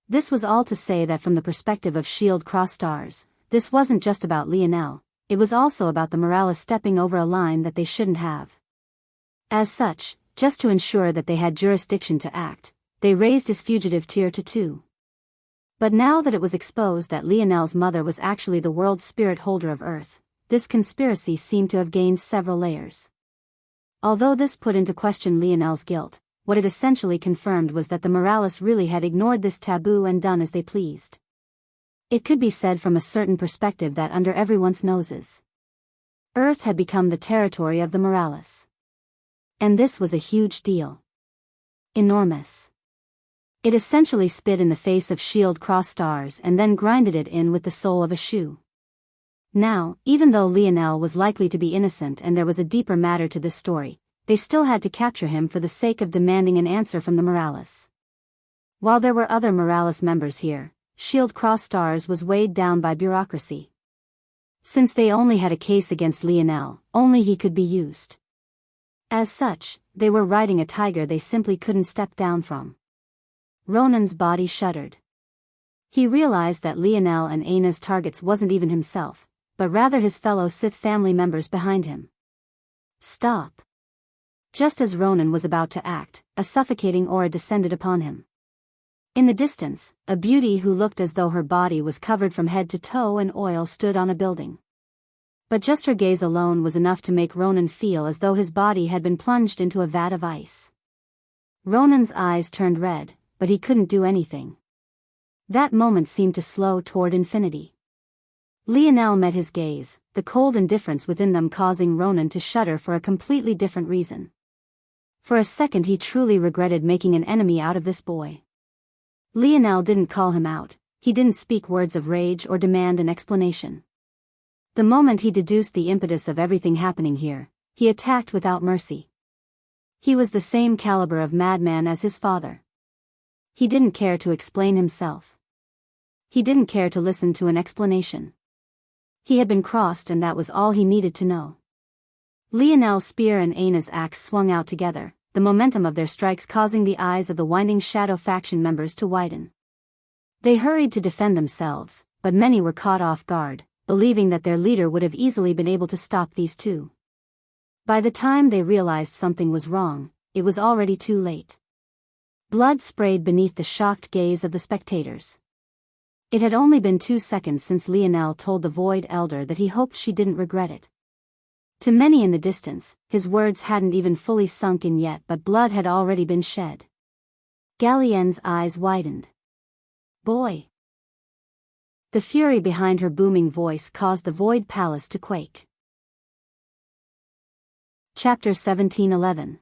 This was all to say that from the perspective of Shield Cross Stars, this wasn't just about Lionel, it was also about the Morales stepping over a line that they shouldn't have. As such, just to ensure that they had jurisdiction to act, they raised his fugitive tier to 2. But now that it was exposed that Lionel's mother was actually the world spirit holder of Earth, this conspiracy seemed to have gained several layers. Although this put into question Lionel's guilt, what it essentially confirmed was that the Morales really had ignored this taboo and done as they pleased. It could be said from a certain perspective that under everyone's noses, Earth had become the territory of the Morales. And this was a huge deal. Enormous. It essentially spit in the face of Shield Cross Stars and then grinded it in with the sole of a shoe. Now, even though Lionel was likely to be innocent and there was a deeper matter to this story, they still had to capture him for the sake of demanding an answer from the Morales. While there were other Morales members here, Shield Cross Stars was weighed down by bureaucracy. Since they only had a case against Lionel, only he could be used. As such, they were riding a tiger they simply couldn't step down from. Ronan's body shuddered. He realized that Lionel and Aina's targets wasn't even himself, but rather his fellow Sith family members behind him. Stop. Just as Ronan was about to act, a suffocating aura descended upon him. In the distance, a beauty who looked as though her body was covered from head to toe in oil stood on a building. But just her gaze alone was enough to make Ronan feel as though his body had been plunged into a vat of ice. Ronan's eyes turned red, but he couldn't do anything. That moment seemed to slow toward infinity. Lionel met his gaze, the cold indifference within them causing Ronan to shudder for a completely different reason. For a second he truly regretted making an enemy out of this boy. Lionel didn't call him out, he didn't speak words of rage or demand an explanation. The moment he deduced the impetus of everything happening here, he attacked without mercy. He was the same caliber of madman as his father. He didn't care to explain himself. He didn't care to listen to an explanation. He had been crossed and that was all he needed to know. Lionel's spear and Aina's axe swung out together, the momentum of their strikes causing the eyes of the Winding Shadow faction members to widen. They hurried to defend themselves, but many were caught off guard, believing that their leader would have easily been able to stop these two. By the time they realized something was wrong, it was already too late. Blood sprayed beneath the shocked gaze of the spectators. It had only been 2 seconds since Lionel told the Void Elder that he hoped she didn't regret it. To many in the distance, his words hadn't even fully sunk in yet, but blood had already been shed. Gallienne's eyes widened. Boy! The fury behind her booming voice caused the Void Palace to quake. Chapter 1711.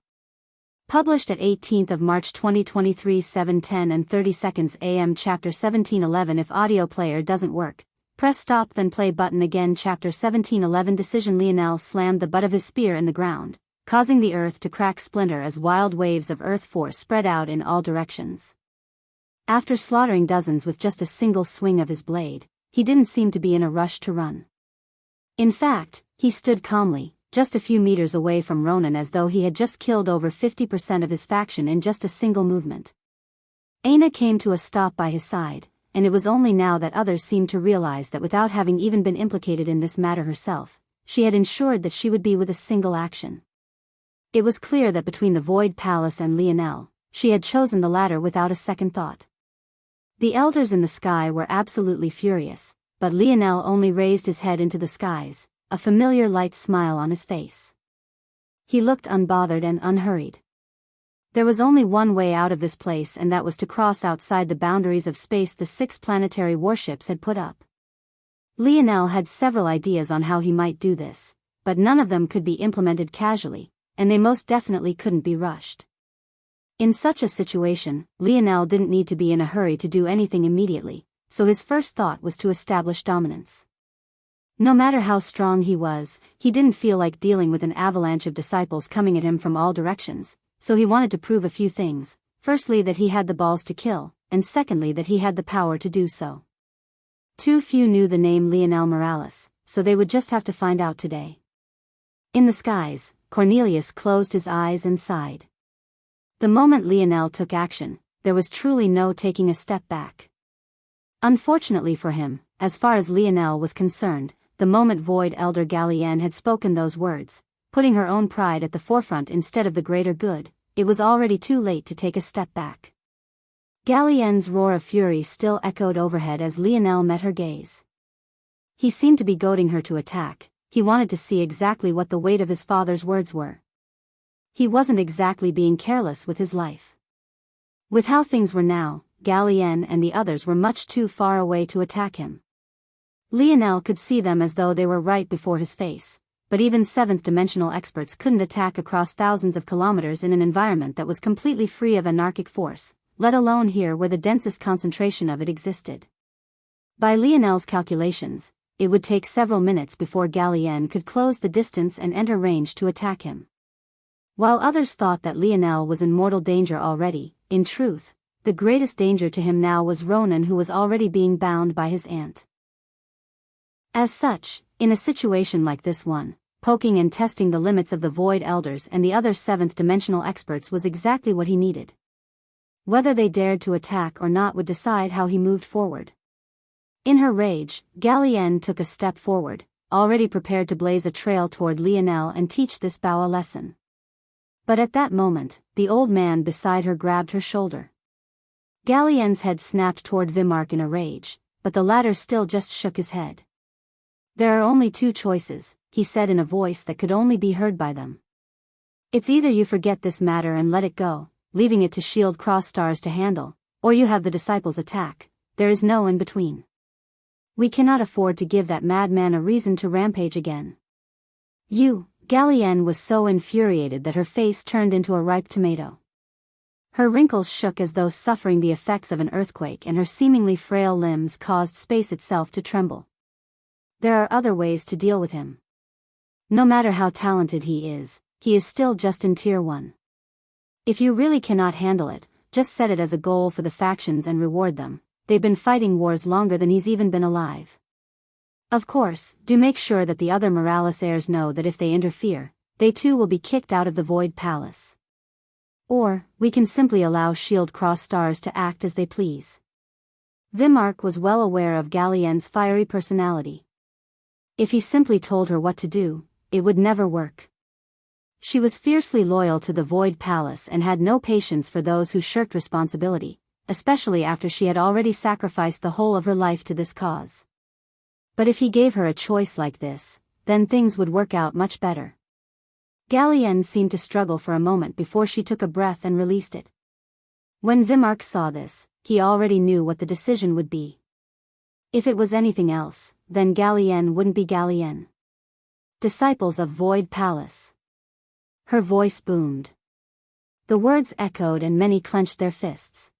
Published at 18th of March 2023 7:10 and 30 seconds AM. Chapter 1711. If audio player doesn't work, press stop then play button again. Chapter 1711. Decision. Lionel slammed the butt of his spear in the ground, causing the earth to crack splinter as wild waves of earth force spread out in all directions. After slaughtering dozens with just a single swing of his blade, he didn't seem to be in a rush to run. In fact, he stood calmly, just a few meters away from Ronan, as though he had just killed over 50% of his faction in just a single movement. Aina came to a stop by his side, and it was only now that others seemed to realize that without having even been implicated in this matter herself, she had ensured that she would be with a single action. It was clear that between the Void Palace and Lionel, she had chosen the latter without a second thought. The elders in the sky were absolutely furious, but Lionel only raised his head into the skies, a familiar light smile on his face. He looked unbothered and unhurried. There was only one way out of this place, and that was to cross outside the boundaries of space the 6 planetary warships had put up. Lionel had several ideas on how he might do this, but none of them could be implemented casually, and they most definitely couldn't be rushed. In such a situation, Lionel didn't need to be in a hurry to do anything immediately, so his first thought was to establish dominance. No matter how strong he was, he didn't feel like dealing with an avalanche of disciples coming at him from all directions, so he wanted to prove a few things: firstly that he had the balls to kill, and secondly that he had the power to do so. Too few knew the name Lionel Morales, so they would just have to find out today. In the skies, Cornelius closed his eyes and sighed. The moment Lionel took action, there was truly no taking a step back. Unfortunately for him, as far as Lionel was concerned, the moment Void Elder Gallienne had spoken those words, putting her own pride at the forefront instead of the greater good, it was already too late to take a step back. Gallienne's roar of fury still echoed overhead as Lionel met her gaze. He seemed to be goading her to attack. He wanted to see exactly what the weight of his father's words were. He wasn't exactly being careless with his life. With how things were now, Gallienne and the others were much too far away to attack him. Lionel could see them as though they were right before his face, but even seventh-dimensional experts couldn't attack across thousands of kilometers in an environment that was completely free of anarchic force, let alone here where the densest concentration of it existed. By Lionel's calculations, it would take several minutes before Gallienne could close the distance and enter range to attack him. While others thought that Lionel was in mortal danger already, in truth, the greatest danger to him now was Ronan, who was already being bound by his aunt. As such, in a situation like this one, poking and testing the limits of the Void Elders and the other seventh-dimensional experts was exactly what he needed. Whether they dared to attack or not would decide how he moved forward. In her rage, Gallienne took a step forward, already prepared to blaze a trail toward Lionel and teach this bow a lesson. But at that moment, the old man beside her grabbed her shoulder. Gallienne's head snapped toward Vimark in a rage, but the latter still just shook his head. "There are only 2 choices," he said in a voice that could only be heard by them. "It's either you forget this matter and let it go, leaving it to Shield Cross Stars to handle, or you have the disciples attack. There is no in between. We cannot afford to give that madman a reason to rampage again." "You..." Gallienne was so infuriated that her face turned into a ripe tomato. Her wrinkles shook as though suffering the effects of an earthquake, and her seemingly frail limbs caused space itself to tremble. There are other ways to deal with him. No matter how talented he is still just in Tier 1. If you really cannot handle it, just set it as a goal for the factions and reward them. They've been fighting wars longer than he's even been alive. Of course, do make sure that the other Morales heirs know that if they interfere, they too will be kicked out of the Void Palace. Or, we can simply allow Shield Cross Stars to act as they please. Vimark was well aware of Gallienne's fiery personality. If he simply told her what to do, it would never work. She was fiercely loyal to the Void Palace and had no patience for those who shirked responsibility, especially after she had already sacrificed the whole of her life to this cause. But if he gave her a choice like this, then things would work out much better. Galien seemed to struggle for a moment before she took a breath and released it. When Vimark saw this, he already knew what the decision would be. If it was anything else, then Galien wouldn't be Galien. Disciples of Void Palace. Her voice boomed. The words echoed and many clenched their fists.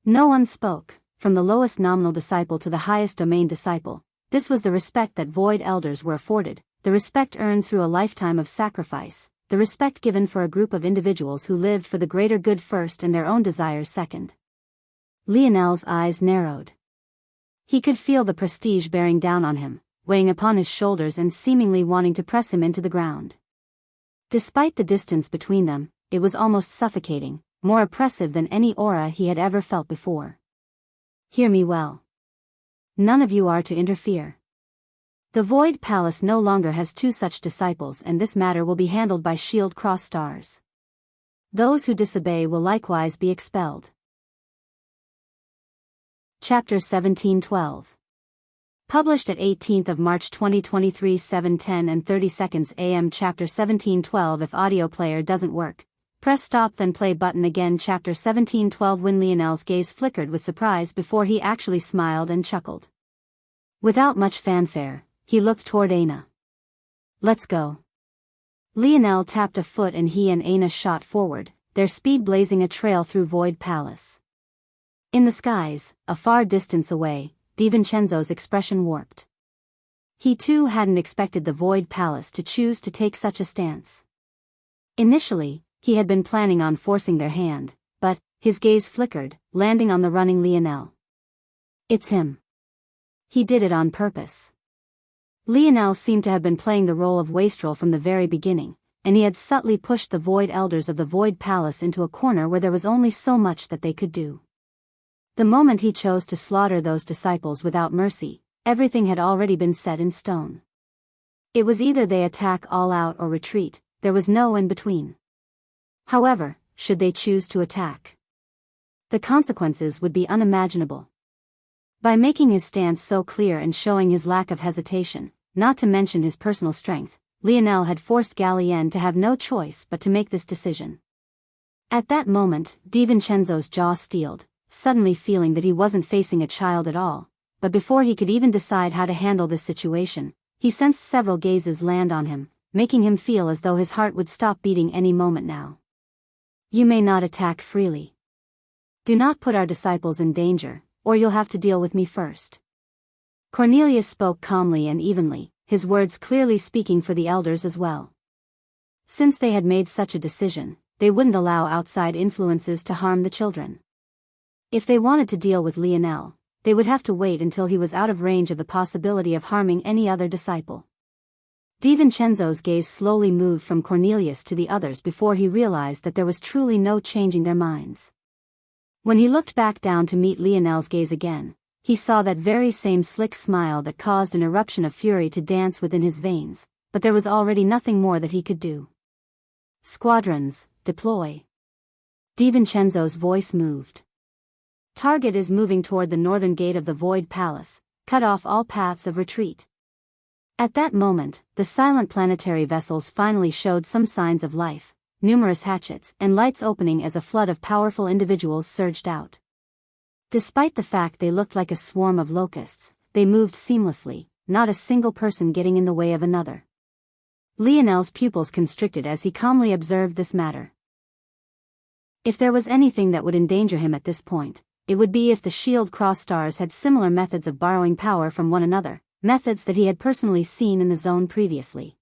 No one spoke, from the lowest nominal disciple to the highest domain disciple. This was the respect that Void Elders were afforded, the respect earned through a lifetime of sacrifice, the respect given for a group of individuals who lived for the greater good first and their own desires second. Lionel's eyes narrowed. He could feel the prestige bearing down on him, weighing upon his shoulders and seemingly wanting to press him into the ground. Despite the distance between them, it was almost suffocating, more oppressive than any aura he had ever felt before. Hear me well. None of you are to interfere. The Void Palace no longer has two such disciples, and this matter will be handled by Shield Cross Stars. Those who disobey will likewise be expelled. Chapter 1712. Published at 18th of March 2023 7:10 and 30 seconds AM. Chapter 1712. If audio player doesn't work, press stop then play button again. Chapter 1712. When Lionel's gaze flickered with surprise before he actually smiled and chuckled. Without much fanfare, he looked toward Aina. Let's go. Lionel tapped a foot and he and Aina shot forward, their speed blazing a trail through Void Palace. In the skies, a far distance away, DiVincenzo's expression warped. He too hadn't expected the Void Palace to choose to take such a stance. Initially, he had been planning on forcing their hand, but his gaze flickered, landing on the running Lionel. It's him. He did it on purpose. Lionel seemed to have been playing the role of wastrel from the very beginning, and he had subtly pushed the Void Elders of the Void Palace into a corner where there was only so much that they could do. The moment he chose to slaughter those disciples without mercy, everything had already been set in stone. It was either they attack all out or retreat, there was no in between. However, should they choose to attack, the consequences would be unimaginable. By making his stance so clear and showing his lack of hesitation, not to mention his personal strength, Lionel had forced Galien to have no choice but to make this decision. At that moment, DiVincenzo's jaw steeled, suddenly feeling that he wasn't facing a child at all, but before he could even decide how to handle this situation, he sensed several gazes land on him, making him feel as though his heart would stop beating any moment now. You may not attack freely. Do not put our disciples in danger, or you'll have to deal with me first. Cornelius spoke calmly and evenly, his words clearly speaking for the elders as well. Since they had made such a decision, they wouldn't allow outside influences to harm the children. If they wanted to deal with Lionel, they would have to wait until he was out of range of the possibility of harming any other disciple. DiVincenzo's gaze slowly moved from Cornelius to the others before he realized that there was truly no changing their minds. When he looked back down to meet Lionel's gaze again, he saw that very same slick smile that caused an eruption of fury to dance within his veins, but there was already nothing more that he could do. Squadrons, deploy. DiVincenzo's voice moved. Target is moving toward the northern gate of the Void Palace, cut off all paths of retreat. At that moment, the silent planetary vessels finally showed some signs of life, numerous hatchets and lights opening as a flood of powerful individuals surged out. Despite the fact they looked like a swarm of locusts, they moved seamlessly, not a single person getting in the way of another. Lionel's pupils constricted as he calmly observed this matter. If there was anything that would endanger him at this point, it would be if the Shield Cross Stars had similar methods of borrowing power from one another, methods that he had personally seen in the zone previously.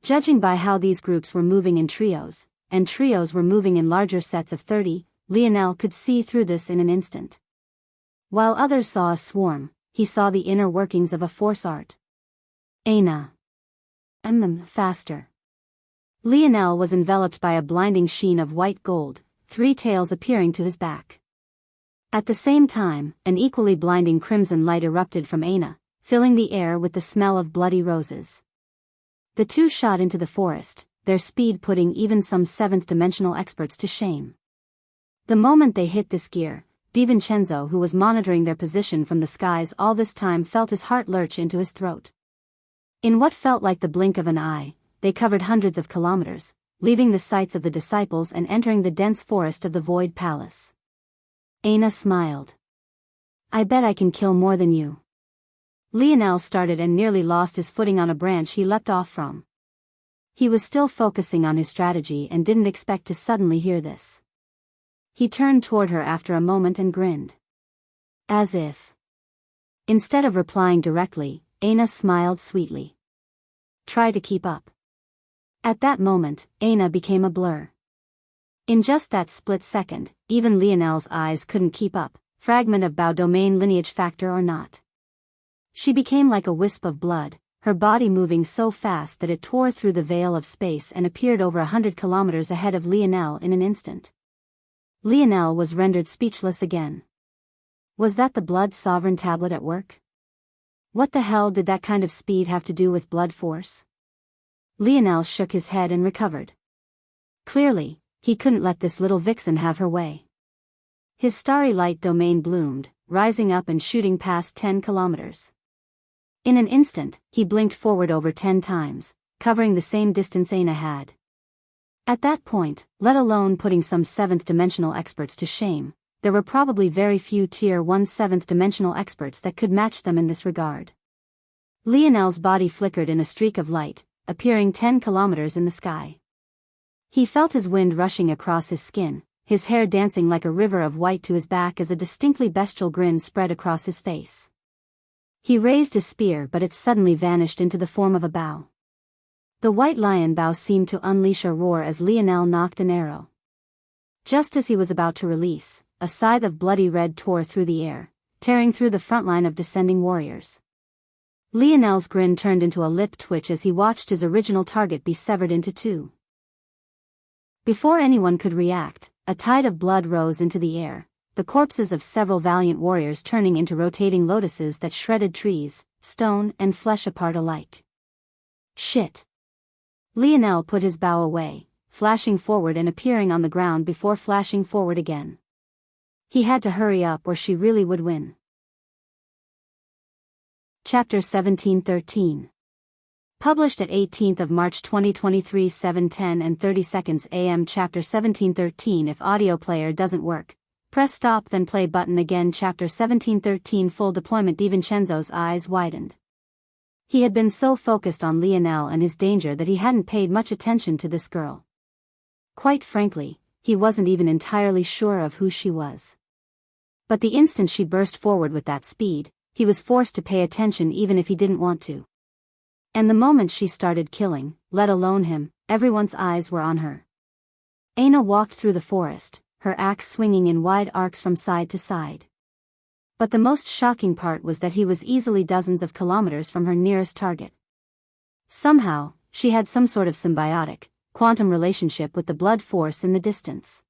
Judging by how these groups were moving in trios, and trios were moving in larger sets of 30, Lionel could see through this in an instant. While others saw a swarm, he saw the inner workings of a force art. Aina. Faster. Lionel was enveloped by a blinding sheen of white gold, 3 tails appearing to his back. At the same time, an equally blinding crimson light erupted from Aina, filling the air with the smell of bloody roses. The two shot into the forest, their speed putting even some 7th-dimensional experts to shame. The moment they hit this gear, DiVincenzo, who was monitoring their position from the skies all this time, felt his heart lurch into his throat. In what felt like the blink of an eye, they covered hundreds of kilometers, leaving the sights of the disciples and entering the dense forest of the Void Palace. Aina smiled. I bet I can kill more than you. Lionel started and nearly lost his footing on a branch he leapt off from. He was still focusing on his strategy and didn't expect to suddenly hear this. He turned toward her after a moment and grinned. As if. Instead of replying directly, Aina smiled sweetly. Try to keep up. At that moment, Aina became a blur. In just that split second, even Lionel's eyes couldn't keep up, fragment of Bao domain lineage factor or not. She became like a wisp of blood, her body moving so fast that it tore through the veil of space and appeared over 100 kilometers ahead of Lionel in an instant. Lionel was rendered speechless again. Was that the Blood Sovereign tablet at work? What the hell did that kind of speed have to do with blood force? Lionel shook his head and recovered. Clearly, he couldn't let this little vixen have her way. His starry light domain bloomed, rising up and shooting past 10 kilometers. In an instant, he blinked forward over 10 times, covering the same distance Aina had. At that point, let alone putting some 7th-dimensional experts to shame, there were probably very few Tier 1 7th-dimensional experts that could match them in this regard. Lionel's body flickered in a streak of light, appearing 10 kilometers in the sky. He felt his wind rushing across his skin, his hair dancing like a river of white to his back as a distinctly bestial grin spread across his face. He raised his spear, but it suddenly vanished into the form of a bow. The white lion bow seemed to unleash a roar as Lionel knocked an arrow. Just as he was about to release, a scythe of bloody red tore through the air, tearing through the front line of descending warriors. Lionel's grin turned into a lip twitch as he watched his original target be severed into two. Before anyone could react, a tide of blood rose into the air, the corpses of several valiant warriors turning into rotating lotuses that shredded trees, stone and flesh apart alike. Shit! Lionel put his bow away, flashing forward and appearing on the ground before flashing forward again. He had to hurry up or she really would win. Chapter 1713. Published at 18th of March 2023 7:10 and 30 seconds AM. Chapter 1713. If audio player doesn't work, press stop then play button again. Chapter 1713. Full deployment. DiVincenzo's eyes widened. He had been so focused on Lionel and his danger that he hadn't paid much attention to this girl. Quite frankly, he wasn't even entirely sure of who she was. But the instant she burst forward with that speed, he was forced to pay attention even if he didn't want to. And the moment she started killing, let alone him, everyone's eyes were on her. Aina walked through the forest, her axe swinging in wide arcs from side to side. But the most shocking part was that he was easily dozens of kilometers from her nearest target. Somehow, she had some sort of symbiotic, quantum relationship with the blood force in the distance.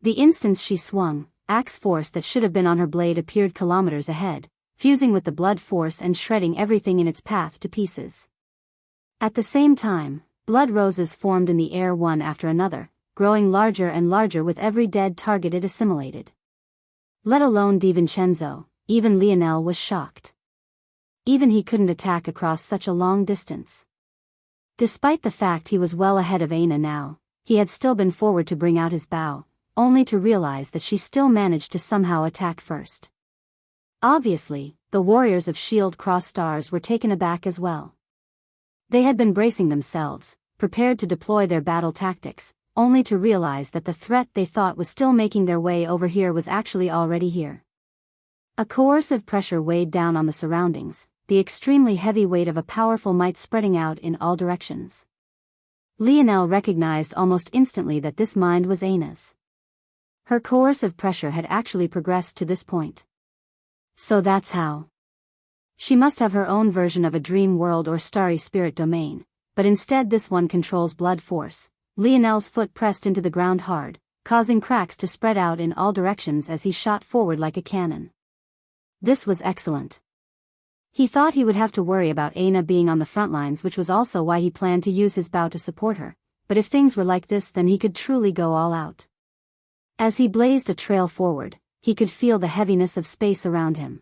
The instant she swung, axe force that should have been on her blade appeared kilometers ahead, fusing with the blood force and shredding everything in its path to pieces. At the same time, blood roses formed in the air one after another, growing larger and larger with every dead target it assimilated. Let alone DiVincenzo, even Lionel was shocked. Even he couldn't attack across such a long distance. Despite the fact he was well ahead of Aina now, he had still been forward to bring out his bow, only to realize that she still managed to somehow attack first. Obviously, the warriors of Shield Cross Stars were taken aback as well. They had been bracing themselves, prepared to deploy their battle tactics, only to realize that the threat they thought was still making their way over here was actually already here. A coercive pressure weighed down on the surroundings, the extremely heavy weight of a powerful might spreading out in all directions. Lionel recognized almost instantly that this mind was Aina's. Her coercive pressure had actually progressed to this point. So that's how. She must have her own version of a dream world or starry spirit domain, but instead this one controls blood force. Lionel's foot pressed into the ground hard, causing cracks to spread out in all directions as he shot forward like a cannon. This was excellent. He thought he would have to worry about Aina being on the front lines, which was also why he planned to use his bow to support her, but if things were like this then he could truly go all out. As he blazed a trail forward, he could feel the heaviness of space around him.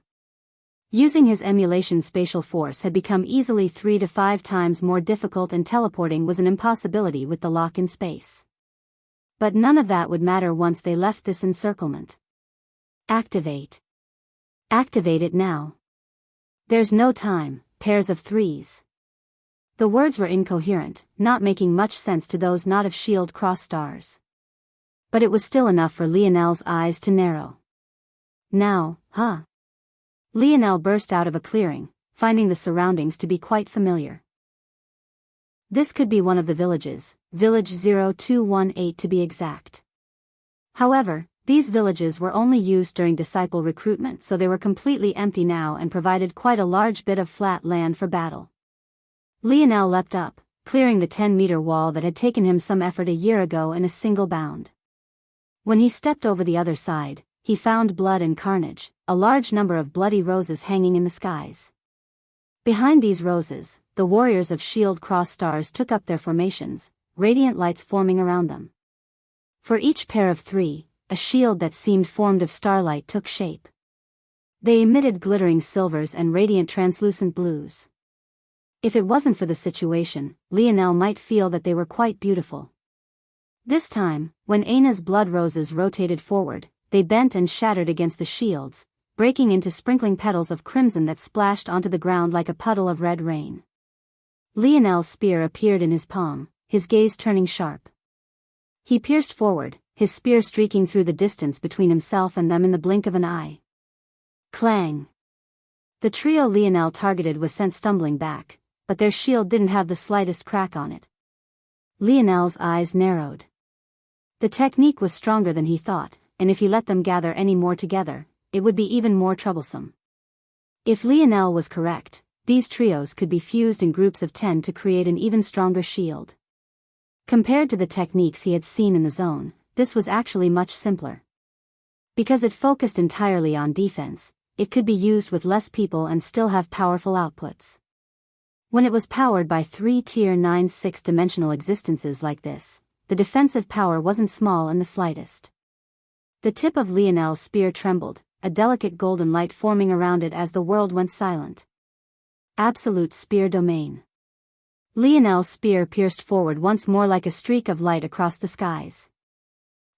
Using his emulation spatial force had become easily 3 to 5 times more difficult, and teleporting was an impossibility with the lock in space. But none of that would matter once they left this encirclement. Activate. Activate it now. There's no time, pairs of threes. The words were incoherent, not making much sense to those not of shield cross stars. But it was still enough for Lionel's eyes to narrow. Now, huh? Lionel burst out of a clearing, finding the surroundings to be quite familiar. This could be one of the villages, village 0218 to be exact. However, these villages were only used during disciple recruitment, so they were completely empty now and provided quite a large bit of flat land for battle. Lionel leapt up, clearing the 10-meter wall that had taken him some effort a year ago in a single bound. When he stepped over the other side, he found blood and carnage, a large number of bloody roses hanging in the skies. Behind these roses, the warriors of shield cross stars took up their formations, radiant lights forming around them. For each pair of 3, a shield that seemed formed of starlight took shape. They emitted glittering silvers and radiant translucent blues. If it wasn't for the situation, Lionel might feel that they were quite beautiful. This time, when Aina's blood roses rotated forward, they bent and shattered against the shields, breaking into sprinkling petals of crimson that splashed onto the ground like a puddle of red rain. Lionel's spear appeared in his palm, his gaze turning sharp. He pierced forward, his spear streaking through the distance between himself and them in the blink of an eye. Clang! The trio Lionel targeted was sent stumbling back, but their shield didn't have the slightest crack on it. Lionel's eyes narrowed. The technique was stronger than he thought, and if he let them gather any more together, it would be even more troublesome. If Lionel was correct, these trios could be fused in groups of 10 to create an even stronger shield. Compared to the techniques he had seen in the zone, this was actually much simpler. Because it focused entirely on defense, it could be used with less people and still have powerful outputs. When it was powered by 3 tier 9 6-dimensional existences like this, the defensive power wasn't small in the slightest. The tip of Lionel's spear trembled, a delicate golden light forming around it as the world went silent. Absolute spear domain. Lionel's spear pierced forward once more like a streak of light across the skies.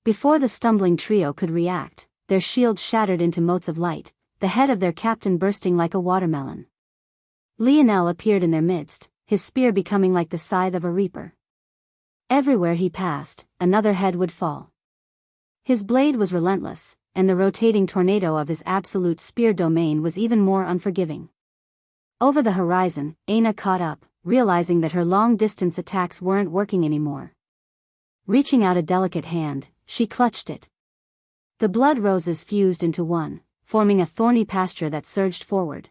Before the stumbling trio could react, their shields shattered into motes of light, the head of their captain bursting like a watermelon. Lionel appeared in their midst, his spear becoming like the scythe of a reaper. Everywhere he passed, another head would fall. His blade was relentless, and the rotating tornado of his absolute spear domain was even more unforgiving. Over the horizon, Aina caught up, realizing that her long-distance attacks weren't working anymore. Reaching out a delicate hand, she clutched it. The blood roses fused into one, forming a thorny pasture that surged forward.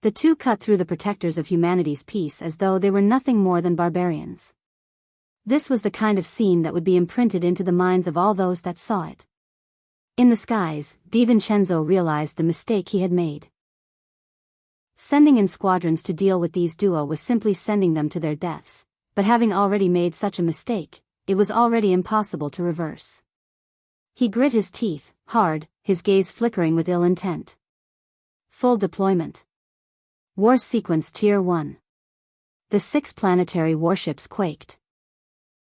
The two cut through the protectors of humanity's peace as though they were nothing more than barbarians. This was the kind of scene that would be imprinted into the minds of all those that saw it. In the skies, DiVincenzo realized the mistake he had made. Sending in squadrons to deal with these duo was simply sending them to their deaths, but having already made such a mistake, it was already impossible to reverse. He grit his teeth, hard, his gaze flickering with ill intent. Full deployment. War Sequence Tier 1. The 6 planetary warships quaked.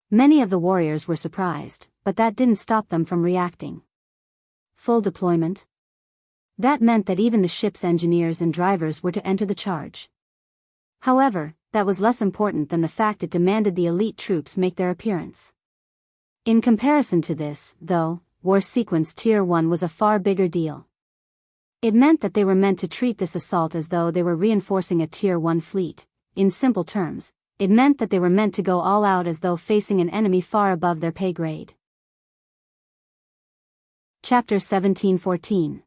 Many of the warriors were surprised, but that didn't stop them from reacting. Full deployment? That meant that even the ship's engineers and drivers were to enter the charge. However, that was less important than the fact it demanded the elite troops make their appearance. In comparison to this, though, War Sequence Tier 1 was a far bigger deal. It meant that they were meant to treat this assault as though they were reinforcing a Tier 1 fleet. In simple terms, it meant that they were meant to go all out as though facing an enemy far above their pay grade. Chapter 1714.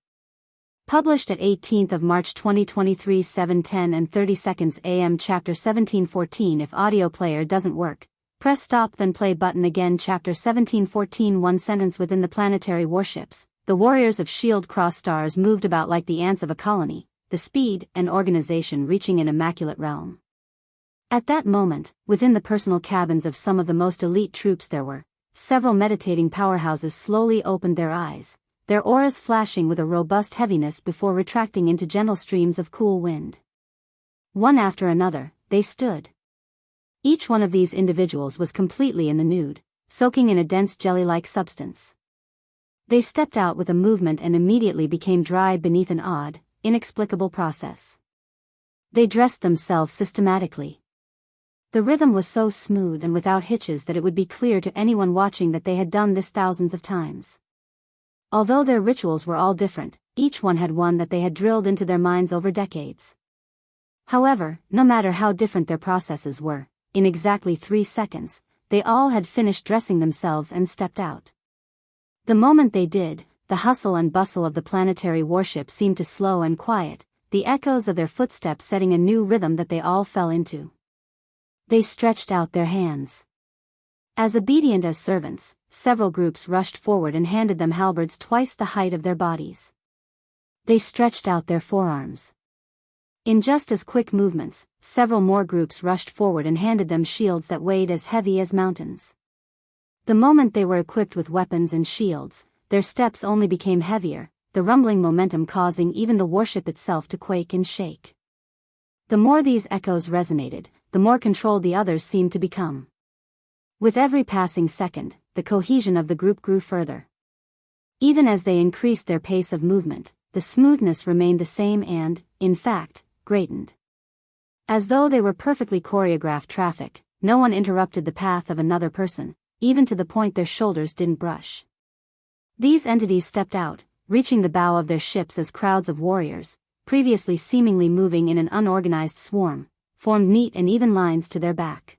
Published at 18th of March 2023 7:10 and 30 seconds AM. Chapter 1714. If audio player doesn't work, press stop then play button again. Chapter 1714. One sentence. Within the planetary warships, the warriors of shield cross stars moved about like the ants of a colony, the speed and organization reaching an immaculate realm. At that moment, within the personal cabins of some of the most elite troops there were, several meditating powerhouses slowly opened their eyes, their auras flashing with a robust heaviness before retracting into gentle streams of cool wind. One after another, they stood. Each one of these individuals was completely in the nude, soaking in a dense jelly-like substance. They stepped out with a movement and immediately became dried beneath an odd, inexplicable process. They dressed themselves systematically. The rhythm was so smooth and without hitches that it would be clear to anyone watching that they had done this thousands of times. Although their rituals were all different, each one had one that they had drilled into their minds over decades. However, no matter how different their processes were, in exactly 3 seconds, they all had finished dressing themselves and stepped out. The moment they did, the hustle and bustle of the planetary warship seemed to slow and quiet, the echoes of their footsteps setting a new rhythm that they all fell into. They stretched out their hands. As obedient as servants, several groups rushed forward and handed them halberds twice the height of their bodies. They stretched out their forearms. In just as quick movements, several more groups rushed forward and handed them shields that weighed as heavy as mountains. The moment they were equipped with weapons and shields, their steps only became heavier, the rumbling momentum causing even the warship itself to quake and shake. The more these echoes resonated, the more controlled the others seemed to become. With every passing second, the cohesion of the group grew further. Even as they increased their pace of movement, the smoothness remained the same and, in fact, greatened. As though they were perfectly choreographed traffic, no one interrupted the path of another person, even to the point their shoulders didn't brush. These entities stepped out, reaching the bow of their ships as crowds of warriors, previously seemingly moving in an unorganized swarm, formed neat and even lines to their back.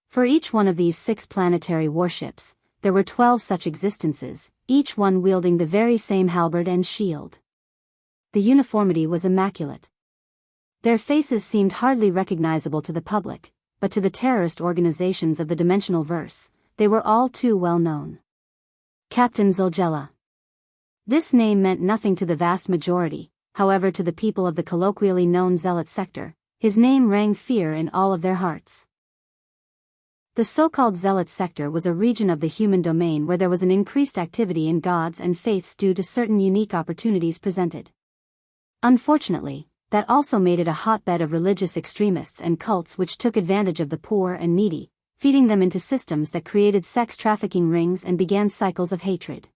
For each one of these 6 planetary warships, there were 12 such existences, each one wielding the very same halberd and shield. The uniformity was immaculate. Their faces seemed hardly recognizable to the public, but to the terrorist organizations of the dimensional verse, they were all too well known. Captain Zulgella. This name meant nothing to the vast majority, however to the people of the colloquially known Zealot sector, his name rang fear in all of their hearts. The so-called Zealot sector was a region of the human domain where there was an increased activity in gods and faiths due to certain unique opportunities presented. Unfortunately, that also made it a hotbed of religious extremists and cults which took advantage of the poor and needy, feeding them into systems that created sex trafficking rings and began cycles of hatred.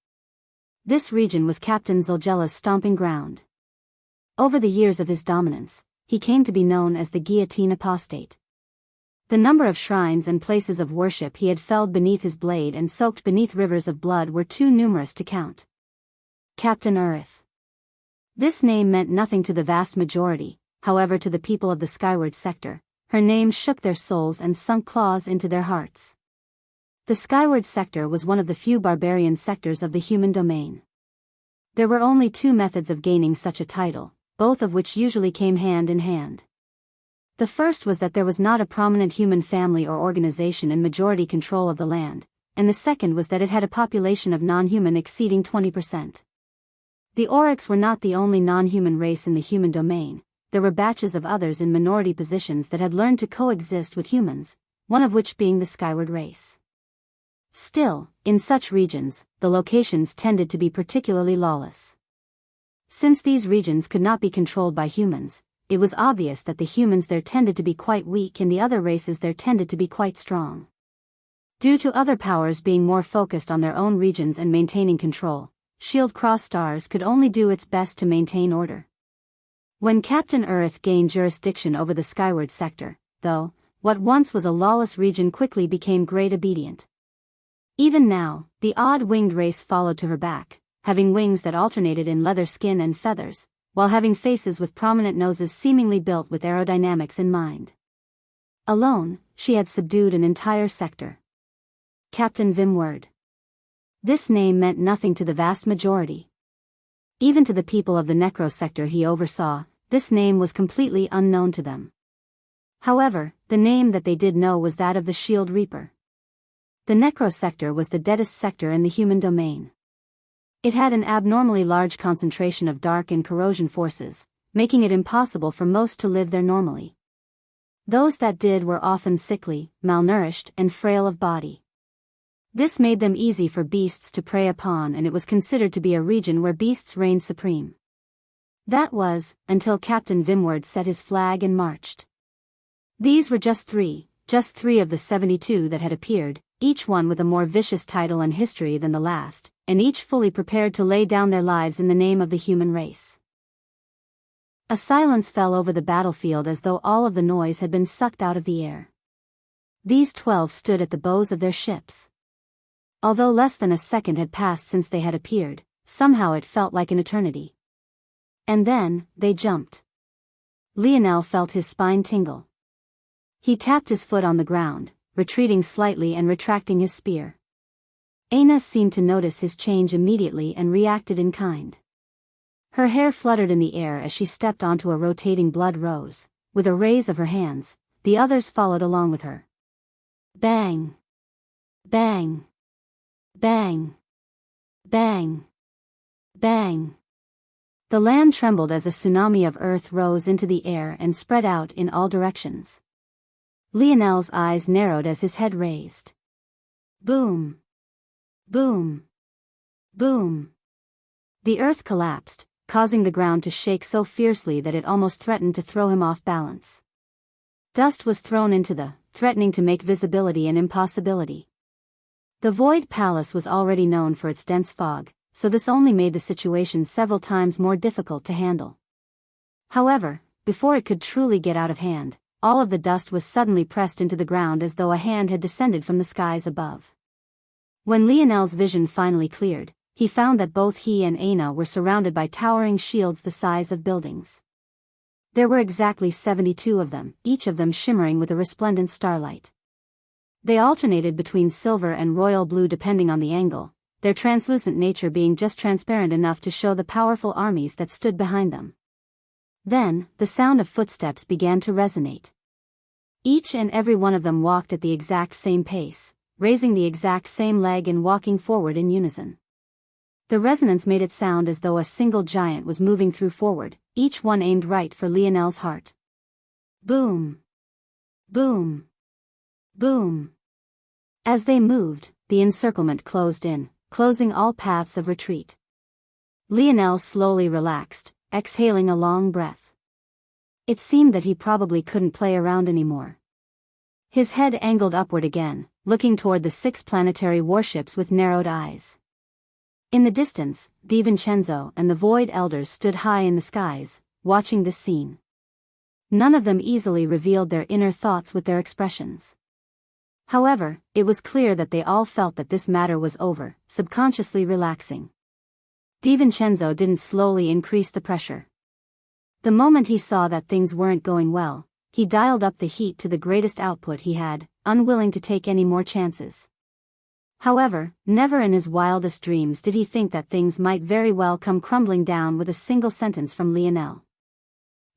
This region was Captain Zulgella's stomping ground. Over the years of his dominance, he came to be known as the Guillotine Apostate. The number of shrines and places of worship he had felled beneath his blade and soaked beneath rivers of blood were too numerous to count. Captain Earth. This name meant nothing to the vast majority, however to the people of the Skyward sector, her name shook their souls and sunk claws into their hearts. The Skyward sector was one of the few barbarian sectors of the human domain. There were only 2 methods of gaining such a title, both of which usually came hand in hand. The first was that there was not a prominent human family or organization in majority control of the land, and the second was that it had a population of non-human exceeding 20%. The Oryx were not the only non-human race in the human domain, there were batches of others in minority positions that had learned to coexist with humans, one of which being the Skyward race. Still, in such regions, the locations tended to be particularly lawless. Since these regions could not be controlled by humans, it was obvious that the humans there tended to be quite weak and the other races there tended to be quite strong. Due to other powers being more focused on their own regions and maintaining control, Shield Cross Stars could only do its best to maintain order. When Captain Earth gained jurisdiction over the Skyward sector, though, what once was a lawless region quickly became great obedient. Even now, the odd-winged race followed to her back, having wings that alternated in leather skin and feathers, while having faces with prominent noses seemingly built with aerodynamics in mind. Alone, she had subdued an entire sector. Captain Vimward. This name meant nothing to the vast majority. Even to the people of the Necro sector he oversaw, this name was completely unknown to them. However, the name that they did know was that of the Shield Reaper. The Necro sector was the deadest sector in the human domain. It had an abnormally large concentration of dark and corrosion forces, making it impossible for most to live there normally. Those that did were often sickly, malnourished, and frail of body. This made them easy for beasts to prey upon, and it was considered to be a region where beasts reigned supreme. That was, until Captain Vimward set his flag and marched. These were just three of the 72 that had appeared, each one with a more vicious title and history than the last, and each fully prepared to lay down their lives in the name of the human race. A silence fell over the battlefield as though all of the noise had been sucked out of the air. These 12 stood at the bows of their ships. Although less than a second had passed since they had appeared, somehow it felt like an eternity. And then, they jumped. Lionel felt his spine tingle. He tapped his foot on the ground, retreating slightly and retracting his spear. Aina seemed to notice his change immediately and reacted in kind. Her hair fluttered in the air as she stepped onto a rotating blood rose. With a raise of her hands, the others followed along with her. Bang! Bang! Bang! Bang! Bang! The land trembled as a tsunami of earth rose into the air and spread out in all directions. Lionel's eyes narrowed as his head raised. Boom! Boom! Boom! The earth collapsed, causing the ground to shake so fiercely that it almost threatened to throw him off balance. Dust was thrown into the, threatening to make visibility an impossibility. The Void Palace was already known for its dense fog, so this only made the situation several times more difficult to handle. However, before it could truly get out of hand, all of the dust was suddenly pressed into the ground as though a hand had descended from the skies above. When Lionel's vision finally cleared, he found that both he and Aina were surrounded by towering shields the size of buildings. There were exactly 72 of them, each of them shimmering with a resplendent starlight. They alternated between silver and royal blue depending on the angle, their translucent nature being just transparent enough to show the powerful armies that stood behind them. Then, the sound of footsteps began to resonate. Each and every one of them walked at the exact same pace, raising the exact same leg and walking forward in unison. The resonance made it sound as though a single giant was moving through forward, each one aimed right for Lionel's heart. Boom! Boom! Boom! As they moved, the encirclement closed in, closing all paths of retreat. Lionel slowly relaxed, exhaling a long breath. It seemed that he probably couldn't play around anymore. His head angled upward again, looking toward the 6 planetary warships with narrowed eyes. In the distance, DiVincenzo and the Void Elders stood high in the skies, watching this scene. None of them easily revealed their inner thoughts with their expressions. However, it was clear that they all felt that this matter was over, subconsciously relaxing. DiVincenzo didn't slowly increase the pressure. The moment he saw that things weren't going well, he dialed up the heat to the greatest output he had, unwilling to take any more chances. However, never in his wildest dreams did he think that things might very well come crumbling down with a single sentence from Lionel.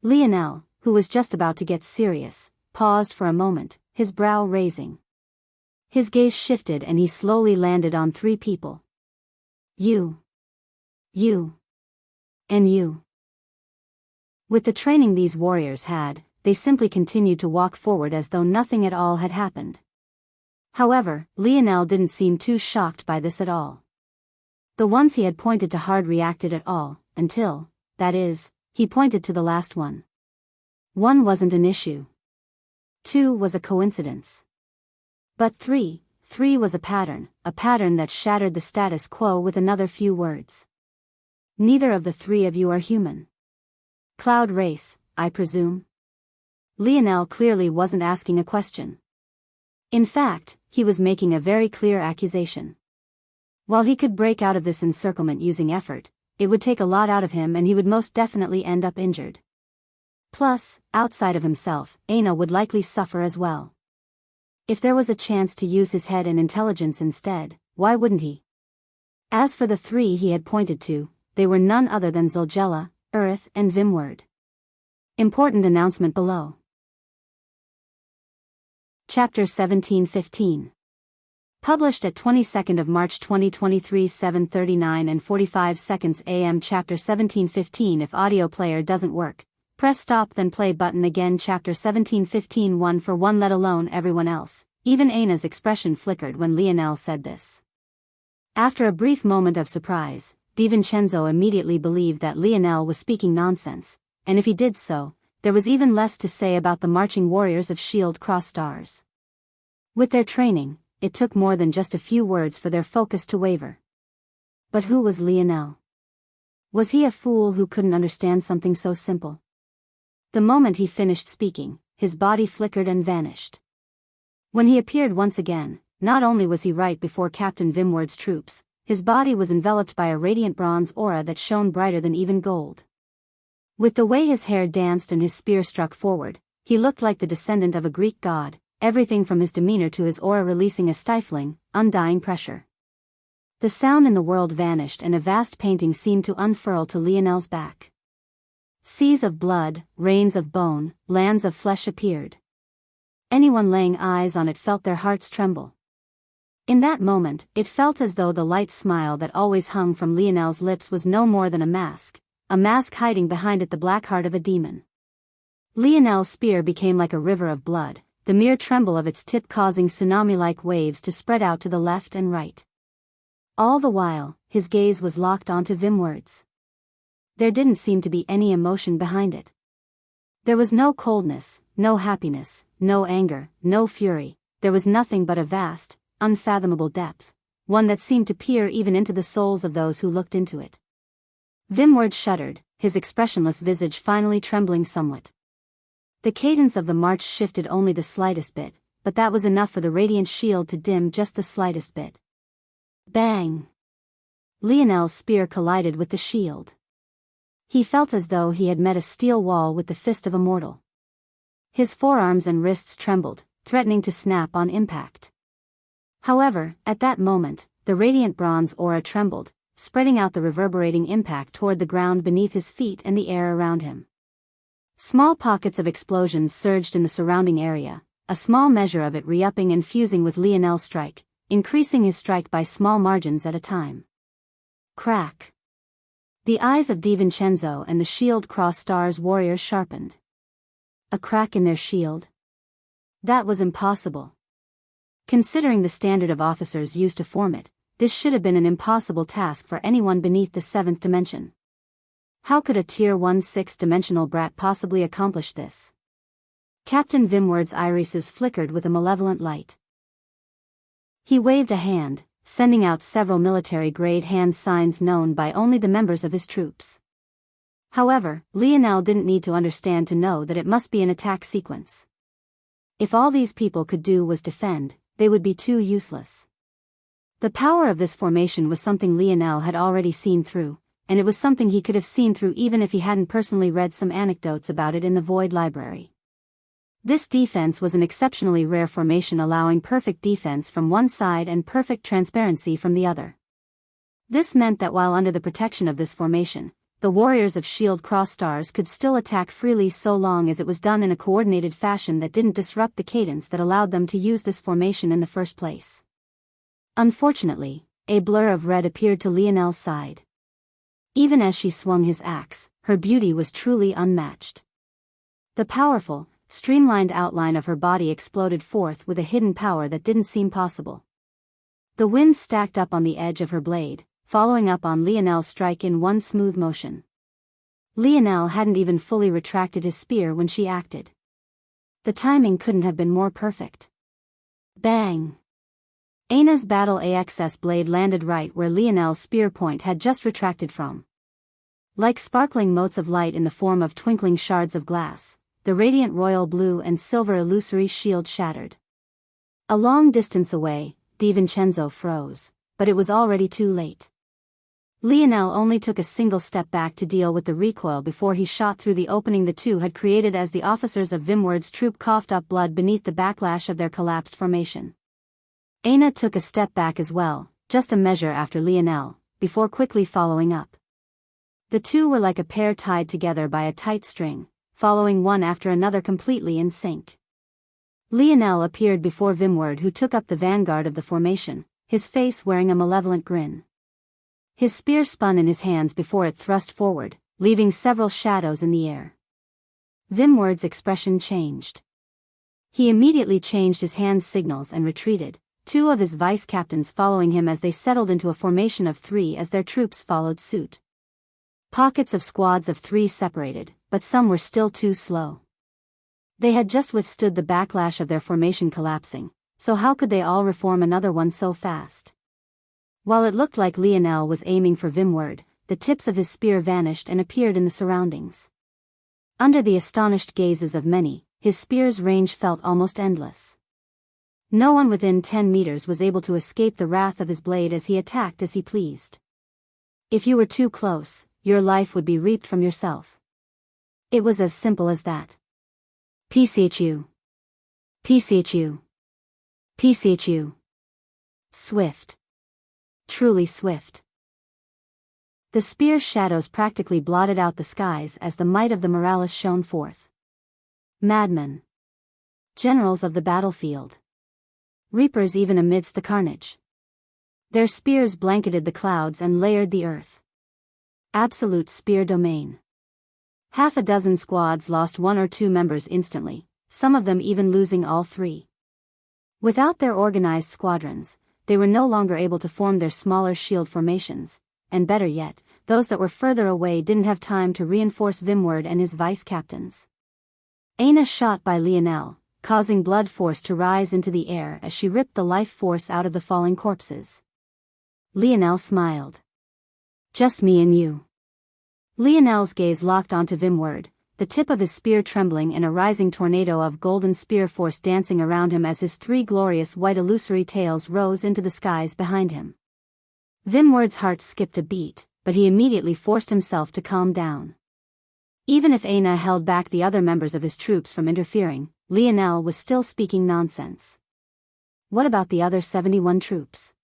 Lionel, who was just about to get serious, paused for a moment, his brow raising. His gaze shifted and he slowly landed on 3 people. You, and you. With the training these warriors had, they simply continued to walk forward as though nothing at all had happened. However, Lionel didn't seem too shocked by this at all. The ones he had pointed to hardly reacted at all, until, that is, he pointed to the last one. 1 wasn't an issue. 2 was a coincidence. But 3 was a pattern that shattered the status quo with another few words. Neither of the 3 of you are human. Cloud race, I presume? Lionel clearly wasn't asking a question. In fact, he was making a very clear accusation. While he could break out of this encirclement using effort, it would take a lot out of him and he would most definitely end up injured. Plus, outside of himself, Aina would likely suffer as well. If there was a chance to use his head and intelligence instead, why wouldn't he? As for the 3 he had pointed to, they were none other than Zilgella, Earth and Vimward. Important announcement below. Chapter 1715. Published at 22nd of March 2023 7:39 and 45 seconds AM. Chapter 1715. If audio player doesn't work, Press stop then play button again. Chapter 17:15 1 for 1 let alone everyone else. Even Ana's expression flickered when Lionel said this. After a brief moment of surprise, DiVincenzo immediately believed that Lionel was speaking nonsense, and if he did so, there was even less to say about the marching warriors of Shield Cross Stars. With their training, it took more than just a few words for their focus to waver. But who was Lionel? Was he a fool who couldn't understand something so simple? The moment he finished speaking, his body flickered and vanished. When he appeared once again, not only was he right before Captain Vimward's troops, his body was enveloped by a radiant bronze aura that shone brighter than even gold. With the way his hair danced and his spear struck forward, he looked like the descendant of a Greek god, everything from his demeanor to his aura releasing a stifling, undying pressure. The sound in the world vanished and a vast painting seemed to unfurl to Lionel's back. Seas of blood, rains of bone, lands of flesh appeared. Anyone laying eyes on it felt their hearts tremble. In that moment, it felt as though the light smile that always hung from Lionel's lips was no more than a mask hiding behind it the black heart of a demon. Lionel's spear became like a river of blood, the mere tremble of its tip causing tsunami-like waves to spread out to the left and right. All the while, his gaze was locked onto Vimward's. There didn't seem to be any emotion behind it. There was no coldness, no happiness, no anger, no fury, there was nothing but a vast, unfathomable depth, one that seemed to peer even into the souls of those who looked into it. Vimward shuddered, his expressionless visage finally trembling somewhat. The cadence of the march shifted only the slightest bit, but that was enough for the radiant shield to dim just the slightest bit. Bang! Lionel's spear collided with the shield. He felt as though he had met a steel wall with the fist of a mortal. His forearms and wrists trembled, threatening to snap on impact. However, at that moment, the radiant bronze aura trembled, spreading out the reverberating impact toward the ground beneath his feet and the air around him. Small pockets of explosions surged in the surrounding area, a small measure of it re-upping and fusing with Lionel's strike, increasing his strike by small margins at a time. Crack! The eyes of DiVincenzo and the Shield Cross Stars warriors sharpened. A crack in their shield? That was impossible. Considering the standard of officers used to form it, this should have been an impossible task for anyone beneath the 7th dimension. How could a Tier 1 6th-dimensional brat possibly accomplish this? Captain Vimward's irises flickered with a malevolent light. He waved a hand, sending out several military-grade hand signs known by only the members of his troops. However, Lionel didn't need to understand to know that it must be an attack sequence. If all these people could do was defend, they would be too useless. The power of this formation was something Lionel had already seen through, and it was something he could have seen through even if he hadn't personally read some anecdotes about it in the Void Library. This defense was an exceptionally rare formation allowing perfect defense from one side and perfect transparency from the other. This meant that while under the protection of this formation, the warriors of Shield Cross Stars could still attack freely so long as it was done in a coordinated fashion that didn't disrupt the cadence that allowed them to use this formation in the first place. Unfortunately, a blur of red appeared to Lionel's side. Even as she swung his axe, her beauty was truly unmatched. The powerful, streamlined outline of her body exploded forth with a hidden power that didn't seem possible. The wind stacked up on the edge of her blade, following up on Lionel's strike in one smooth motion. Lionel hadn't even fully retracted his spear when she acted. The timing couldn't have been more perfect. Bang! Ana's battle AXS blade landed right where Lionel's spear point had just retracted from. Like sparkling motes of light in the form of twinkling shards of glass, the radiant royal blue and silver illusory shield shattered. A long distance away, DiVincenzo froze, but it was already too late. Lionel only took a single step back to deal with the recoil before he shot through the opening the two had created as the officers of Vimward's troop coughed up blood beneath the backlash of their collapsed formation. Ana took a step back as well, just a measure after Lionel, before quickly following up. The two were like a pair tied together by a tight string, following one after another completely in sync. Lionel appeared before Vimward, who took up the vanguard of the formation, his face wearing a malevolent grin. His spear spun in his hands before it thrust forward, leaving several shadows in the air. Vimward's expression changed. He immediately changed his hand signals and retreated, two of his vice-captains following him as they settled into a formation of 3 as their troops followed suit. Pockets of squads of 3 separated, but some were still too slow. They had just withstood the backlash of their formation collapsing, so how could they all reform another one so fast? While it looked like Lionel was aiming for Vimward, the tips of his spear vanished and appeared in the surroundings. Under the astonished gazes of many, his spear's range felt almost endless. No one within 10 meters was able to escape the wrath of his blade as he attacked as he pleased. If you were too close, your life would be reaped from yourself. It was as simple as that. PCHU. PCHU. PCHU. Swift. Truly swift. The spear's shadows practically blotted out the skies as the might of the Morales shone forth. Madmen. Generals of the battlefield. Reapers even amidst the carnage. Their spears blanketed the clouds and layered the earth. Absolute spear domain. Half a dozen squads lost 1 or 2 members instantly, some of them even losing all 3. Without their organized squadrons, they were no longer able to form their smaller shield formations, and better yet, those that were further away didn't have time to reinforce Vimward and his vice-captains. Aina shot by Lionel, causing blood force to rise into the air as she ripped the life force out of the falling corpses. Lionel smiled. Just me and you. Lionel's gaze locked onto Vimward, the tip of his spear trembling and a rising tornado of golden spear force dancing around him as his 3 glorious white illusory tails rose into the skies behind him. Vimward's heart skipped a beat, but he immediately forced himself to calm down. Even if Aina held back the other members of his troops from interfering, Lionel was still speaking nonsense. What about the other 71 troops?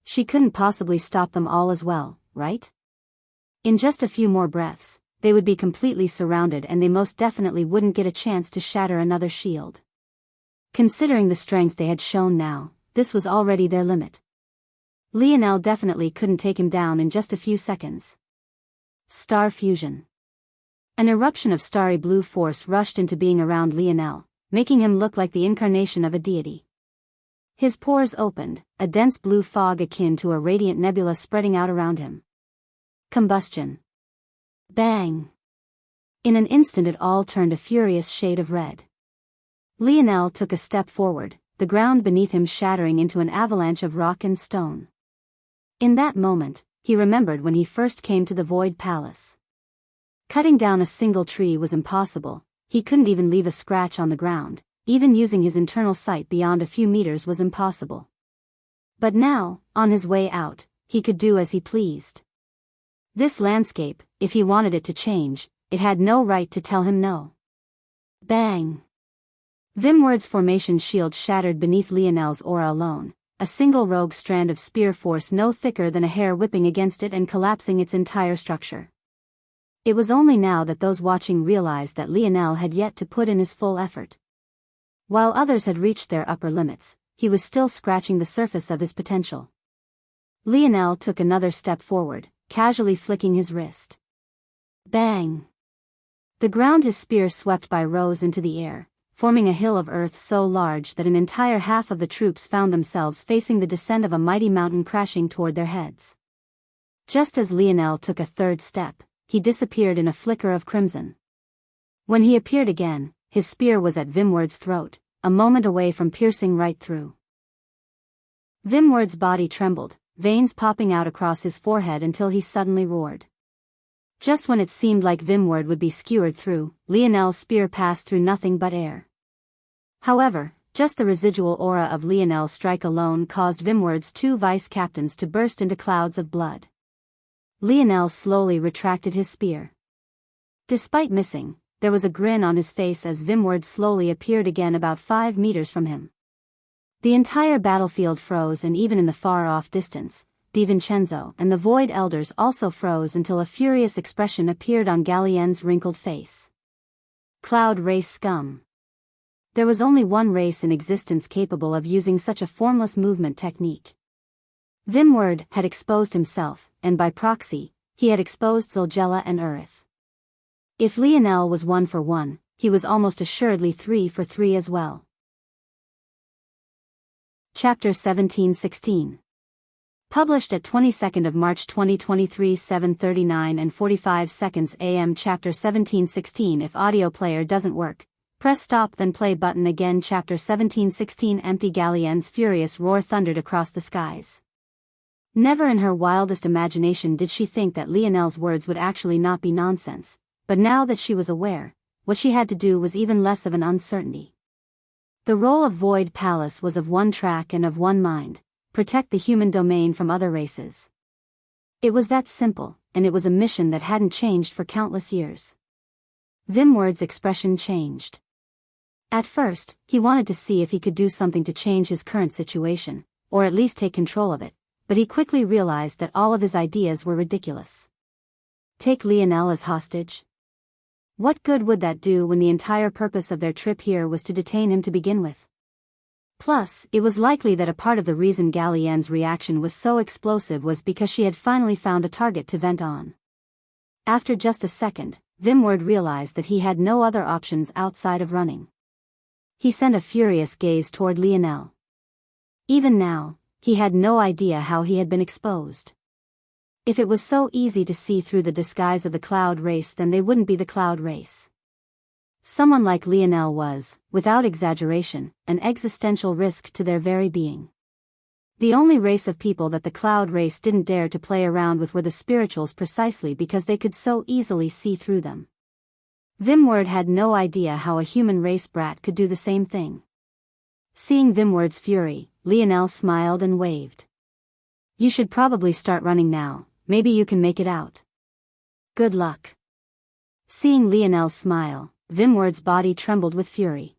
She couldn't possibly stop them all as well, right? In just a few more breaths, they would be completely surrounded and they most definitely wouldn't get a chance to shatter another shield. Considering the strength they had shown now, this was already their limit. Lionel definitely couldn't take him down in just a few seconds. Star fusion. An eruption of starry blue force rushed into being around Lionel, making him look like the incarnation of a deity. His pores opened, a dense blue fog akin to a radiant nebula spreading out around him. Combustion. Bang. In an instant it all turned a furious shade of red. Lionel took a step forward, the ground beneath him shattering into an avalanche of rock and stone. In that moment, he remembered when he first came to the Void Palace. Cutting down a single tree was impossible, he couldn't even leave a scratch on the ground, even using his internal sight beyond a few meters was impossible. But now, on his way out, he could do as he pleased. This landscape, if he wanted it to change, it had no right to tell him no. Bang! Vimward's formation shield shattered beneath Lionel's aura alone, a single rogue strand of spear force no thicker than a hair whipping against it and collapsing its entire structure. It was only now that those watching realized that Lionel had yet to put in his full effort. While others had reached their upper limits, he was still scratching the surface of his potential. Lionel took another step forward, casually flicking his wrist. Bang! The ground his spear swept by rose into the air, forming a hill of earth so large that an entire half of the troops found themselves facing the descent of a mighty mountain crashing toward their heads. Just as Lionel took a third step, he disappeared in a flicker of crimson. When he appeared again, his spear was at Vimward's throat, a moment away from piercing right through. Vimward's body trembled, veins popping out across his forehead until he suddenly roared. Just when it seemed like Vimward would be skewered through, Lionel's spear passed through nothing but air. However, just the residual aura of Lionel's strike alone caused Vimward's 2 vice-captains to burst into clouds of blood. Lionel slowly retracted his spear. Despite missing, there was a grin on his face as Vimward slowly appeared again about 5 meters from him. The entire battlefield froze, and even in the far-off distance, DiVincenzo and the Void Elders also froze until a furious expression appeared on Gallienne's wrinkled face. Cloud race scum. There was only one race in existence capable of using such a formless movement technique. Vimward had exposed himself, and by proxy, he had exposed Zilgella and Urith. If Lionel was 1 for 1, he was almost assuredly 3 for 3 as well. Chapter 1716. Published at 22nd of March 2023 7:39 and 45 seconds AM. Chapter 1716. If audio player doesn't work, press stop then play button again. Chapter 1716. Empty Gallienne's furious roar thundered across the skies. Never in her wildest imagination did she think that Lionel's words would actually not be nonsense, but now that she was aware, what she had to do was even less of an uncertainty. The role of Void Palace was of one track and of one mind: protect the human domain from other races. It was that simple, and it was a mission that hadn't changed for countless years. Vimward's expression changed. At first, he wanted to see if he could do something to change his current situation, or at least take control of it, but he quickly realized that all of his ideas were ridiculous. Take Lionel as hostage? What good would that do when the entire purpose of their trip here was to detain him to begin with? Plus, it was likely that a part of the reason Gallienne's reaction was so explosive was because she had finally found a target to vent on. After just a second, Vimward realized that he had no other options outside of running. He sent a furious gaze toward Lionel. Even now, he had no idea how he had been exposed. If it was so easy to see through the disguise of the Cloud Race, then they wouldn't be the Cloud Race. Someone like Lionel was, without exaggeration, an existential risk to their very being. The only race of people that the Cloud Race didn't dare to play around with were the spirituals, precisely because they could so easily see through them. Vimward had no idea how a human race brat could do the same thing. Seeing Vimward's fury, Lionel smiled and waved. You should probably start running now, maybe you can make it out. Good luck. Seeing Lionel's smile, Vimward's body trembled with fury.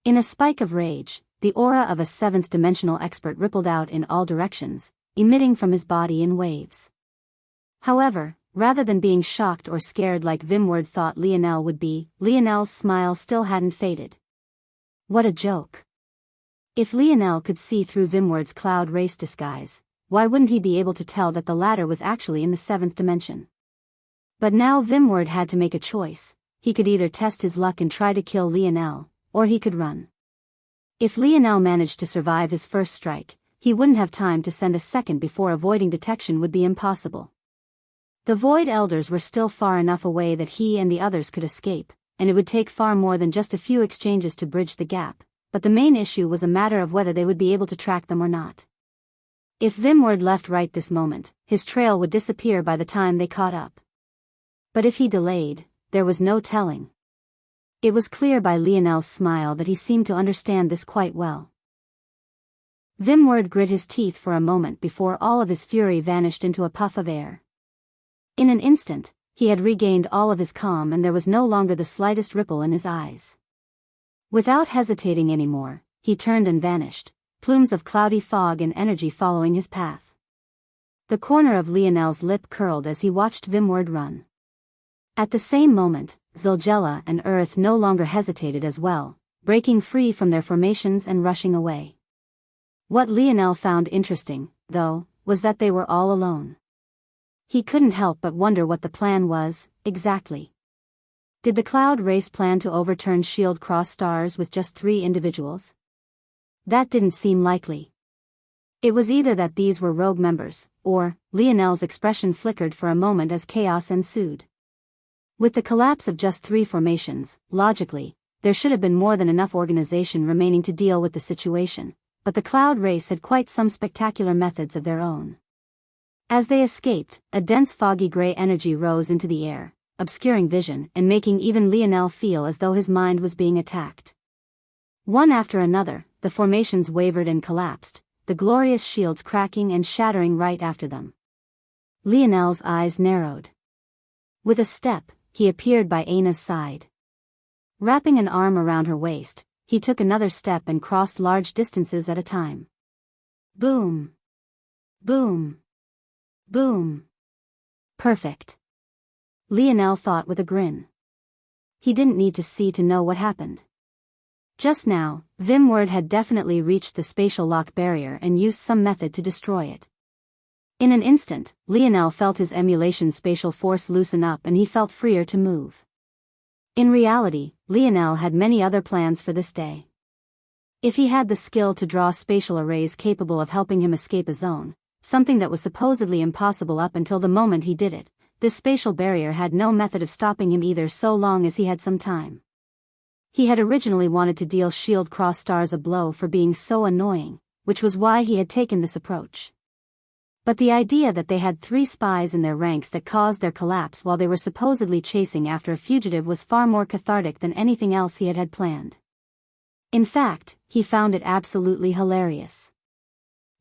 In a spike of rage, the aura of a seventh-dimensional expert rippled out in all directions, emitting from his body in waves. However, rather than being shocked or scared like Vimward thought Lionel would be, Lionel's smile still hadn't faded. What a joke. If Lionel could see through Vimward's Cloud Race disguise, why wouldn't he be able to tell that the latter was actually in the 7th dimension? But now Vimward had to make a choice. He could either test his luck and try to kill Lionel, or he could run. If Lionel managed to survive his first strike, he wouldn't have time to send a second before avoiding detection would be impossible. The Void Elders were still far enough away that he and the others could escape, and it would take far more than just a few exchanges to bridge the gap, but the main issue was a matter of whether they would be able to track them or not. If Vimward left right this moment, his trail would disappear by the time they caught up. But if he delayed, there was no telling. It was clear by Lionel's smile that he seemed to understand this quite well. Vimward grit his teeth for a moment before all of his fury vanished into a puff of air. In an instant, he had regained all of his calm and there was no longer the slightest ripple in his eyes. Without hesitating anymore, he turned and vanished, plumes of cloudy fog and energy following his path. The corner of Lionel's lip curled as he watched Vimward run. At the same moment, Zulgella and Earth no longer hesitated as well, breaking free from their formations and rushing away. What Lionel found interesting, though, was that they were all alone. He couldn't help but wonder what the plan was, exactly. Did the Cloud Race plan to overturn Shield Cross Stars with just 3 individuals? That didn't seem likely. It was either that these were rogue members, or, Lionel's expression flickered for a moment as chaos ensued. With the collapse of just 3 formations, logically, there should have been more than enough organization remaining to deal with the situation, but the Cloud Race had quite some spectacular methods of their own. As they escaped, a dense foggy gray energy rose into the air, obscuring vision and making even Lionel feel as though his mind was being attacked. One after another, the formations wavered and collapsed, the glorious shields cracking and shattering right after them. Lionel's eyes narrowed. With a step, he appeared by Aina's side. Wrapping an arm around her waist, he took another step and crossed large distances at a time. Boom! Boom! Boom! Perfect. Lionel thought with a grin. He didn't need to see to know what happened. Just now, Vimward had definitely reached the spatial lock barrier and used some method to destroy it. In an instant, Lionel felt his emulation spatial force loosen up and he felt freer to move. In reality, Lionel had many other plans for this day. If he had the skill to draw spatial arrays capable of helping him escape a zone, something that was supposedly impossible up until the moment he did it, this spatial barrier had no method of stopping him either so long as he had some time. He had originally wanted to deal Shield Cross Stars a blow for being so annoying, which was why he had taken this approach. But the idea that they had 3 spies in their ranks that caused their collapse while they were supposedly chasing after a fugitive was far more cathartic than anything else he had planned. In fact, he found it absolutely hilarious.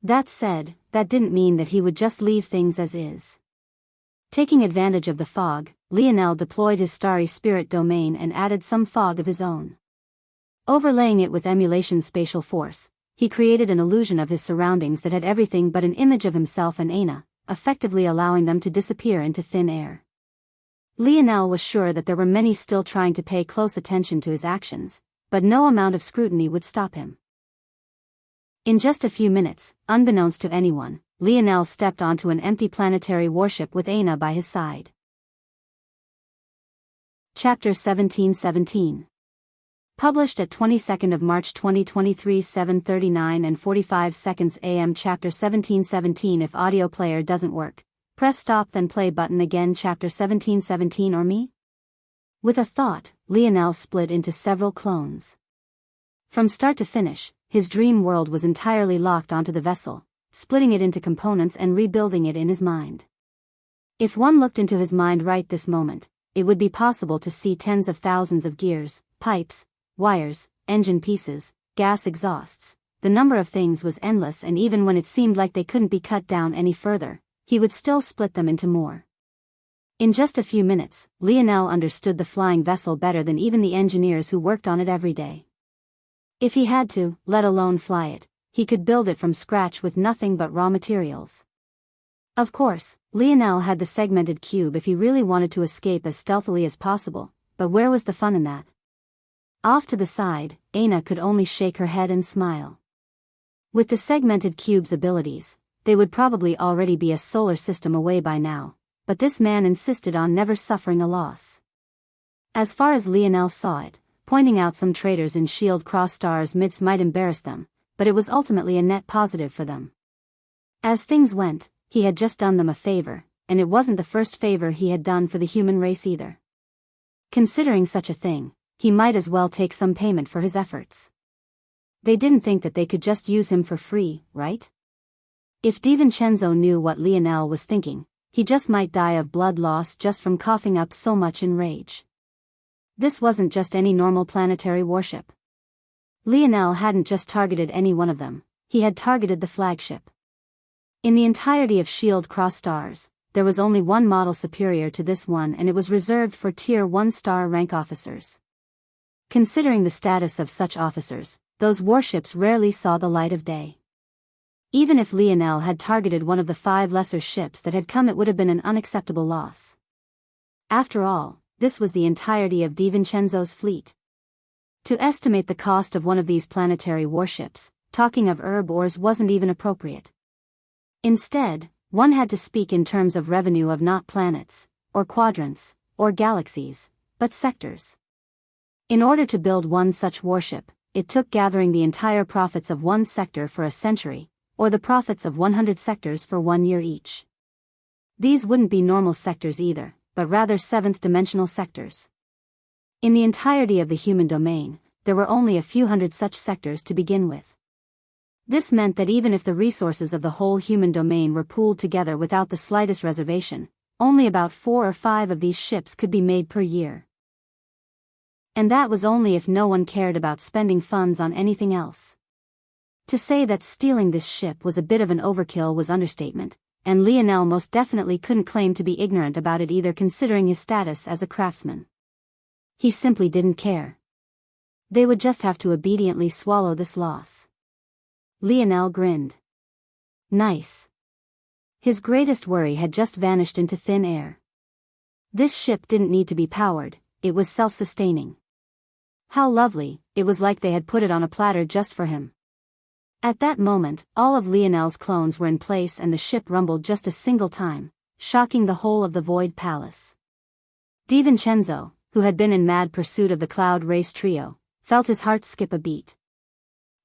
That said, that didn't mean that he would just leave things as is. Taking advantage of the fog, Lionel deployed his starry spirit domain and added some fog of his own. Overlaying it with emulation spatial force, he created an illusion of his surroundings that had everything but an image of himself and Aina, effectively allowing them to disappear into thin air. Lionel was sure that there were many still trying to pay close attention to his actions, but no amount of scrutiny would stop him. In just a few minutes, unbeknownst to anyone, Lionel stepped onto an empty planetary warship with Aina by his side. Chapter 1717. Published at 22nd of March 2023 7:39 and 45 seconds AM. Chapter 1717. If audio player doesn't work, press stop then play button again. Chapter 1717 or me? With a thought, Lionel split into several clones. From start to finish, his dream world was entirely locked onto the vessel, splitting it into components and rebuilding it in his mind. If one looked into his mind right this moment, it would be possible to see tens of thousands of gears, pipes, wires, engine pieces, gas exhausts. The number of things was endless, and even when it seemed like they couldn't be cut down any further, he would still split them into more. In just a few minutes, Lionel understood the flying vessel better than even the engineers who worked on it every day. If he had to, let alone fly it, he could build it from scratch with nothing but raw materials. Of course, Lionel had the segmented cube if he really wanted to escape as stealthily as possible, but where was the fun in that? Off to the side, Aina could only shake her head and smile. With the segmented cube's abilities, they would probably already be a solar system away by now, but this man insisted on never suffering a loss. As far as Lionel saw it, pointing out some traitors in Shield Cross Stars midst might embarrass them, but it was ultimately a net positive for them. As things went, he had just done them a favor, and it wasn't the first favor he had done for the human race either. Considering such a thing, he might as well take some payment for his efforts. They didn't think that they could just use him for free, right? If DiVincenzo knew what Lionel was thinking, he just might die of blood loss just from coughing up so much in rage. This wasn't just any normal planetary warship. Lionel hadn't just targeted any one of them, he had targeted the flagship. In the entirety of Shield Cross Stars, there was only one model superior to this one, and it was reserved for Tier 1 star rank officers. Considering the status of such officers, those warships rarely saw the light of day. Even if Lionel had targeted one of the 5 lesser ships that had come, it would have been an unacceptable loss. After all, this was the entirety of DiVincenzo's fleet. To estimate the cost of one of these planetary warships, talking of herb ores wasn't even appropriate. Instead, one had to speak in terms of revenue of not planets, or quadrants, or galaxies, but sectors. In order to build one such warship, it took gathering the entire profits of one sector for a century, or the profits of 100 sectors for 1 year each. These wouldn't be normal sectors either, but rather 7th-dimensional sectors. In the entirety of the human domain, there were only a few hundred such sectors to begin with. This meant that even if the resources of the whole human domain were pooled together without the slightest reservation, only about 4 or 5 of these ships could be made per year. And that was only if no one cared about spending funds on anything else. To say that stealing this ship was a bit of an overkill was understatement, and Lionel most definitely couldn't claim to be ignorant about it either, considering his status as a craftsman. He simply didn't care. They would just have to obediently swallow this loss. Lionel grinned. Nice. His greatest worry had just vanished into thin air. This ship didn't need to be powered, it was self-sustaining. How lovely, it was like they had put it on a platter just for him. At that moment, all of Lionel's clones were in place and the ship rumbled just a single time, shocking the whole of the Void Palace. DiVincenzo, who had been in mad pursuit of the Cloud Race trio, felt his heart skip a beat.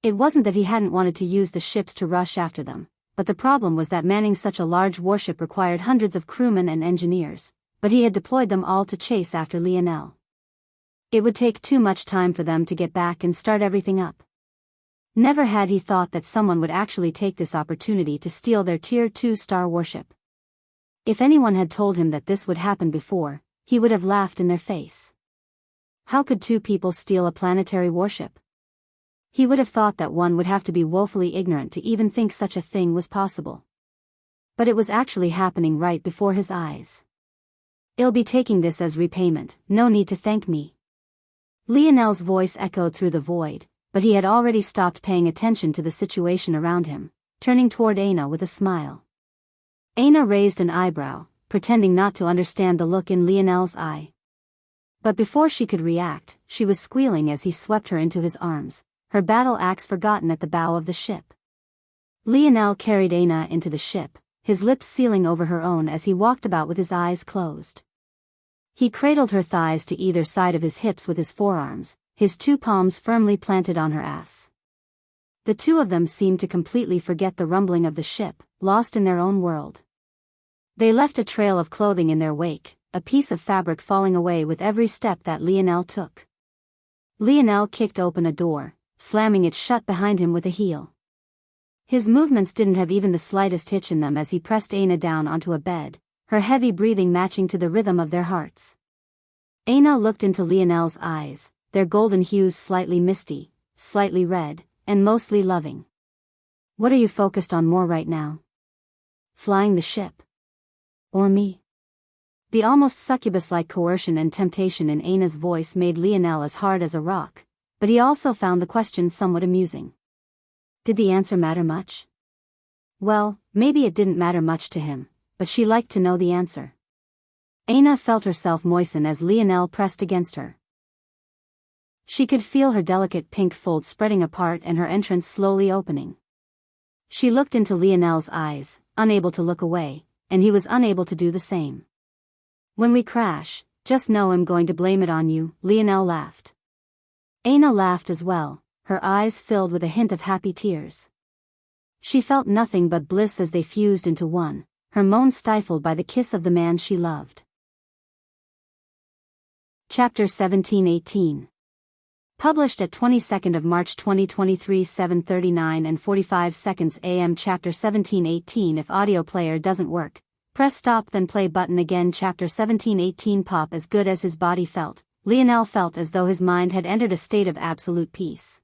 It wasn't that he hadn't wanted to use the ships to rush after them, but the problem was that manning such a large warship required hundreds of crewmen and engineers, but he had deployed them all to chase after Lionel. It would take too much time for them to get back and start everything up. Never had he thought that someone would actually take this opportunity to steal their Tier 2 star warship. If anyone had told him that this would happen before, he would have laughed in their face. How could two people steal a planetary warship? He would have thought that one would have to be woefully ignorant to even think such a thing was possible. But it was actually happening right before his eyes. "I'll be taking this as repayment, no need to thank me." Lionel's voice echoed through the void, but he had already stopped paying attention to the situation around him, turning toward Aina with a smile. Aina raised an eyebrow, pretending not to understand the look in Lionel's eye. But before she could react, she was squealing as he swept her into his arms, her battle axe forgotten at the bow of the ship. Lionel carried Aina into the ship, his lips sealing over her own as he walked about with his eyes closed. He cradled her thighs to either side of his hips with his forearms, his two palms firmly planted on her ass. The two of them seemed to completely forget the rumbling of the ship, lost in their own world. They left a trail of clothing in their wake, a piece of fabric falling away with every step that Lionel took. Lionel kicked open a door, slamming it shut behind him with a heel. His movements didn't have even the slightest hitch in them as he pressed Aina down onto a bed, her heavy breathing matching to the rhythm of their hearts. Aina looked into Lionel's eyes, their golden hues slightly misty, slightly red, and mostly loving. "What are you focused on more right now? Flying the ship? Or me?" The almost succubus-like coercion and temptation in Aina's voice made Lionel as hard as a rock, but he also found the question somewhat amusing. Did the answer matter much? Well, maybe it didn't matter much to him, but she liked to know the answer. Aina felt herself moisten as Lionel pressed against her. She could feel her delicate pink folds spreading apart and her entrance slowly opening. She looked into Lionel's eyes, unable to look away, and he was unable to do the same. "When we crash, just know I'm going to blame it on you," Lionel laughed. Aina laughed as well, her eyes filled with a hint of happy tears. She felt nothing but bliss as they fused into one, her moans stifled by the kiss of the man she loved. Chapter 17-18. Published at 22nd of March 2023 7:39 and 45 seconds AM. Chapter 17-18. If audio player doesn't work, press stop then play button again. Chapter 17-18. Pop. As good as his body felt, Lionel felt as though his mind had entered a state of absolute peace.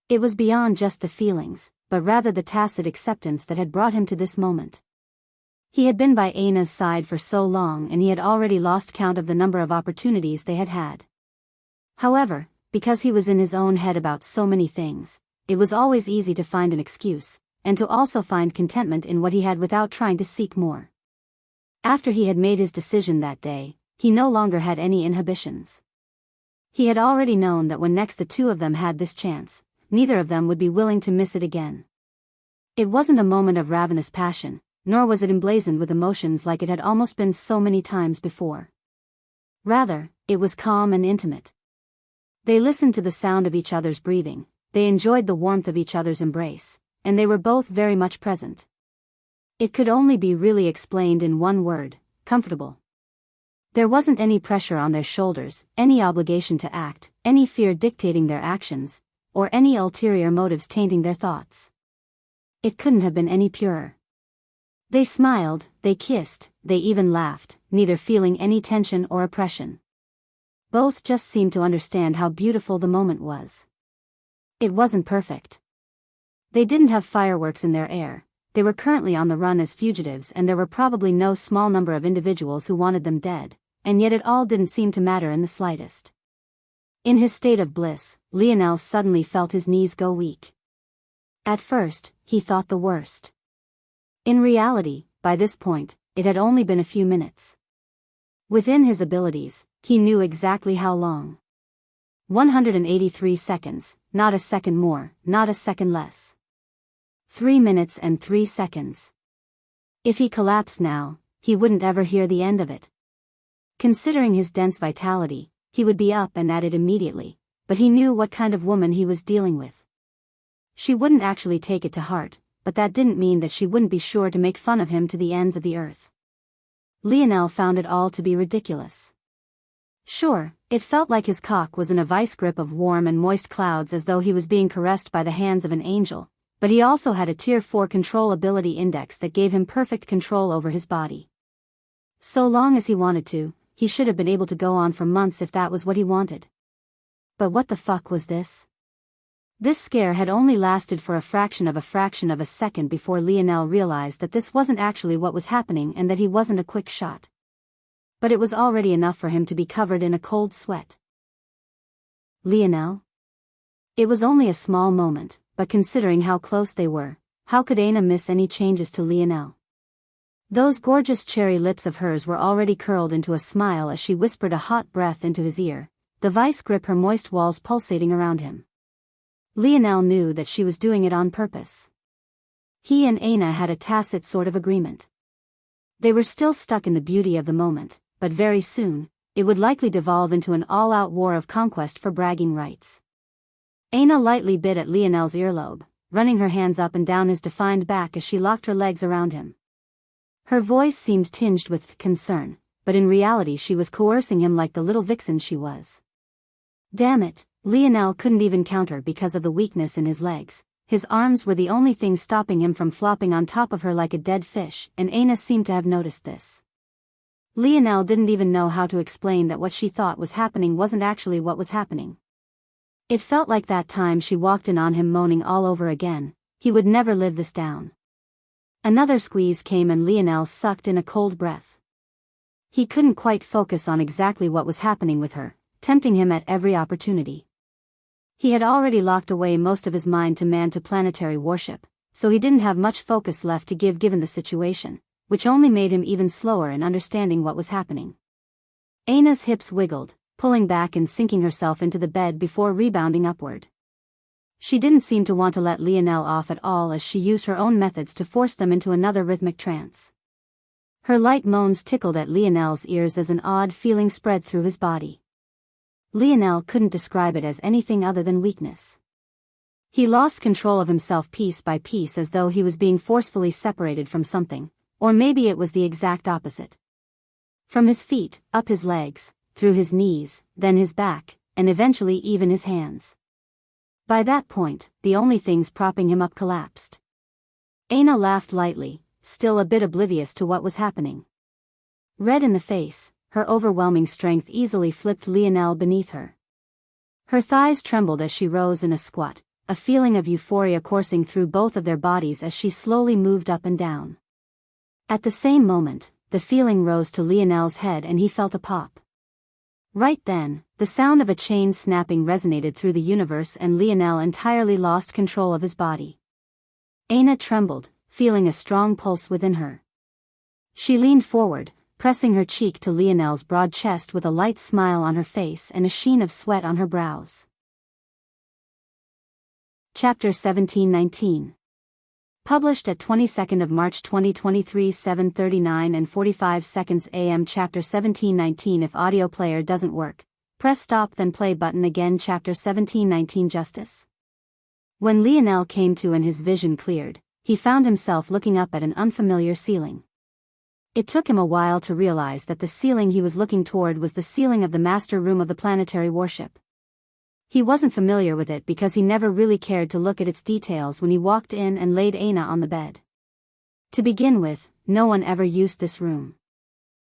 It was beyond just the feelings, but rather the tacit acceptance that had brought him to this moment. He had been by Aina's side for so long and he had already lost count of the number of opportunities they had had. However, because he was in his own head about so many things, it was always easy to find an excuse, and to also find contentment in what he had without trying to seek more. After he had made his decision that day, he no longer had any inhibitions. He had already known that when next the two of them had this chance, neither of them would be willing to miss it again. It wasn't a moment of ravenous passion, nor was it emblazoned with emotions like it had almost been so many times before. Rather, it was calm and intimate. They listened to the sound of each other's breathing, they enjoyed the warmth of each other's embrace, and they were both very much present. It could only be really explained in one word: comfortable. There wasn't any pressure on their shoulders, any obligation to act, any fear dictating their actions, or any ulterior motives tainting their thoughts. It couldn't have been any purer. They smiled, they kissed, they even laughed, neither feeling any tension or oppression. Both just seemed to understand how beautiful the moment was. It wasn't perfect. They didn't have fireworks in their air, they were currently on the run as fugitives and there were probably no small number of individuals who wanted them dead, and yet it all didn't seem to matter in the slightest. In his state of bliss, Lionel suddenly felt his knees go weak. At first, he thought the worst. In reality, by this point, it had only been a few minutes. Within his abilities, he knew exactly how long. 183 seconds, not a second more, not a second less. 3 minutes and 3 seconds. If he collapsed now, he wouldn't ever hear the end of it. Considering his dense vitality, he would be up and at it immediately, but he knew what kind of woman he was dealing with. She wouldn't actually take it to heart, but that didn't mean that she wouldn't be sure to make fun of him to the ends of the earth. Lionel found it all to be ridiculous. Sure, it felt like his cock was in a vice grip of warm and moist clouds as though he was being caressed by the hands of an angel, but he also had a Tier 4 control ability index that gave him perfect control over his body. So long as he wanted to, he should have been able to go on for months if that was what he wanted. But what the fuck was this? This scare had only lasted for a fraction of a second before Lionel realized that this wasn't actually what was happening and that he wasn't a quick shot. But it was already enough for him to be covered in a cold sweat. Lionel? It was only a small moment, but considering how close they were, how could Aina miss any changes to Lionel? Those gorgeous cherry lips of hers were already curled into a smile as she whispered a hot breath into his ear, the vice grip her moist walls pulsating around him. Lionel knew that she was doing it on purpose. He and Aina had a tacit sort of agreement. They were still stuck in the beauty of the moment, but very soon, it would likely devolve into an all-out war of conquest for bragging rights. Aina lightly bit at Lionel's earlobe, running her hands up and down his defined back as she locked her legs around him. Her voice seemed tinged with concern, but in reality she was coercing him like the little vixen she was. Damn it, Lionel couldn't even counter because of the weakness in his legs. His arms were the only thing stopping him from flopping on top of her like a dead fish, and Aina seemed to have noticed this. Lionel didn't even know how to explain that what she thought was happening wasn't actually what was happening. It felt like that time she walked in on him moaning all over again. He would never live this down. Another squeeze came and Lionel sucked in a cold breath. He couldn't quite focus on exactly what was happening with her, tempting him at every opportunity. He had already locked away most of his mind to man-to-planetary worship, so he didn't have much focus left to give given the situation, which only made him even slower in understanding what was happening. Aina's hips wiggled, pulling back and sinking herself into the bed before rebounding upward. She didn't seem to want to let Lionel off at all as she used her own methods to force them into another rhythmic trance. Her light moans tickled at Lionel's ears as an odd feeling spread through his body. Lionel couldn't describe it as anything other than weakness. He lost control of himself piece by piece as though he was being forcefully separated from something, or maybe it was the exact opposite. From his feet, up his legs, through his knees, then his back, and eventually even his hands. By that point, the only things propping him up collapsed. Aina laughed lightly, still a bit oblivious to what was happening. Red in the face, her overwhelming strength easily flipped Lionel beneath her. Her thighs trembled as she rose in a squat, a feeling of euphoria coursing through both of their bodies as she slowly moved up and down. At the same moment, the feeling rose to Lionel's head and he felt a pop. Right then, the sound of a chain snapping resonated through the universe and Lionel entirely lost control of his body. Aina trembled, feeling a strong pulse within her. She leaned forward, pressing her cheek to Lionel's broad chest with a light smile on her face and a sheen of sweat on her brows. Chapter 1719. Published at 22nd of March 2023 7:39 and 45 seconds AM. Chapter 1719. If audio player doesn't work, press stop then play button again. Chapter 1719. Justice. When Lionel came to and his vision cleared, he found himself looking up at an unfamiliar ceiling. It took him a while to realize that the ceiling he was looking toward was the ceiling of the master room of the planetary warship. He wasn't familiar with it because he never really cared to look at its details when he walked in and laid Aina on the bed. To begin with, no one ever used this room.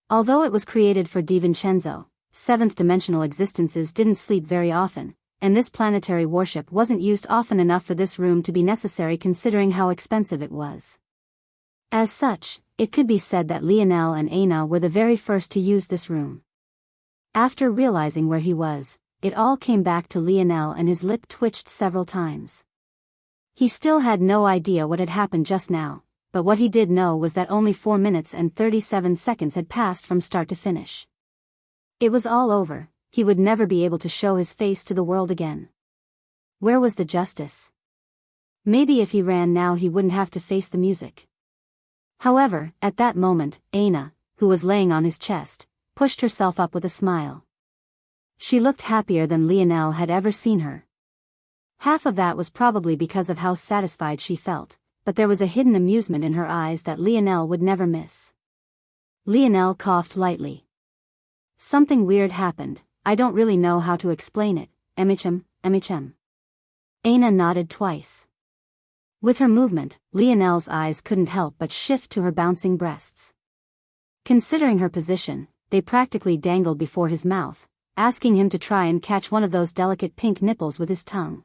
Although it was created for DiVincenzo, seventh-dimensional existences didn't sleep very often, and this planetary warship wasn't used often enough for this room to be necessary considering how expensive it was. As such, it could be said that Lionel and Aina were the very first to use this room. After realizing where he was, it all came back to Lionel and his lip twitched several times. He still had no idea what had happened just now, but what he did know was that only 4 minutes and 37 seconds had passed from start to finish. It was all over, he would never be able to show his face to the world again. Where was the justice? Maybe if he ran now he wouldn't have to face the music. However, at that moment, Aina, who was laying on his chest, pushed herself up with a smile. She looked happier than Lionel had ever seen her. Half of that was probably because of how satisfied she felt, but there was a hidden amusement in her eyes that Lionel would never miss. Lionel coughed lightly. Something weird happened, I don't really know how to explain it, Emichem. Aina nodded twice. With her movement, Lionel's eyes couldn't help but shift to her bouncing breasts. Considering her position, they practically dangled before his mouth, asking him to try and catch one of those delicate pink nipples with his tongue.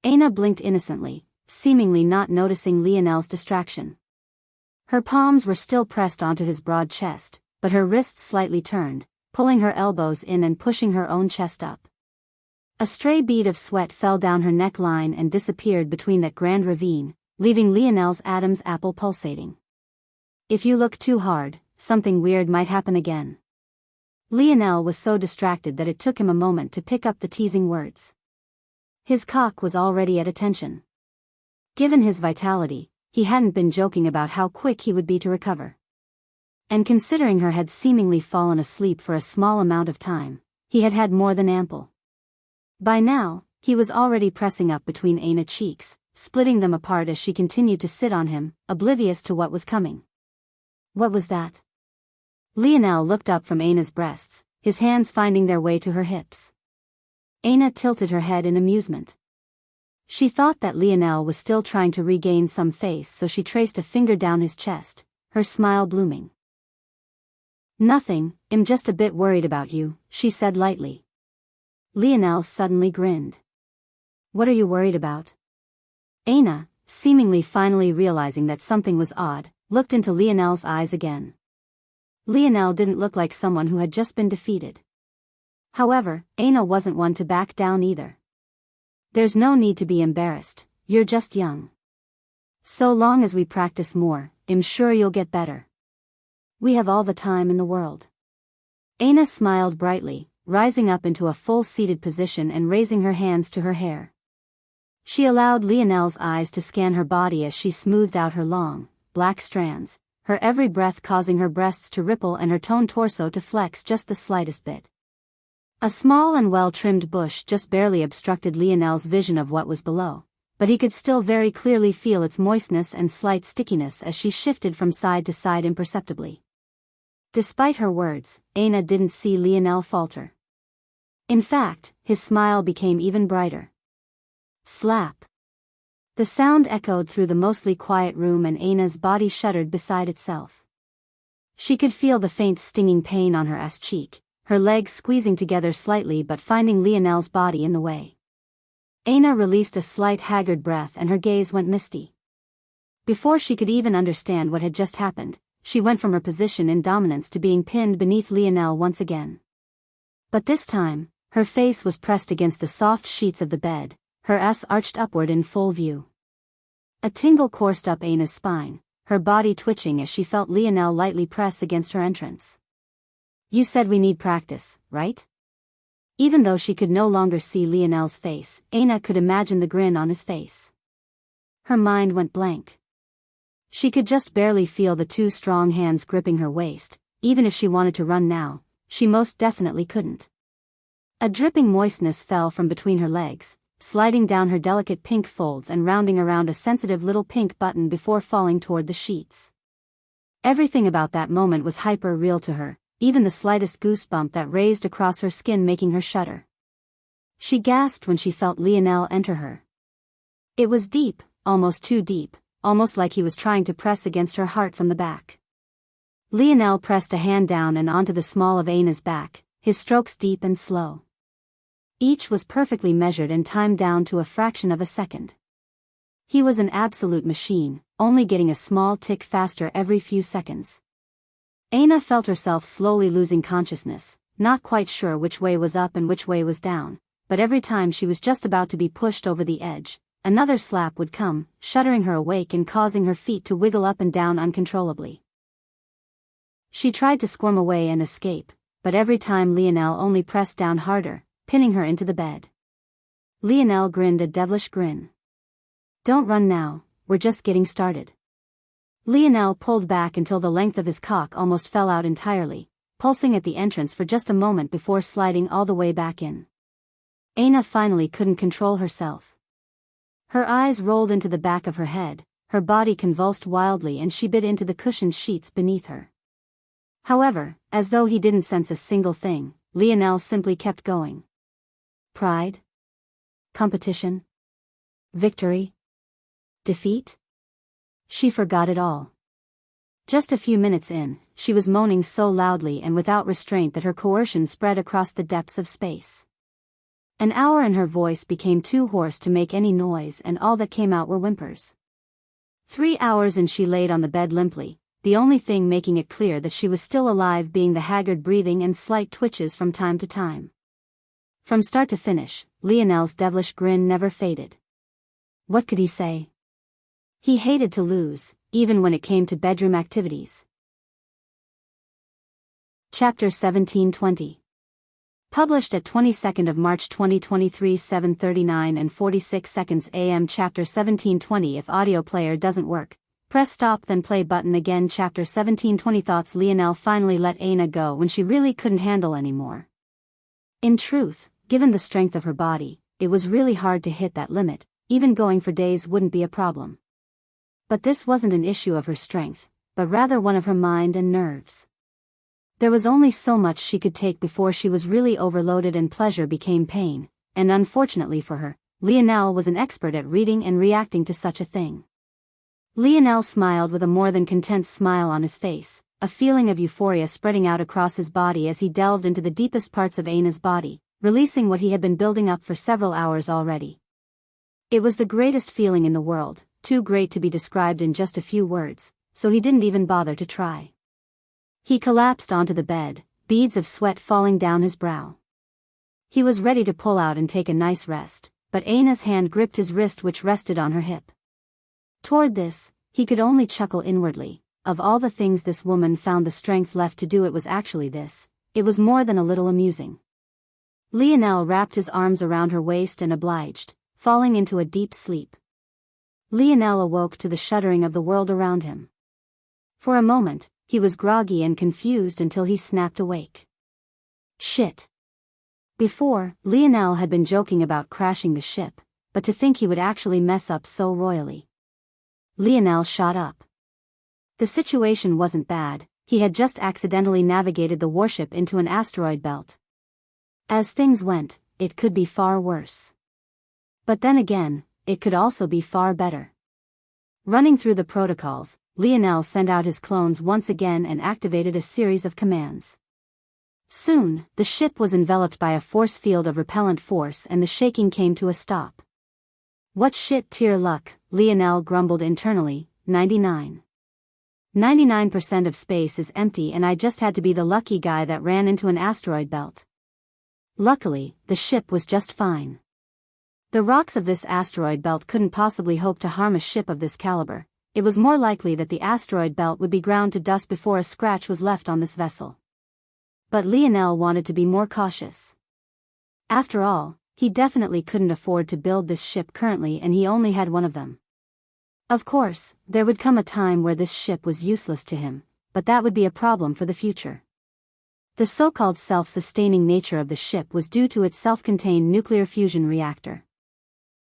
Aina blinked innocently, seemingly not noticing Lionel's distraction. Her palms were still pressed onto his broad chest, but her wrists slightly turned, pulling her elbows in and pushing her own chest up. A stray bead of sweat fell down her neckline and disappeared between that grand ravine, leaving Lionel's Adam's apple pulsating. If you look too hard, something weird might happen again. Lionel was so distracted that it took him a moment to pick up the teasing words. His cock was already at attention. Given his vitality, he hadn't been joking about how quick he would be to recover. And considering her had seemingly fallen asleep for a small amount of time, he had had more than ample. By now, he was already pressing up between Aina's cheeks, splitting them apart as she continued to sit on him, oblivious to what was coming. What was that? Lionel looked up from Aina's breasts, his hands finding their way to her hips. Aina tilted her head in amusement. She thought that Lionel was still trying to regain some face, so she traced a finger down his chest, her smile blooming. Nothing, I'm just a bit worried about you, she said lightly. Lionel suddenly grinned. What are you worried about? Aina, seemingly finally realizing that something was odd, looked into Lionel's eyes again. Lionel didn't look like someone who had just been defeated. However, Aina wasn't one to back down either. There's no need to be embarrassed, you're just young. So long as we practice more, I'm sure you'll get better. We have all the time in the world. Aina smiled brightly, rising up into a full-seated position and raising her hands to her hair. She allowed Lionel's eyes to scan her body as she smoothed out her long, black strands, her every breath causing her breasts to ripple and her toned torso to flex just the slightest bit. A small and well-trimmed bush just barely obstructed Lionel's vision of what was below, but he could still very clearly feel its moistness and slight stickiness as she shifted from side to side imperceptibly. Despite her words, Aina didn't see Lionel falter. In fact, his smile became even brighter. Slap. The sound echoed through the mostly quiet room and Aina's body shuddered beside itself. She could feel the faint stinging pain on her ass cheek, her legs squeezing together slightly but finding Lionel's body in the way. Aina released a slight haggard breath and her gaze went misty. Before she could even understand what had just happened, she went from her position in dominance to being pinned beneath Lionel once again. But this time, her face was pressed against the soft sheets of the bed, her ass arched upward in full view. A tingle coursed up Aina's spine, her body twitching as she felt Lionel lightly press against her entrance. You said we need practice, right? Even though she could no longer see Lionel's face, Aina could imagine the grin on his face. Her mind went blank. She could just barely feel the two strong hands gripping her waist. Even if she wanted to run now, she most definitely couldn't. A dripping moistness fell from between her legs, sliding down her delicate pink folds and rounding around a sensitive little pink button before falling toward the sheets. Everything about that moment was hyper-real to her, even the slightest goosebump that raised across her skin making her shudder. She gasped when she felt Lionel enter her. It was deep, almost too deep, almost like he was trying to press against her heart from the back. Lionel pressed a hand down and onto the small of Aina's back, his strokes deep and slow. Each was perfectly measured and timed down to a fraction of a second. He was an absolute machine, only getting a small tick faster every few seconds. Aina felt herself slowly losing consciousness, not quite sure which way was up and which way was down, but every time she was just about to be pushed over the edge, another slap would come, shuddering her awake and causing her feet to wiggle up and down uncontrollably. She tried to squirm away and escape, but every time Lionel only pressed down harder, pinning her into the bed. Lionel grinned a devilish grin. Don't run now, we're just getting started. Lionel pulled back until the length of his cock almost fell out entirely, pulsing at the entrance for just a moment before sliding all the way back in. Aina finally couldn't control herself. Her eyes rolled into the back of her head, her body convulsed wildly, and she bit into the cushioned sheets beneath her. However, as though he didn't sense a single thing, Lionel simply kept going. Pride? Competition? Victory? Defeat? She forgot it all. Just a few minutes in, she was moaning so loudly and without restraint that her coercion spread across the depths of space. An hour and her voice became too hoarse to make any noise, and all that came out were whimpers. 3 hours and she laid on the bed limply, the only thing making it clear that she was still alive being the haggard breathing and slight twitches from time to time. From start to finish, Lionel's devilish grin never faded. What could he say? He hated to lose, even when it came to bedroom activities. Chapter 1720. Published at 22nd of March 2023, 7:39 and 46 seconds AM. Chapter 1720. If audio player doesn't work, press stop then play button again. Chapter 1720. Thoughts. Lionel finally let Aina go when she really couldn't handle anymore. In truth, given the strength of her body, it was really hard to hit that limit. Even going for days wouldn't be a problem. But this wasn't an issue of her strength, but rather one of her mind and nerves. There was only so much she could take before she was really overloaded and pleasure became pain, and unfortunately for her, Lionel was an expert at reading and reacting to such a thing. Lionel smiled with a more than content smile on his face, a feeling of euphoria spreading out across his body as he delved into the deepest parts of Aina's body, releasing what he had been building up for several hours already. It was the greatest feeling in the world, too great to be described in just a few words, so he didn't even bother to try. He collapsed onto the bed, beads of sweat falling down his brow. He was ready to pull out and take a nice rest, but Aina's hand gripped his wrist, which rested on her hip. Toward this, he could only chuckle inwardly. Of all the things this woman found the strength left to do, it was actually this. It was more than a little amusing. Lionel wrapped his arms around her waist and obliged, falling into a deep sleep. Lionel awoke to the shuddering of the world around him. For a moment, he was groggy and confused until he snapped awake. Shit. Before, Lionel had been joking about crashing the ship, but to think he would actually mess up so royally. Lionel shot up. The situation wasn't bad, he had just accidentally navigated the warship into an asteroid belt. As things went, it could be far worse. But then again, it could also be far better. Running through the protocols, Lionel sent out his clones once again and activated a series of commands. Soon, the ship was enveloped by a force field of repellent force and the shaking came to a stop. What shit tier luck, Lionel grumbled internally. 99% of space is empty and I just had to be the lucky guy that ran into an asteroid belt. Luckily, the ship was just fine. The rocks of this asteroid belt couldn't possibly hope to harm a ship of this caliber. It was more likely that the asteroid belt would be ground to dust before a scratch was left on this vessel. But Lionel wanted to be more cautious. After all, he definitely couldn't afford to build this ship currently and he only had one of them. Of course, there would come a time where this ship was useless to him, but that would be a problem for the future. The so-called self-sustaining nature of the ship was due to its self-contained nuclear fusion reactor.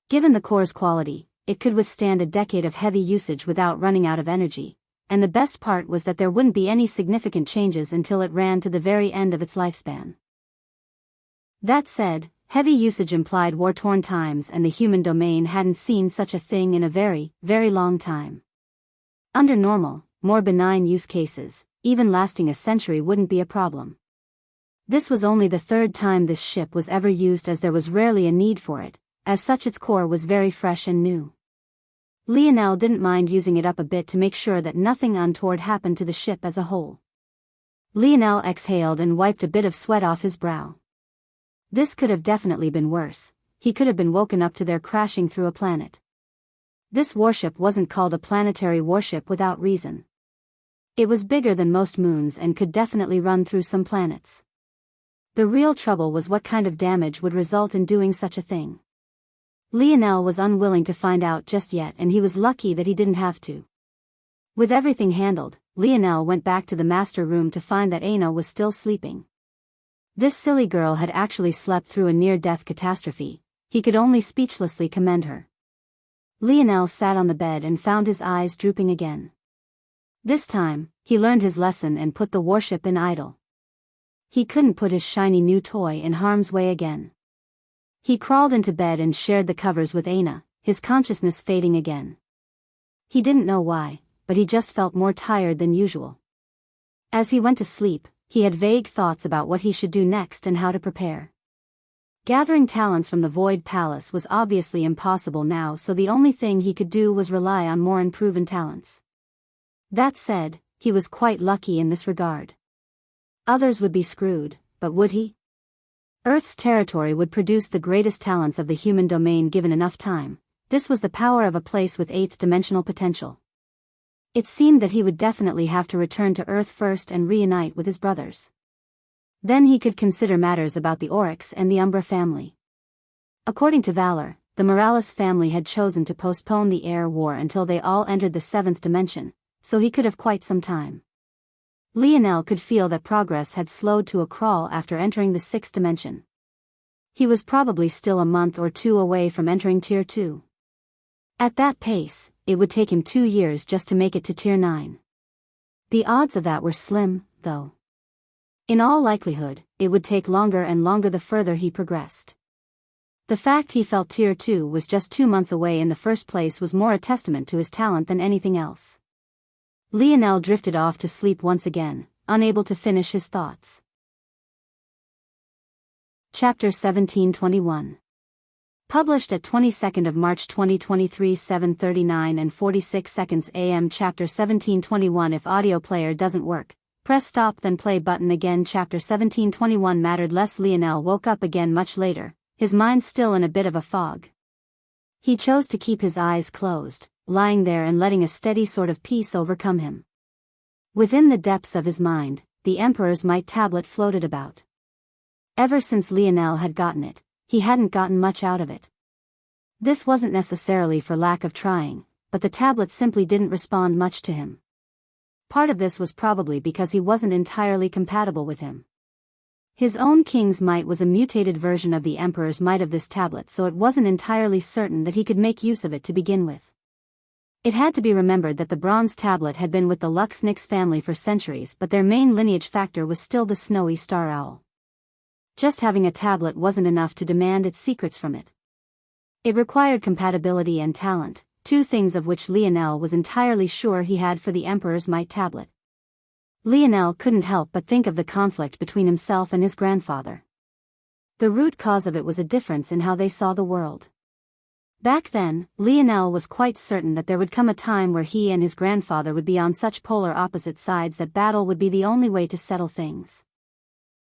Given the core's quality, it could withstand a decade of heavy usage without running out of energy, and the best part was that there wouldn't be any significant changes until it ran to the very end of its lifespan. That said, heavy usage implied war-torn times and the human domain hadn't seen such a thing in a very, very long time. Under normal, more benign use cases, even lasting a century wouldn't be a problem. This was only the third time this ship was ever used as there was rarely a need for it, as such its core was very fresh and new. Lionel didn't mind using it up a bit to make sure that nothing untoward happened to the ship as a whole. Lionel exhaled and wiped a bit of sweat off his brow. This could have definitely been worse. He could have been woken up to their crashing through a planet. This warship wasn't called a planetary warship without reason. It was bigger than most moons and could definitely run through some planets. The real trouble was what kind of damage would result in doing such a thing. Lionel was unwilling to find out just yet, and he was lucky that he didn't have to. With everything handled, Lionel went back to the master room to find that Aina was still sleeping. This silly girl had actually slept through a near-death catastrophe. He could only speechlessly commend her. Lionel sat on the bed and found his eyes drooping again. This time, he learned his lesson and put the warship in idle. He couldn't put his shiny new toy in harm's way again. He crawled into bed and shared the covers with Aina, his consciousness fading again. He didn't know why, but he just felt more tired than usual. As he went to sleep, he had vague thoughts about what he should do next and how to prepare. Gathering talents from the Void Palace was obviously impossible now, so the only thing he could do was rely on more unproven talents. That said, he was quite lucky in this regard. Others would be screwed, but would he? Earth's territory would produce the greatest talents of the human domain given enough time. This was the power of a place with eighth-dimensional potential. It seemed that he would definitely have to return to Earth first and reunite with his brothers. Then he could consider matters about the Oryx and the Umbra family. According to Valor, the Morales family had chosen to postpone the air war until they all entered the seventh dimension, so he could have quite some time. Lionel could feel that progress had slowed to a crawl after entering the sixth dimension. He was probably still a month or two away from entering Tier 2. At that pace, it would take him 2 years just to make it to Tier 9. The odds of that were slim, though. In all likelihood, it would take longer and longer the further he progressed. The fact he felt Tier 2 was just 2 months away in the first place was more a testament to his talent than anything else. Lionel drifted off to sleep once again, unable to finish his thoughts. Chapter 1721. Published at 22nd of March 2023, 7:39 and 46 seconds AM. Chapter 1721. If audio player doesn't work, press stop then play button again. Chapter 1721 mattered less. Lionel woke up again much later, his mind still in a bit of a fog. He chose to keep his eyes closed, lying there and letting a steady sort of peace overcome him. Within the depths of his mind, the Emperor's Might tablet floated about. Ever since Lionel had gotten it, he hadn't gotten much out of it. This wasn't necessarily for lack of trying, but the tablet simply didn't respond much to him. Part of this was probably because he wasn't entirely compatible with him. His own King's Might was a mutated version of the Emperor's Might of this tablet, so it wasn't entirely certain that he could make use of it to begin with. It had to be remembered that the bronze tablet had been with the Luxnix family for centuries, but their main lineage factor was still the snowy star owl. Just having a tablet wasn't enough to demand its secrets from it. It required compatibility and talent, two things of which Lionel was entirely sure he had for the Emperor's Might tablet. Lionel couldn't help but think of the conflict between himself and his grandfather. The root cause of it was a difference in how they saw the world. Back then, Lionel was quite certain that there would come a time where he and his grandfather would be on such polar opposite sides that battle would be the only way to settle things.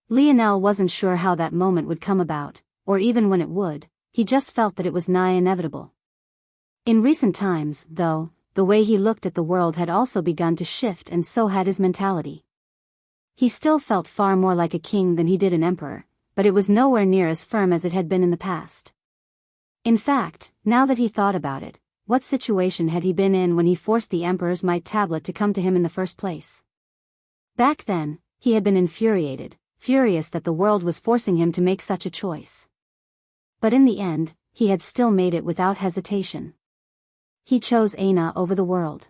Lionel wasn't sure how that moment would come about, or even when it would, he just felt that it was nigh inevitable. In recent times, though, the way he looked at the world had also begun to shift, and so had his mentality. He still felt far more like a king than he did an emperor, but it was nowhere near as firm as it had been in the past. In fact, now that he thought about it, what situation had he been in when he forced the Emperor's Might tablet to come to him in the first place? Back then, he had been infuriated, furious that the world was forcing him to make such a choice. But in the end, he had still made it without hesitation. He chose Aina over the world.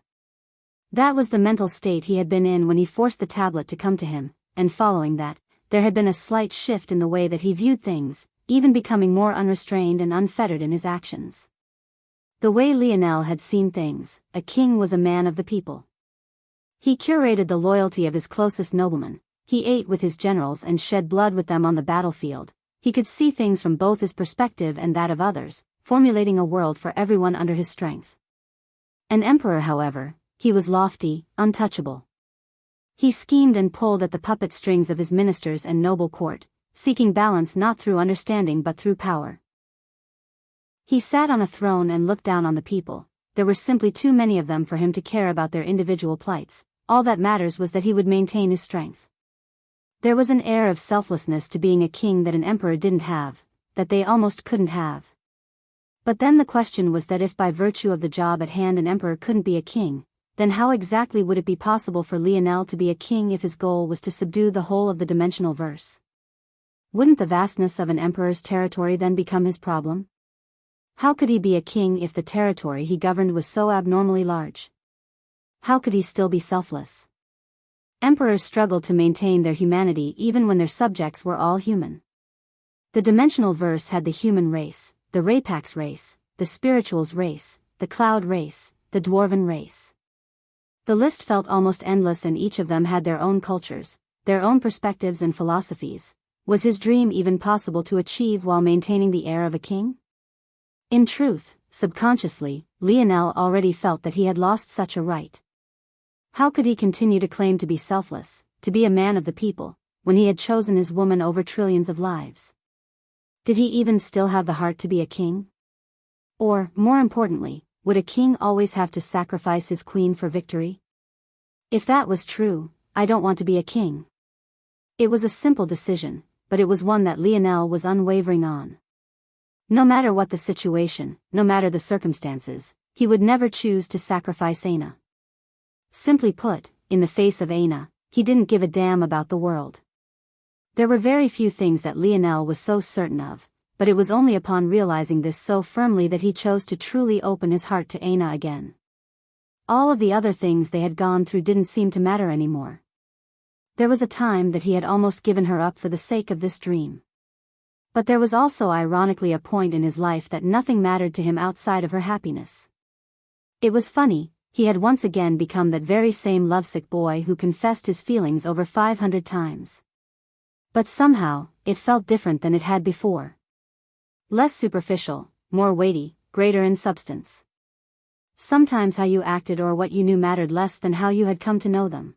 That was the mental state he had been in when he forced the tablet to come to him, and following that, there had been a slight shift in the way that he viewed things, even becoming more unrestrained and unfettered in his actions. The way Lionel had seen things, a king was a man of the people. He curated the loyalty of his closest noblemen, he ate with his generals and shed blood with them on the battlefield, he could see things from both his perspective and that of others, formulating a world for everyone under his strength. An emperor, however, he was lofty, untouchable. He schemed and pulled at the puppet strings of his ministers and noble court, seeking balance not through understanding but through power. He sat on a throne and looked down on the people. There were simply too many of them for him to care about their individual plights. All that matters was that he would maintain his strength. There was an air of selflessness to being a king that an emperor didn't have, that they almost couldn't have. But then the question was that if by virtue of the job at hand an emperor couldn't be a king, then how exactly would it be possible for Lionel to be a king if his goal was to subdue the whole of the dimensional verse? Wouldn't the vastness of an emperor's territory then become his problem? How could he be a king if the territory he governed was so abnormally large? How could he still be selfless? Emperors struggled to maintain their humanity even when their subjects were all human. The dimensional verse had the human race, the Rapax race, the spirituals race, the cloud race, the dwarven race. The list felt almost endless, and each of them had their own cultures, their own perspectives and philosophies. Was his dream even possible to achieve while maintaining the air of a king? In truth, subconsciously, Lionel already felt that he had lost such a right. How could he continue to claim to be selfless, to be a man of the people, when he had chosen his woman over trillions of lives? Did he even still have the heart to be a king? Or, more importantly, would a king always have to sacrifice his queen for victory? If that was true, I don't want to be a king. It was a simple decision, but it was one that Lionel was unwavering on. No matter what the situation, no matter the circumstances, he would never choose to sacrifice Aina. Simply put, in the face of Aina, he didn't give a damn about the world. There were very few things that Lionel was so certain of, but it was only upon realizing this so firmly that he chose to truly open his heart to Aina again. All of the other things they had gone through didn't seem to matter anymore. There was a time that he had almost given her up for the sake of this dream. But there was also ironically a point in his life that nothing mattered to him outside of her happiness. It was funny, he had once again become that very same lovesick boy who confessed his feelings over 500 times. But somehow, it felt different than it had before. Less superficial, more weighty, greater in substance. Sometimes how you acted or what you knew mattered less than how you had come to know them.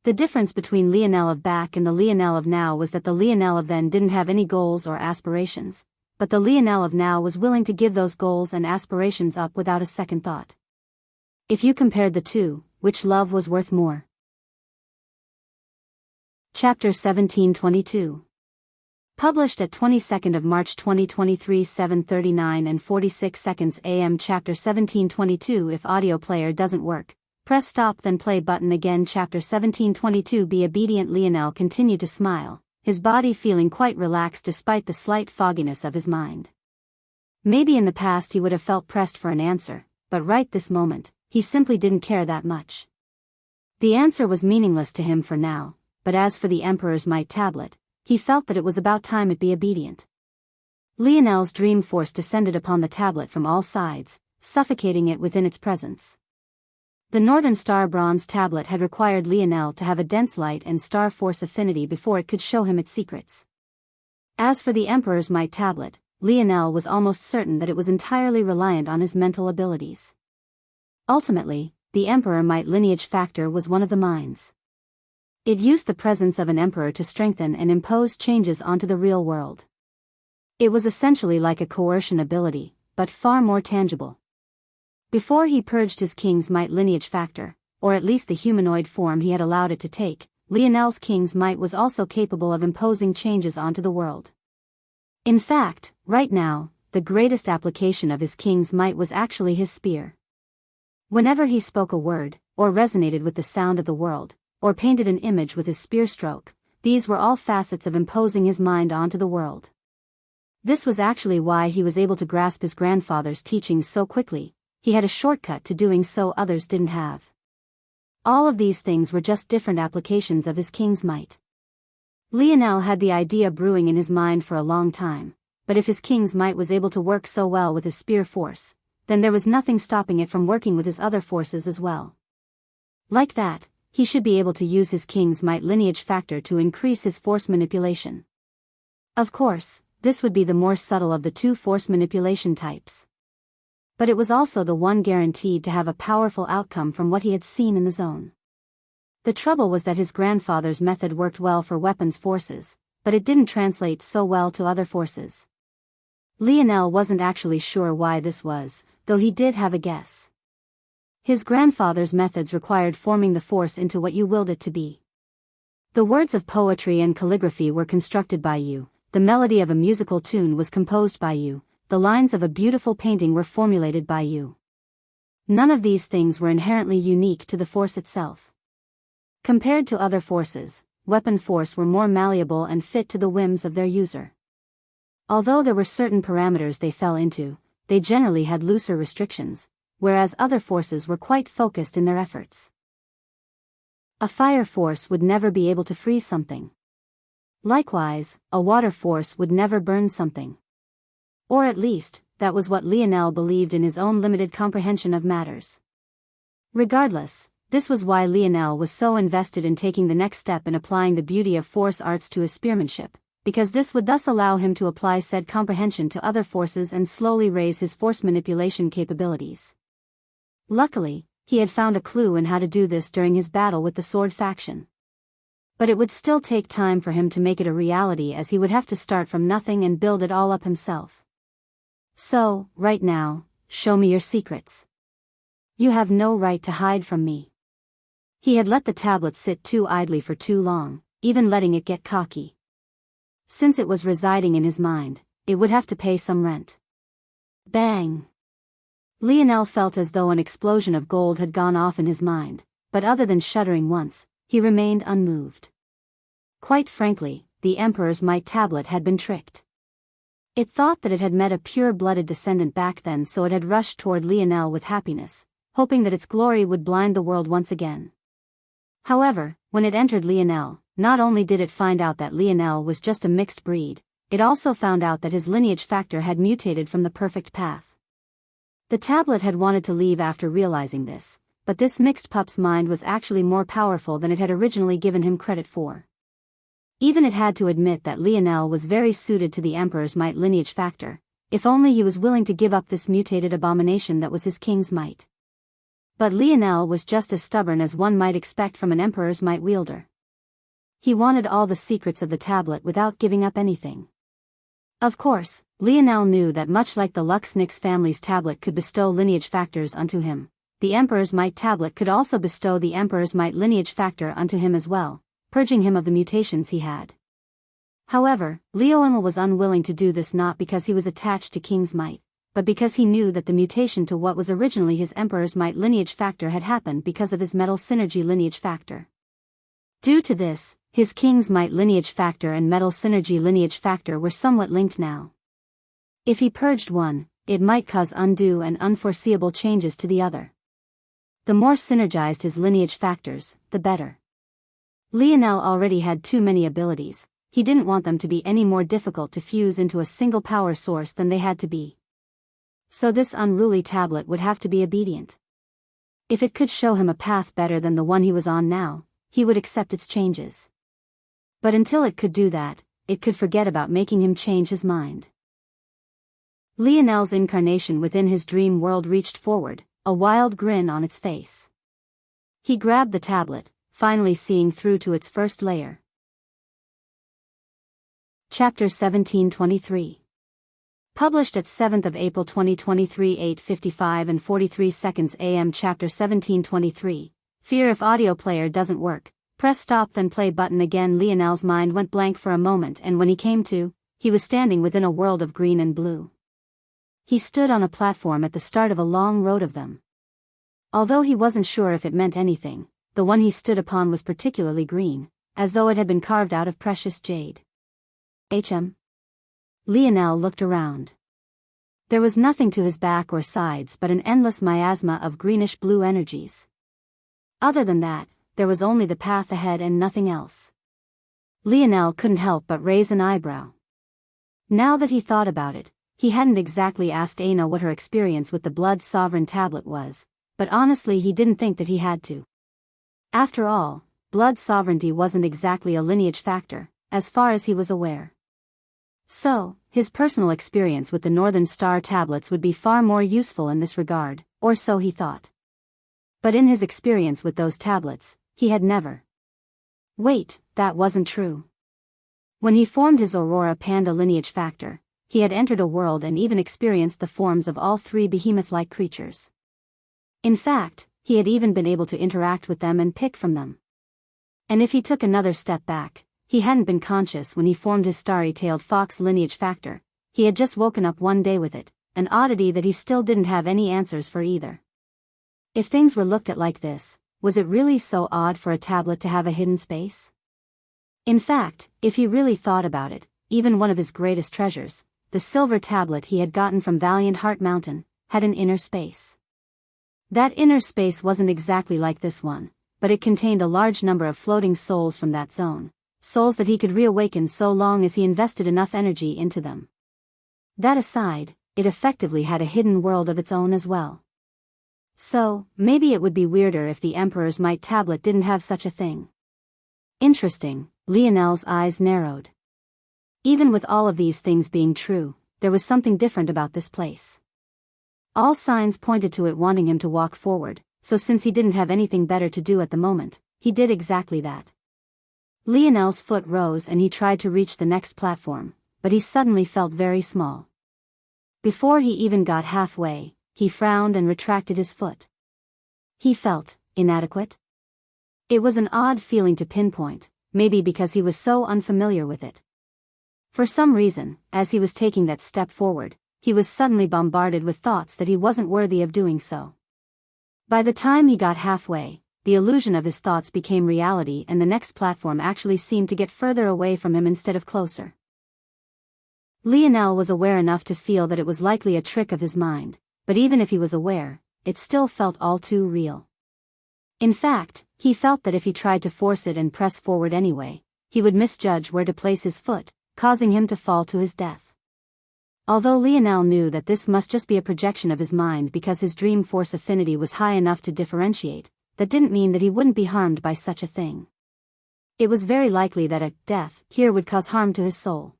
The difference between Lionel of back and the Lionel of now was that the Lionel of then didn't have any goals or aspirations, but the Lionel of now was willing to give those goals and aspirations up without a second thought. If you compared the two, which love was worth more? Chapter 1722. Published at 22nd of March 2023, 7:39 and 46 seconds AM. Chapter 1722. If audio player doesn't work, press stop then play button again. Chapter 1722. Be obedient. Lionel continued to smile, his body feeling quite relaxed despite the slight fogginess of his mind. Maybe in the past he would have felt pressed for an answer, but right this moment, he simply didn't care that much. The answer was meaningless to him for now, but as for the Emperor's Might tablet, he felt that it was about time it be obedient. Lionel's dream force descended upon the tablet from all sides, suffocating it within its presence. The Northern Star Bronze tablet had required Lionel to have a dense light and star force affinity before it could show him its secrets. As for the Emperor's Might tablet, Lionel was almost certain that it was entirely reliant on his mental abilities. Ultimately, the Emperor Might lineage factor was one of the minds. It used the presence of an emperor to strengthen and impose changes onto the real world. It was essentially like a coercion ability, but far more tangible. Before he purged his King's Might lineage factor, or at least the humanoid form he had allowed it to take, Lionel's King's Might was also capable of imposing changes onto the world. In fact, right now, the greatest application of his King's Might was actually his spear. Whenever he spoke a word, or resonated with the sound of the world, or painted an image with his spear stroke, these were all facets of imposing his mind onto the world. This was actually why he was able to grasp his grandfather's teachings so quickly. He had a shortcut to doing so others didn't have. All of these things were just different applications of his King's Might. Lionel had the idea brewing in his mind for a long time, but if his King's Might was able to work so well with his spear force, then there was nothing stopping it from working with his other forces as well. Like that, he should be able to use his King's Might lineage factor to increase his force manipulation. Of course, this would be the more subtle of the two force manipulation types. But it was also the one guaranteed to have a powerful outcome from what he had seen in the zone. The trouble was that his grandfather's method worked well for weapons forces, but it didn't translate so well to other forces. Lionel wasn't actually sure why this was, though he did have a guess. His grandfather's methods required forming the force into what you willed it to be. The words of poetry and calligraphy were constructed by you, the melody of a musical tune was composed by you, the lines of a beautiful painting were formulated by you. None of these things were inherently unique to the force itself. Compared to other forces, weapon force were more malleable and fit to the whims of their user. Although there were certain parameters they fell into, they generally had looser restrictions, whereas other forces were quite focused in their efforts. A fire force would never be able to freeze something. Likewise, a water force would never burn something. Or at least, that was what Lionel believed in his own limited comprehension of matters. Regardless, this was why Lionel was so invested in taking the next step in applying the beauty of force arts to his spearmanship, because this would thus allow him to apply said comprehension to other forces and slowly raise his force manipulation capabilities. Luckily, he had found a clue in how to do this during his battle with the sword faction. But it would still take time for him to make it a reality, as he would have to start from nothing and build it all up himself. So, right now, show me your secrets. You have no right to hide from me. He had let the tablet sit too idly for too long, even letting it get cocky. Since it was residing in his mind, it would have to pay some rent. Bang! Lionel felt as though an explosion of gold had gone off in his mind, but other than shuddering once, he remained unmoved. Quite frankly, the Emperor's Might tablet had been tricked. It thought that it had met a pure-blooded descendant back then, so it had rushed toward Lionel with happiness, hoping that its glory would blind the world once again. However, when it entered Lionel, not only did it find out that Lionel was just a mixed breed, it also found out that his lineage factor had mutated from the perfect path. The tablet had wanted to leave after realizing this, but this mixed pup's mind was actually more powerful than it had originally given him credit for. Even it had to admit that Lionel was very suited to the Emperor's Might lineage factor, if only he was willing to give up this mutated abomination that was his king's might. But Lionel was just as stubborn as one might expect from an Emperor's Might wielder. He wanted all the secrets of the tablet without giving up anything. Of course, Lionel knew that much like the Luxnix family's tablet could bestow lineage factors unto him, the Emperor's Might tablet could also bestow the Emperor's Might lineage factor unto him as well, purging him of the mutations he had. However, Lionel was unwilling to do this, not because he was attached to King's Might, but because he knew that the mutation to what was originally his Emperor's Might lineage factor had happened because of his Metal Synergy lineage factor. Due to this, his King's Might lineage factor and Metal Synergy lineage factor were somewhat linked now. If he purged one, it might cause undue and unforeseeable changes to the other. The more synergized his lineage factors, the better. Lionel already had too many abilities. He didn't want them to be any more difficult to fuse into a single power source than they had to be. So this unruly tablet would have to be obedient. If it could show him a path better than the one he was on now, he would accept its changes. But until it could do that, it could forget about making him change his mind. Lionel's incarnation within his dream world reached forward, a wild grin on its face. He grabbed the tablet, finally seeing through to its first layer. Chapter 1723. Published at 7th of April 2023, 8:55 and 43 seconds AM. Chapter 1723. Fear. If audio player doesn't work, press stop then play button again. Lionel's mind went blank for a moment, and when he came to, he was standing within a world of green and blue. He stood on a platform at the start of a long road of them. Although he wasn't sure if it meant anything, the one he stood upon was particularly green, as though it had been carved out of precious jade. Lionel looked around. There was nothing to his back or sides but an endless miasma of greenish-blue energies. Other than that, there was only the path ahead and nothing else. Lionel couldn't help but raise an eyebrow. Now that he thought about it, he hadn't exactly asked Aina what her experience with the Blood Sovereign tablet was, but honestly he didn't think that he had to. After all, blood sovereignty wasn't exactly a lineage factor, as far as he was aware. So, his personal experience with the Northern Star tablets would be far more useful in this regard, or so he thought. But in his experience with those tablets, he had never. Wait, that wasn't true. When he formed his Aurora Panda lineage factor, he had entered a world and even experienced the forms of all three behemoth-like creatures. In fact, he had even been able to interact with them and pick from them. And if he took another step back, he hadn't been conscious when he formed his starry-tailed fox lineage factor, he had just woken up one day with it, an oddity that he still didn't have any answers for either. If things were looked at like this, was it really so odd for a tablet to have a hidden space? In fact, if he really thought about it, even one of his greatest treasures, the silver tablet he had gotten from Valiant Heart Mountain, had an inner space. That inner space wasn't exactly like this one, but it contained a large number of floating souls from that zone, souls that he could reawaken so long as he invested enough energy into them. That aside, it effectively had a hidden world of its own as well. So, maybe it would be weirder if the Emperor's Might tablet didn't have such a thing. Interesting, Lionel's eyes narrowed. Even with all of these things being true, there was something different about this place. All signs pointed to it wanting him to walk forward, so since he didn't have anything better to do at the moment, he did exactly that. Lionel's foot rose and he tried to reach the next platform, but he suddenly felt very small. Before he even got halfway, he frowned and retracted his foot. He felt inadequate. It was an odd feeling to pinpoint, maybe because he was so unfamiliar with it. For some reason, as he was taking that step forward, he was suddenly bombarded with thoughts that he wasn't worthy of doing so. By the time he got halfway, the illusion of his thoughts became reality and the next platform actually seemed to get further away from him instead of closer. Lionel was aware enough to feel that it was likely a trick of his mind, but even if he was aware, it still felt all too real. In fact, he felt that if he tried to force it and press forward anyway, he would misjudge where to place his foot, causing him to fall to his death. Although Lionel knew that this must just be a projection of his mind because his dream force affinity was high enough to differentiate, that didn't mean that he wouldn't be harmed by such a thing. It was very likely that a death here would cause harm to his soul.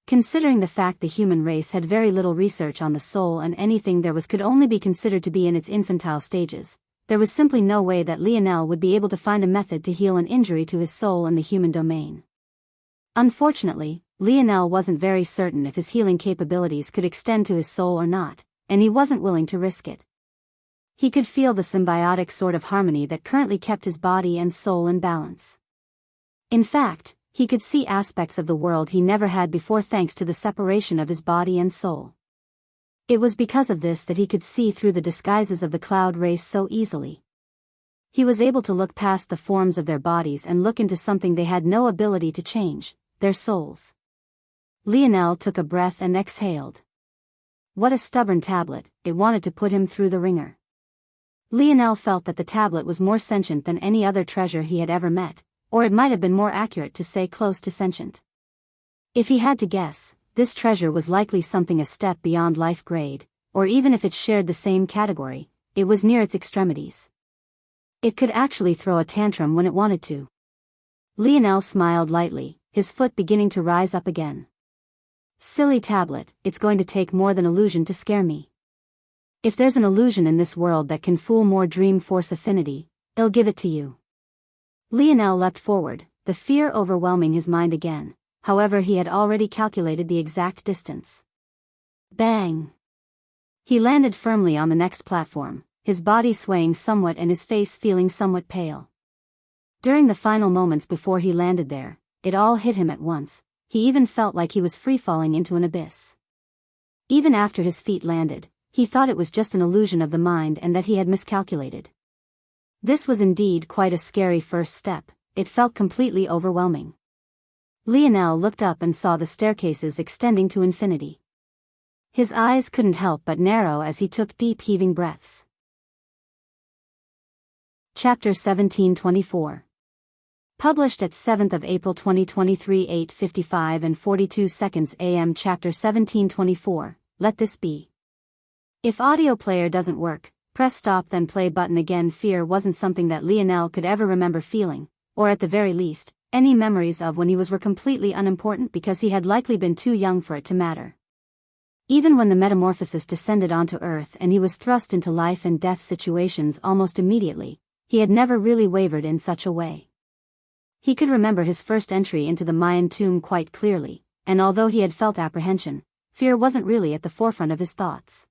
Considering the fact the human race had very little research on the soul and anything there was could only be considered to be in its infantile stages, there was simply no way that Lionel would be able to find a method to heal an injury to his soul in the human domain. Unfortunately, Lionel wasn't very certain if his healing capabilities could extend to his soul or not, and he wasn't willing to risk it. He could feel the symbiotic sort of harmony that currently kept his body and soul in balance. In fact, he could see aspects of the world he never had before thanks to the separation of his body and soul. It was because of this that he could see through the disguises of the cloud race so easily. He was able to look past the forms of their bodies and look into something they had no ability to change, their souls. Lionel took a breath and exhaled. What a stubborn tablet, it wanted to put him through the ringer. Lionel felt that the tablet was more sentient than any other treasure he had ever met, or it might have been more accurate to say close to sentient. If he had to guess, this treasure was likely something a step beyond life grade, or even if it shared the same category, it was near its extremities. It could actually throw a tantrum when it wanted to. Lionel smiled lightly, his foot beginning to rise up again. Silly tablet, it's going to take more than illusion to scare me. If there's an illusion in this world that can fool more dream force affinity, I'll give it to you. Lionel leapt forward, the fear overwhelming his mind again, however he had already calculated the exact distance. Bang! He landed firmly on the next platform, his body swaying somewhat and his face feeling somewhat pale. During the final moments before he landed there, it all hit him at once. He even felt like he was free-falling into an abyss. Even after his feet landed, he thought it was just an illusion of the mind and that he had miscalculated. This was indeed quite a scary first step, it felt completely overwhelming. Lionel looked up and saw the staircases extending to infinity. His eyes couldn't help but narrow as he took deep heaving breaths. Chapter 1724. Published at 7th of April 2023 8:55 and 42 seconds AM. Chapter 1724, Let This Be. If audio player doesn't work, press stop then play button again. Fear wasn't something that Lionel could ever remember feeling, or at the very least, any memories of when he was were completely unimportant because he had likely been too young for it to matter. Even when the metamorphosis descended onto Earth and he was thrust into life and death situations almost immediately, he had never really wavered in such a way. He could remember his first entry into the Mayan tomb quite clearly, and although he had felt apprehension, fear wasn't really at the forefront of his thoughts.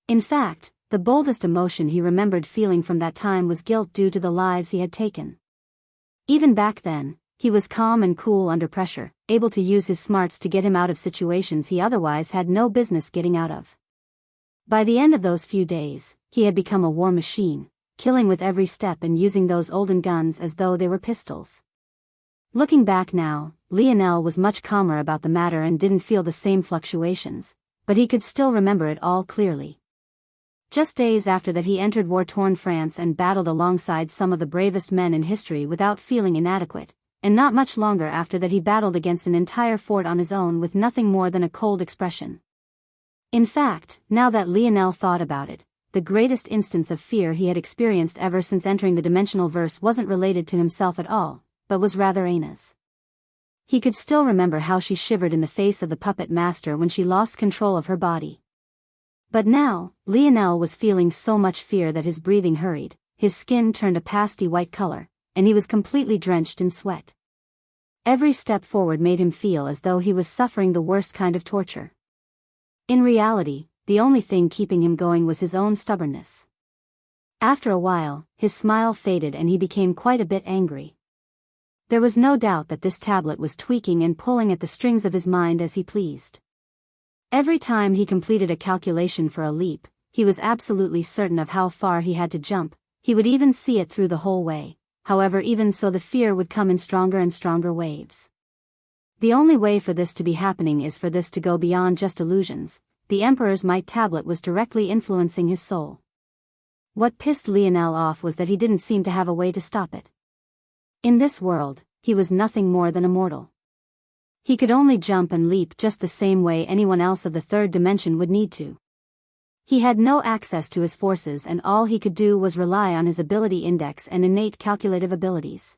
In fact, the boldest emotion he remembered feeling from that time was guilt due to the lives he had taken. Even back then, He was calm and cool under pressure, able to use his smarts to get him out of situations he otherwise had no business getting out of. By the end of those few days, he had become a war machine, killing with every step and using those olden guns as though they were pistols. Looking back now, Lionel was much calmer about the matter and didn't feel the same fluctuations, but he could still remember it all clearly. Just days after that he entered war-torn France and battled alongside some of the bravest men in history without feeling inadequate, and not much longer after that he battled against an entire fort on his own with nothing more than a cold expression. In fact, now that Lionel thought about it, the greatest instance of fear he had experienced ever since entering the dimensional verse wasn't related to himself at all, but was rather Anna's. He could still remember how she shivered in the face of the puppet master when she lost control of her body. But now, Lionel was feeling so much fear that his breathing hurried, his skin turned a pasty white color, and he was completely drenched in sweat. Every step forward made him feel as though he was suffering the worst kind of torture. In reality, the only thing keeping him going was his own stubbornness. After a while, his smile faded and he became quite a bit angry. There was no doubt that this tablet was tweaking and pulling at the strings of his mind as he pleased. Every time he completed a calculation for a leap, he was absolutely certain of how far he had to jump, he would even see it through the whole way. However, even so the fear would come in stronger and stronger waves. The only way for this to be happening is for this to go beyond just illusions. The Emperor's Might tablet was directly influencing his soul. What pissed Lionel off was that he didn't seem to have a way to stop it. In this world, he was nothing more than a mortal. He could only jump and leap just the same way anyone else of the third dimension would need to. He had no access to his forces and all he could do was rely on his ability index and innate calculative abilities.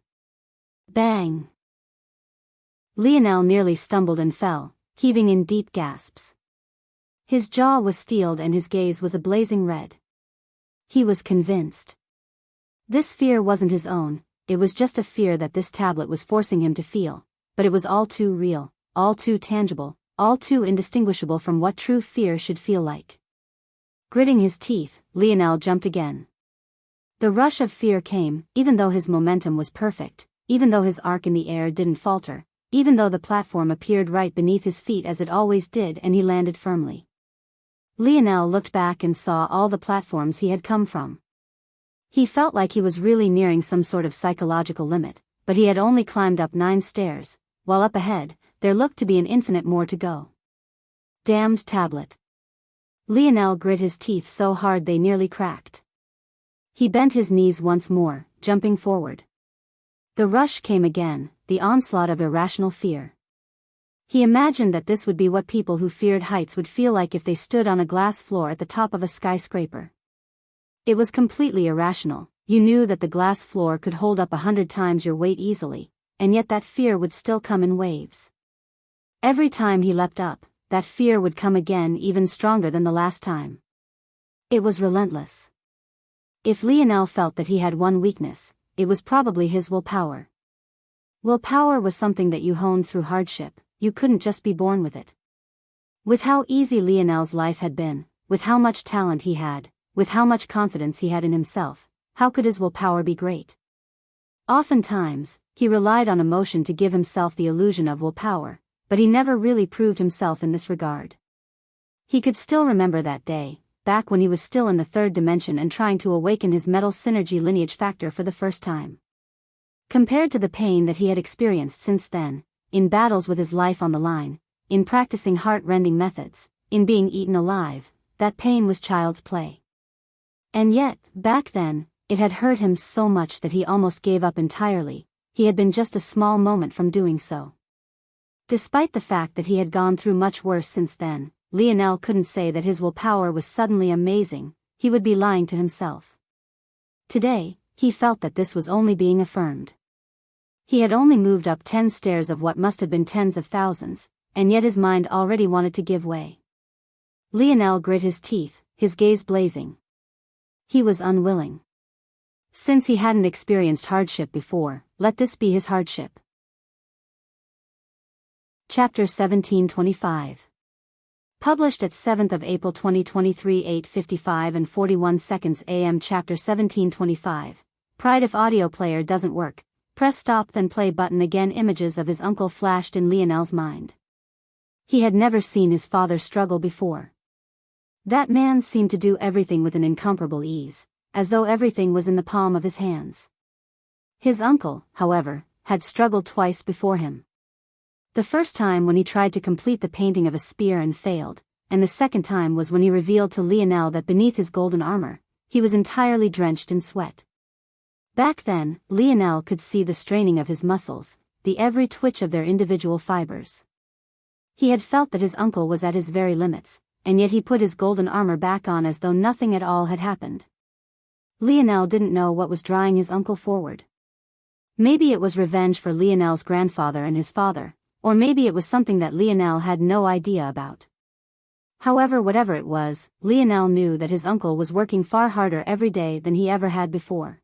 Bang! Lionel nearly stumbled and fell, heaving in deep gasps. His jaw was steeled and his gaze was a blazing red. He was convinced. This fear wasn't his own, it was just a fear that this tablet was forcing him to feel, but it was all too real, all too tangible, all too indistinguishable from what true fear should feel like. Gritting his teeth, Lionel jumped again. The rush of fear came, even though his momentum was perfect, even though his arc in the air didn't falter, even though the platform appeared right beneath his feet as it always did and he landed firmly. Lionel looked back and saw all the platforms he had come from. He felt like he was really nearing some sort of psychological limit, but he had only climbed up 9 stairs, while up ahead, there looked to be an infinite more to go. Damned tablet. Lionel grit his teeth so hard they nearly cracked. He bent his knees once more, jumping forward. The rush came again, the onslaught of irrational fear. He imagined that this would be what people who feared heights would feel like if they stood on a glass floor at the top of a skyscraper. It was completely irrational. You knew that the glass floor could hold up 100 times your weight easily, and yet that fear would still come in waves. Every time he leapt up, that fear would come again even stronger than the last time. It was relentless. If Lionel felt that he had one weakness, it was probably his willpower. Willpower was something that you honed through hardship, you couldn't just be born with it. With how easy Lionel's life had been, with how much talent he had, with how much confidence he had in himself, how could his willpower be great? Oftentimes, he relied on emotion to give himself the illusion of willpower, but he never really proved himself in this regard. He could still remember that day, back when he was still in the third dimension and trying to awaken his metal synergy lineage factor for the first time. Compared to the pain that he had experienced since then, in battles with his life on the line, in practicing heart-rending methods, in being eaten alive, that pain was child's play. And yet, back then, it had hurt him so much that he almost gave up entirely. He had been just a small moment from doing so. Despite the fact that he had gone through much worse since then, Lionel couldn't say that his willpower was suddenly amazing, he would be lying to himself. Today, he felt that this was only being affirmed. He had only moved up 10 stairs of what must have been tens of thousands, and yet his mind already wanted to give way. Lionel grit his teeth, his gaze blazing. He was unwilling. Since he hadn't experienced hardship before, let this be his hardship. Chapter 1725. Published at 7th of April 2023 8:55 and 41 seconds AM. Chapter 1725. Pride. If audio player doesn't work, Press stop then play button again. Images of his uncle flashed in Lionel's mind. He had never seen his father struggle before. That man seemed to do everything with an incomparable ease, as though everything was in the palm of his hands. His uncle, however, had struggled twice before him. The first time when he tried to complete the painting of a spear and failed, and the second time was when he revealed to Lionel that beneath his golden armor, he was entirely drenched in sweat. Back then, Lionel could see the straining of his muscles, the every twitch of their individual fibers. He had felt that his uncle was at his very limits, and yet he put his golden armor back on as though nothing at all had happened. Lionel didn't know what was drawing his uncle forward. Maybe it was revenge for Lionel's grandfather and his father, or maybe it was something that Lionel had no idea about. However, whatever it was, Lionel knew that his uncle was working far harder every day than he ever had before.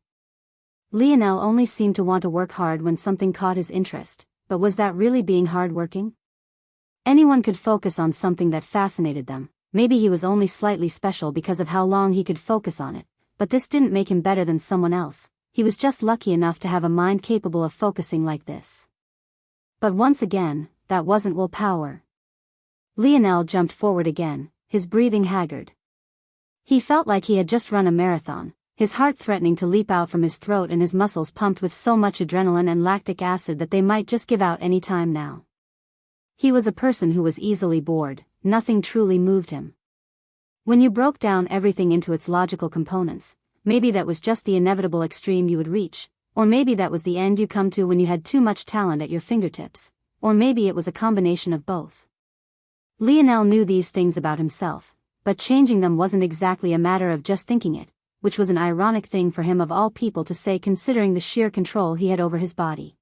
Lionel only seemed to want to work hard when something caught his interest, but was that really being hard-working? Anyone could focus on something that fascinated them. Maybe he was only slightly special because of how long he could focus on it, but this didn't make him better than someone else. He was just lucky enough to have a mind capable of focusing like this. But once again, that wasn't willpower. Lionel jumped forward again, his breathing haggard. He felt like he had just run a marathon, his heart threatening to leap out from his throat and his muscles pumped with so much adrenaline and lactic acid that they might just give out any time now. He was a person who was easily bored, nothing truly moved him. When you broke down everything into its logical components, maybe that was just the inevitable extreme you would reach, or maybe that was the end you come to when you had too much talent at your fingertips, or maybe it was a combination of both. Lionel knew these things about himself, but changing them wasn't exactly a matter of just thinking it, which was an ironic thing for him of all people to say considering the sheer control he had over his body.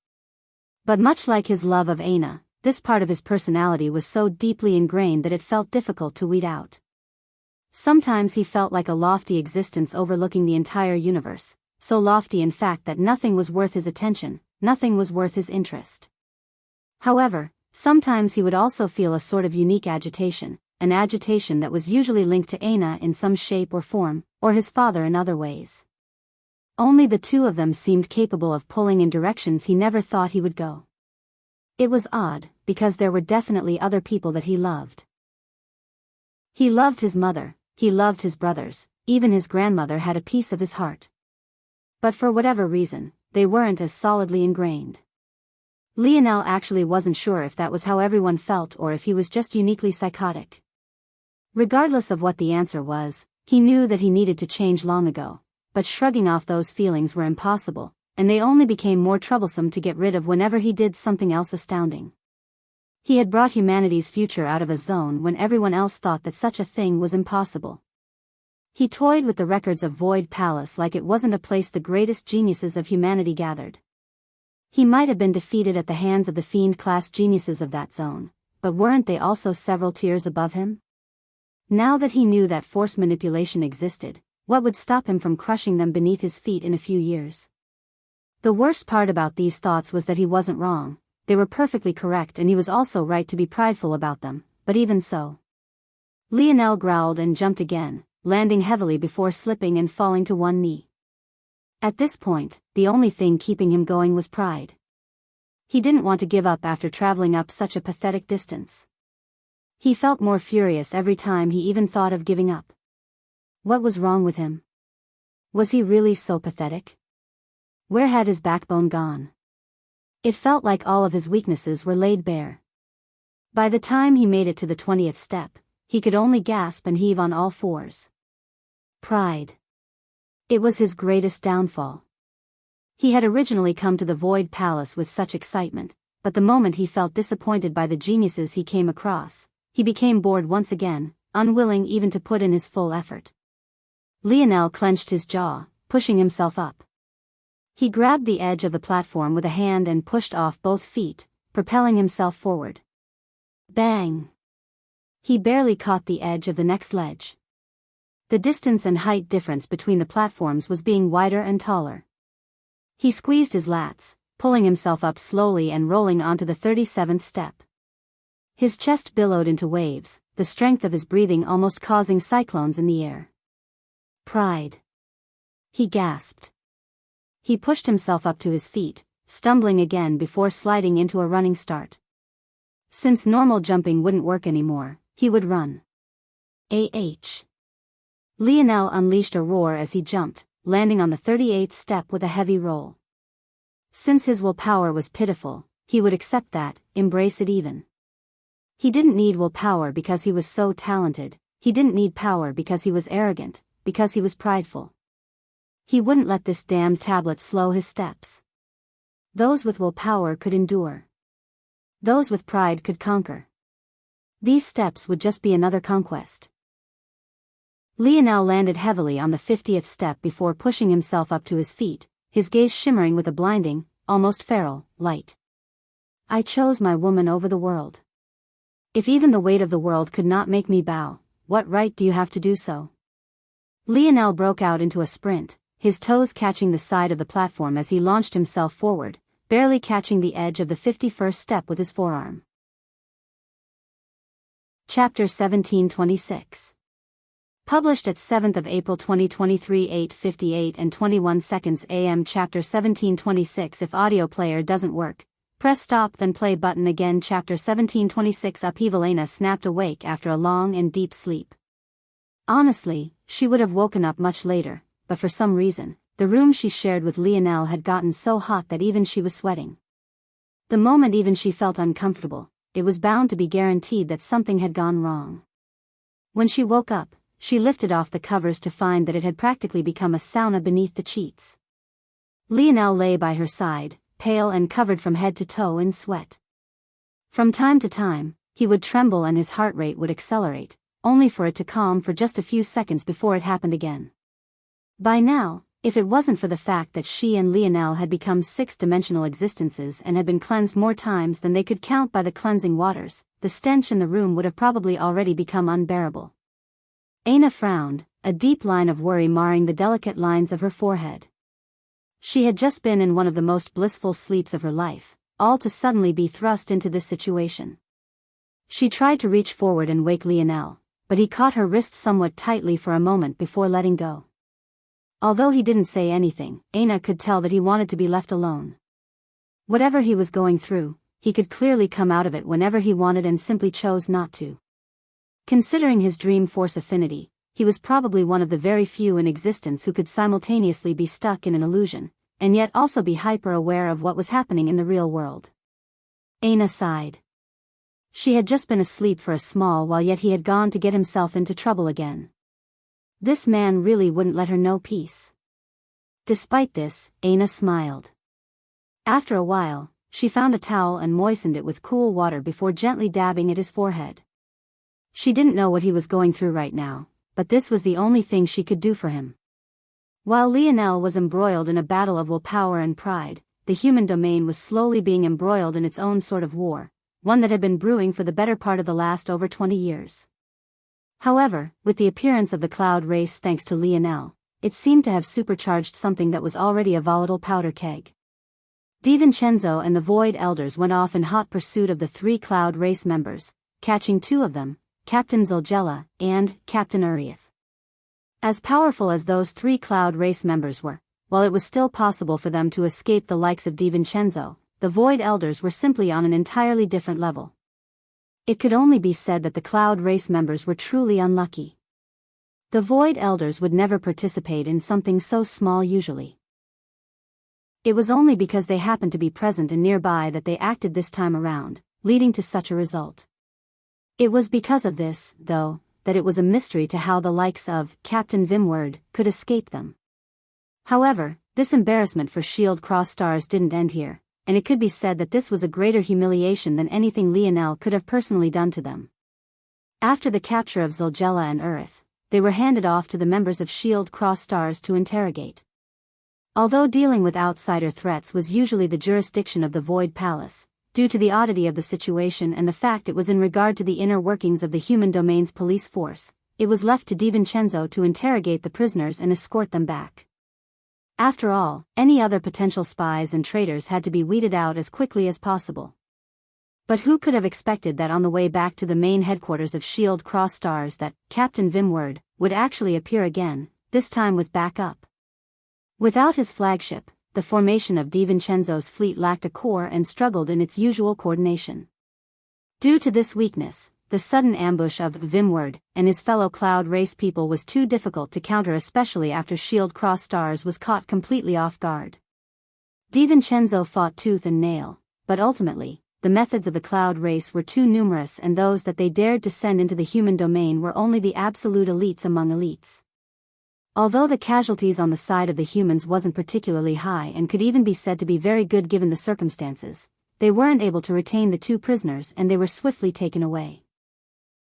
But much like his love of Aina, this part of his personality was so deeply ingrained that it felt difficult to weed out. Sometimes he felt like a lofty existence overlooking the entire universe, so lofty in fact that nothing was worth his attention, nothing was worth his interest. However, sometimes he would also feel a sort of unique agitation, an agitation that was usually linked to Aina in some shape or form, or his father in other ways. Only the two of them seemed capable of pulling in directions he never thought he would go. It was odd, because there were definitely other people that he loved. He loved his mother, he loved his brothers, even his grandmother had a piece of his heart. But for whatever reason, they weren't as solidly ingrained. Lionel actually wasn't sure if that was how everyone felt or if he was just uniquely psychotic. Regardless of what the answer was, he knew that he needed to change long ago, but shrugging off those feelings were impossible, and they only became more troublesome to get rid of whenever he did something else astounding. He had brought humanity's future out of a zone when everyone else thought that such a thing was impossible. He toyed with the records of Void Palace like it wasn't a place the greatest geniuses of humanity gathered. He might have been defeated at the hands of the fiend-class geniuses of that zone, but weren't they also several tiers above him? Now that he knew that force manipulation existed, what would stop him from crushing them beneath his feet in a few years? The worst part about these thoughts was that he wasn't wrong, they were perfectly correct and he was also right to be prideful about them, but even so. Lionel growled and jumped again, landing heavily before slipping and falling to one knee. At this point, the only thing keeping him going was pride. He didn't want to give up after traveling up such a pathetic distance. He felt more furious every time he even thought of giving up. What was wrong with him? Was he really so pathetic? Where had his backbone gone? It felt like all of his weaknesses were laid bare. By the time he made it to the 20th step, he could only gasp and heave on all fours. Pride. It was his greatest downfall. He had originally come to the Void Palace with such excitement, but the moment he felt disappointed by the geniuses he came across, he became bored once again, unwilling even to put in his full effort. Lionel clenched his jaw, pushing himself up. He grabbed the edge of the platform with a hand and pushed off both feet, propelling himself forward. Bang! He barely caught the edge of the next ledge. The distance and height difference between the platforms was being wider and taller. He squeezed his lats, pulling himself up slowly and rolling onto the 37th step. His chest billowed into waves, the strength of his breathing almost causing cyclones in the air. Pride. He gasped. He pushed himself up to his feet, stumbling again before sliding into a running start. Since normal jumping wouldn't work anymore, he would run. Lionel unleashed a roar as he jumped, landing on the 38th step with a heavy roll. Since his willpower was pitiful, he would accept that, embrace it even. He didn't need willpower because he was so talented, he didn't need power because he was arrogant, because he was prideful. He wouldn't let this damned tablet slow his steps. Those with willpower could endure. Those with pride could conquer. These steps would just be another conquest. Lionel landed heavily on the 50th step before pushing himself up to his feet, his gaze shimmering with a blinding, almost feral, light. I chose my woman over the world. If even the weight of the world could not make me bow, what right do you have to do so? Lionel broke out into a sprint, his toes catching the side of the platform as he launched himself forward, barely catching the edge of the 51st step with his forearm. Chapter 1726. Published at 7th of April 2023 8:58 and 21 seconds AM. Chapter 1726. If audio player doesn't work, press stop then play button again. Chapter 1726. Upheaval. Aina snapped awake after a long and deep sleep. Honestly, she would have woken up much later, but for some reason, the room she shared with Lionel had gotten so hot that even she was sweating. The moment even she felt uncomfortable, it was bound to be guaranteed that something had gone wrong. When she woke up, she lifted off the covers to find that it had practically become a sauna beneath the sheets. Lionel lay by her side, pale and covered from head to toe in sweat. From time to time, he would tremble and his heart rate would accelerate, only for it to calm for just a few seconds before it happened again. By now, if it wasn't for the fact that she and Lionel had become six-dimensional existences and had been cleansed more times than they could count by the cleansing waters, the stench in the room would have probably already become unbearable. Aina frowned, a deep line of worry marring the delicate lines of her forehead. She had just been in one of the most blissful sleeps of her life, all to suddenly be thrust into this situation. She tried to reach forward and wake Lionel, but he caught her wrist somewhat tightly for a moment before letting go. Although he didn't say anything, Aina could tell that he wanted to be left alone. Whatever he was going through, he could clearly come out of it whenever he wanted and simply chose not to. Considering his dream force affinity, he was probably one of the very few in existence who could simultaneously be stuck in an illusion, and yet also be hyper-aware of what was happening in the real world. Aina sighed. She had just been asleep for a small while, yet he had gone to get himself into trouble again. This man really wouldn't let her know peace. Despite this, Aina smiled. After a while, she found a towel and moistened it with cool water before gently dabbing at his forehead. She didn't know what he was going through right now, but this was the only thing she could do for him. While Lionel was embroiled in a battle of willpower and pride, the human domain was slowly being embroiled in its own sort of war, one that had been brewing for the better part of the last over 20 years. However, with the appearance of the cloud race thanks to Lionel, it seemed to have supercharged something that was already a volatile powder keg. DiVincenzo and the Void Elders went off in hot pursuit of the three cloud race members, catching two of them, Captain Zilgella and Captain Uriath. As powerful as those three cloud race members were, while it was still possible for them to escape the likes of DiVincenzo, the Void Elders were simply on an entirely different level. It could only be said that the cloud race members were truly unlucky. The Void Elders would never participate in something so small usually. It was only because they happened to be present and nearby that they acted this time around, leading to such a result. It was because of this, though, that it was a mystery to how the likes of Captain Vimward could escape them. However, this embarrassment for Shield Cross Stars didn't end here, and it could be said that this was a greater humiliation than anything Lionel could have personally done to them. After the capture of Zilgella and Uriath, they were handed off to the members of Shield Cross Stars to interrogate. Although dealing with outsider threats was usually the jurisdiction of the Void Palace, due to the oddity of the situation and the fact it was in regard to the inner workings of the human domain's police force, it was left to DiVincenzo to interrogate the prisoners and escort them back. After all, any other potential spies and traitors had to be weeded out as quickly as possible. But who could have expected that on the way back to the main headquarters of Shield Cross Stars that Captain Vimward would actually appear again, this time with backup. Without his flagship, the formation of DiVincenzo's fleet lacked a core and struggled in its usual coordination. Due to this weakness, the sudden ambush of Vimward and his fellow Cloud Race people was too difficult to counter, especially after Shield Cross Stars was caught completely off guard. DiVincenzo fought tooth and nail, but ultimately, the methods of the Cloud Race were too numerous, and those that they dared to send into the human domain were only the absolute elites among elites. Although the casualties on the side of the humans wasn't particularly high and could even be said to be very good given the circumstances, they weren't able to retain the 2 prisoners and they were swiftly taken away.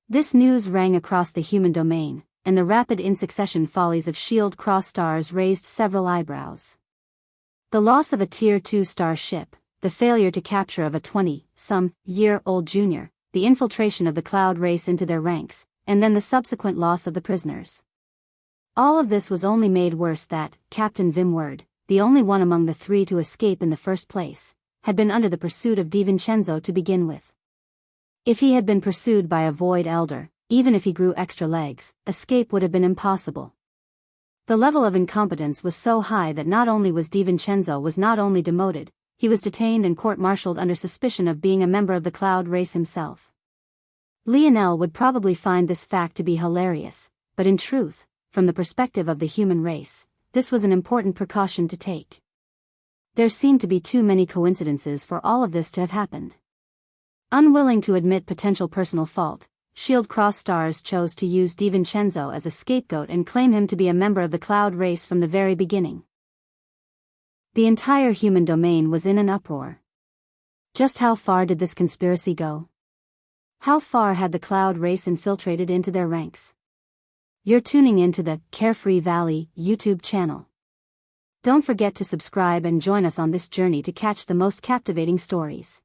This news rang across the human domain, and the rapid in-succession follies of Shield Cross Stars raised several eyebrows. The loss of a Tier 2 star ship, the failure to capture of a 20-some-year-old junior, the infiltration of the Cloud Race into their ranks, and then the subsequent loss of the prisoners. All of this was only made worse that Captain Vimward, the only one among the 3 to escape in the first place, had been under the pursuit of DiVincenzo to begin with. If he had been pursued by a Void Elder, even if he grew extra legs, escape would have been impossible. The level of incompetence was so high that not only was DiVincenzo was not only demoted, he was detained and court-martialed under suspicion of being a member of the Cloud Race himself. Lionel would probably find this fact to be hilarious, but in truth, from the perspective of the human race, this was an important precaution to take. There seemed to be too many coincidences for all of this to have happened. Unwilling to admit potential personal fault, Shield Cross Stars chose to use DiVincenzo as a scapegoat and claim him to be a member of the Cloud Race from the very beginning. The entire human domain was in an uproar. Just how far did this conspiracy go? How far had the Cloud Race infiltrated into their ranks? You're tuning into the Carefree Valley YouTube channel. Don't forget to subscribe and join us on this journey to catch the most captivating stories.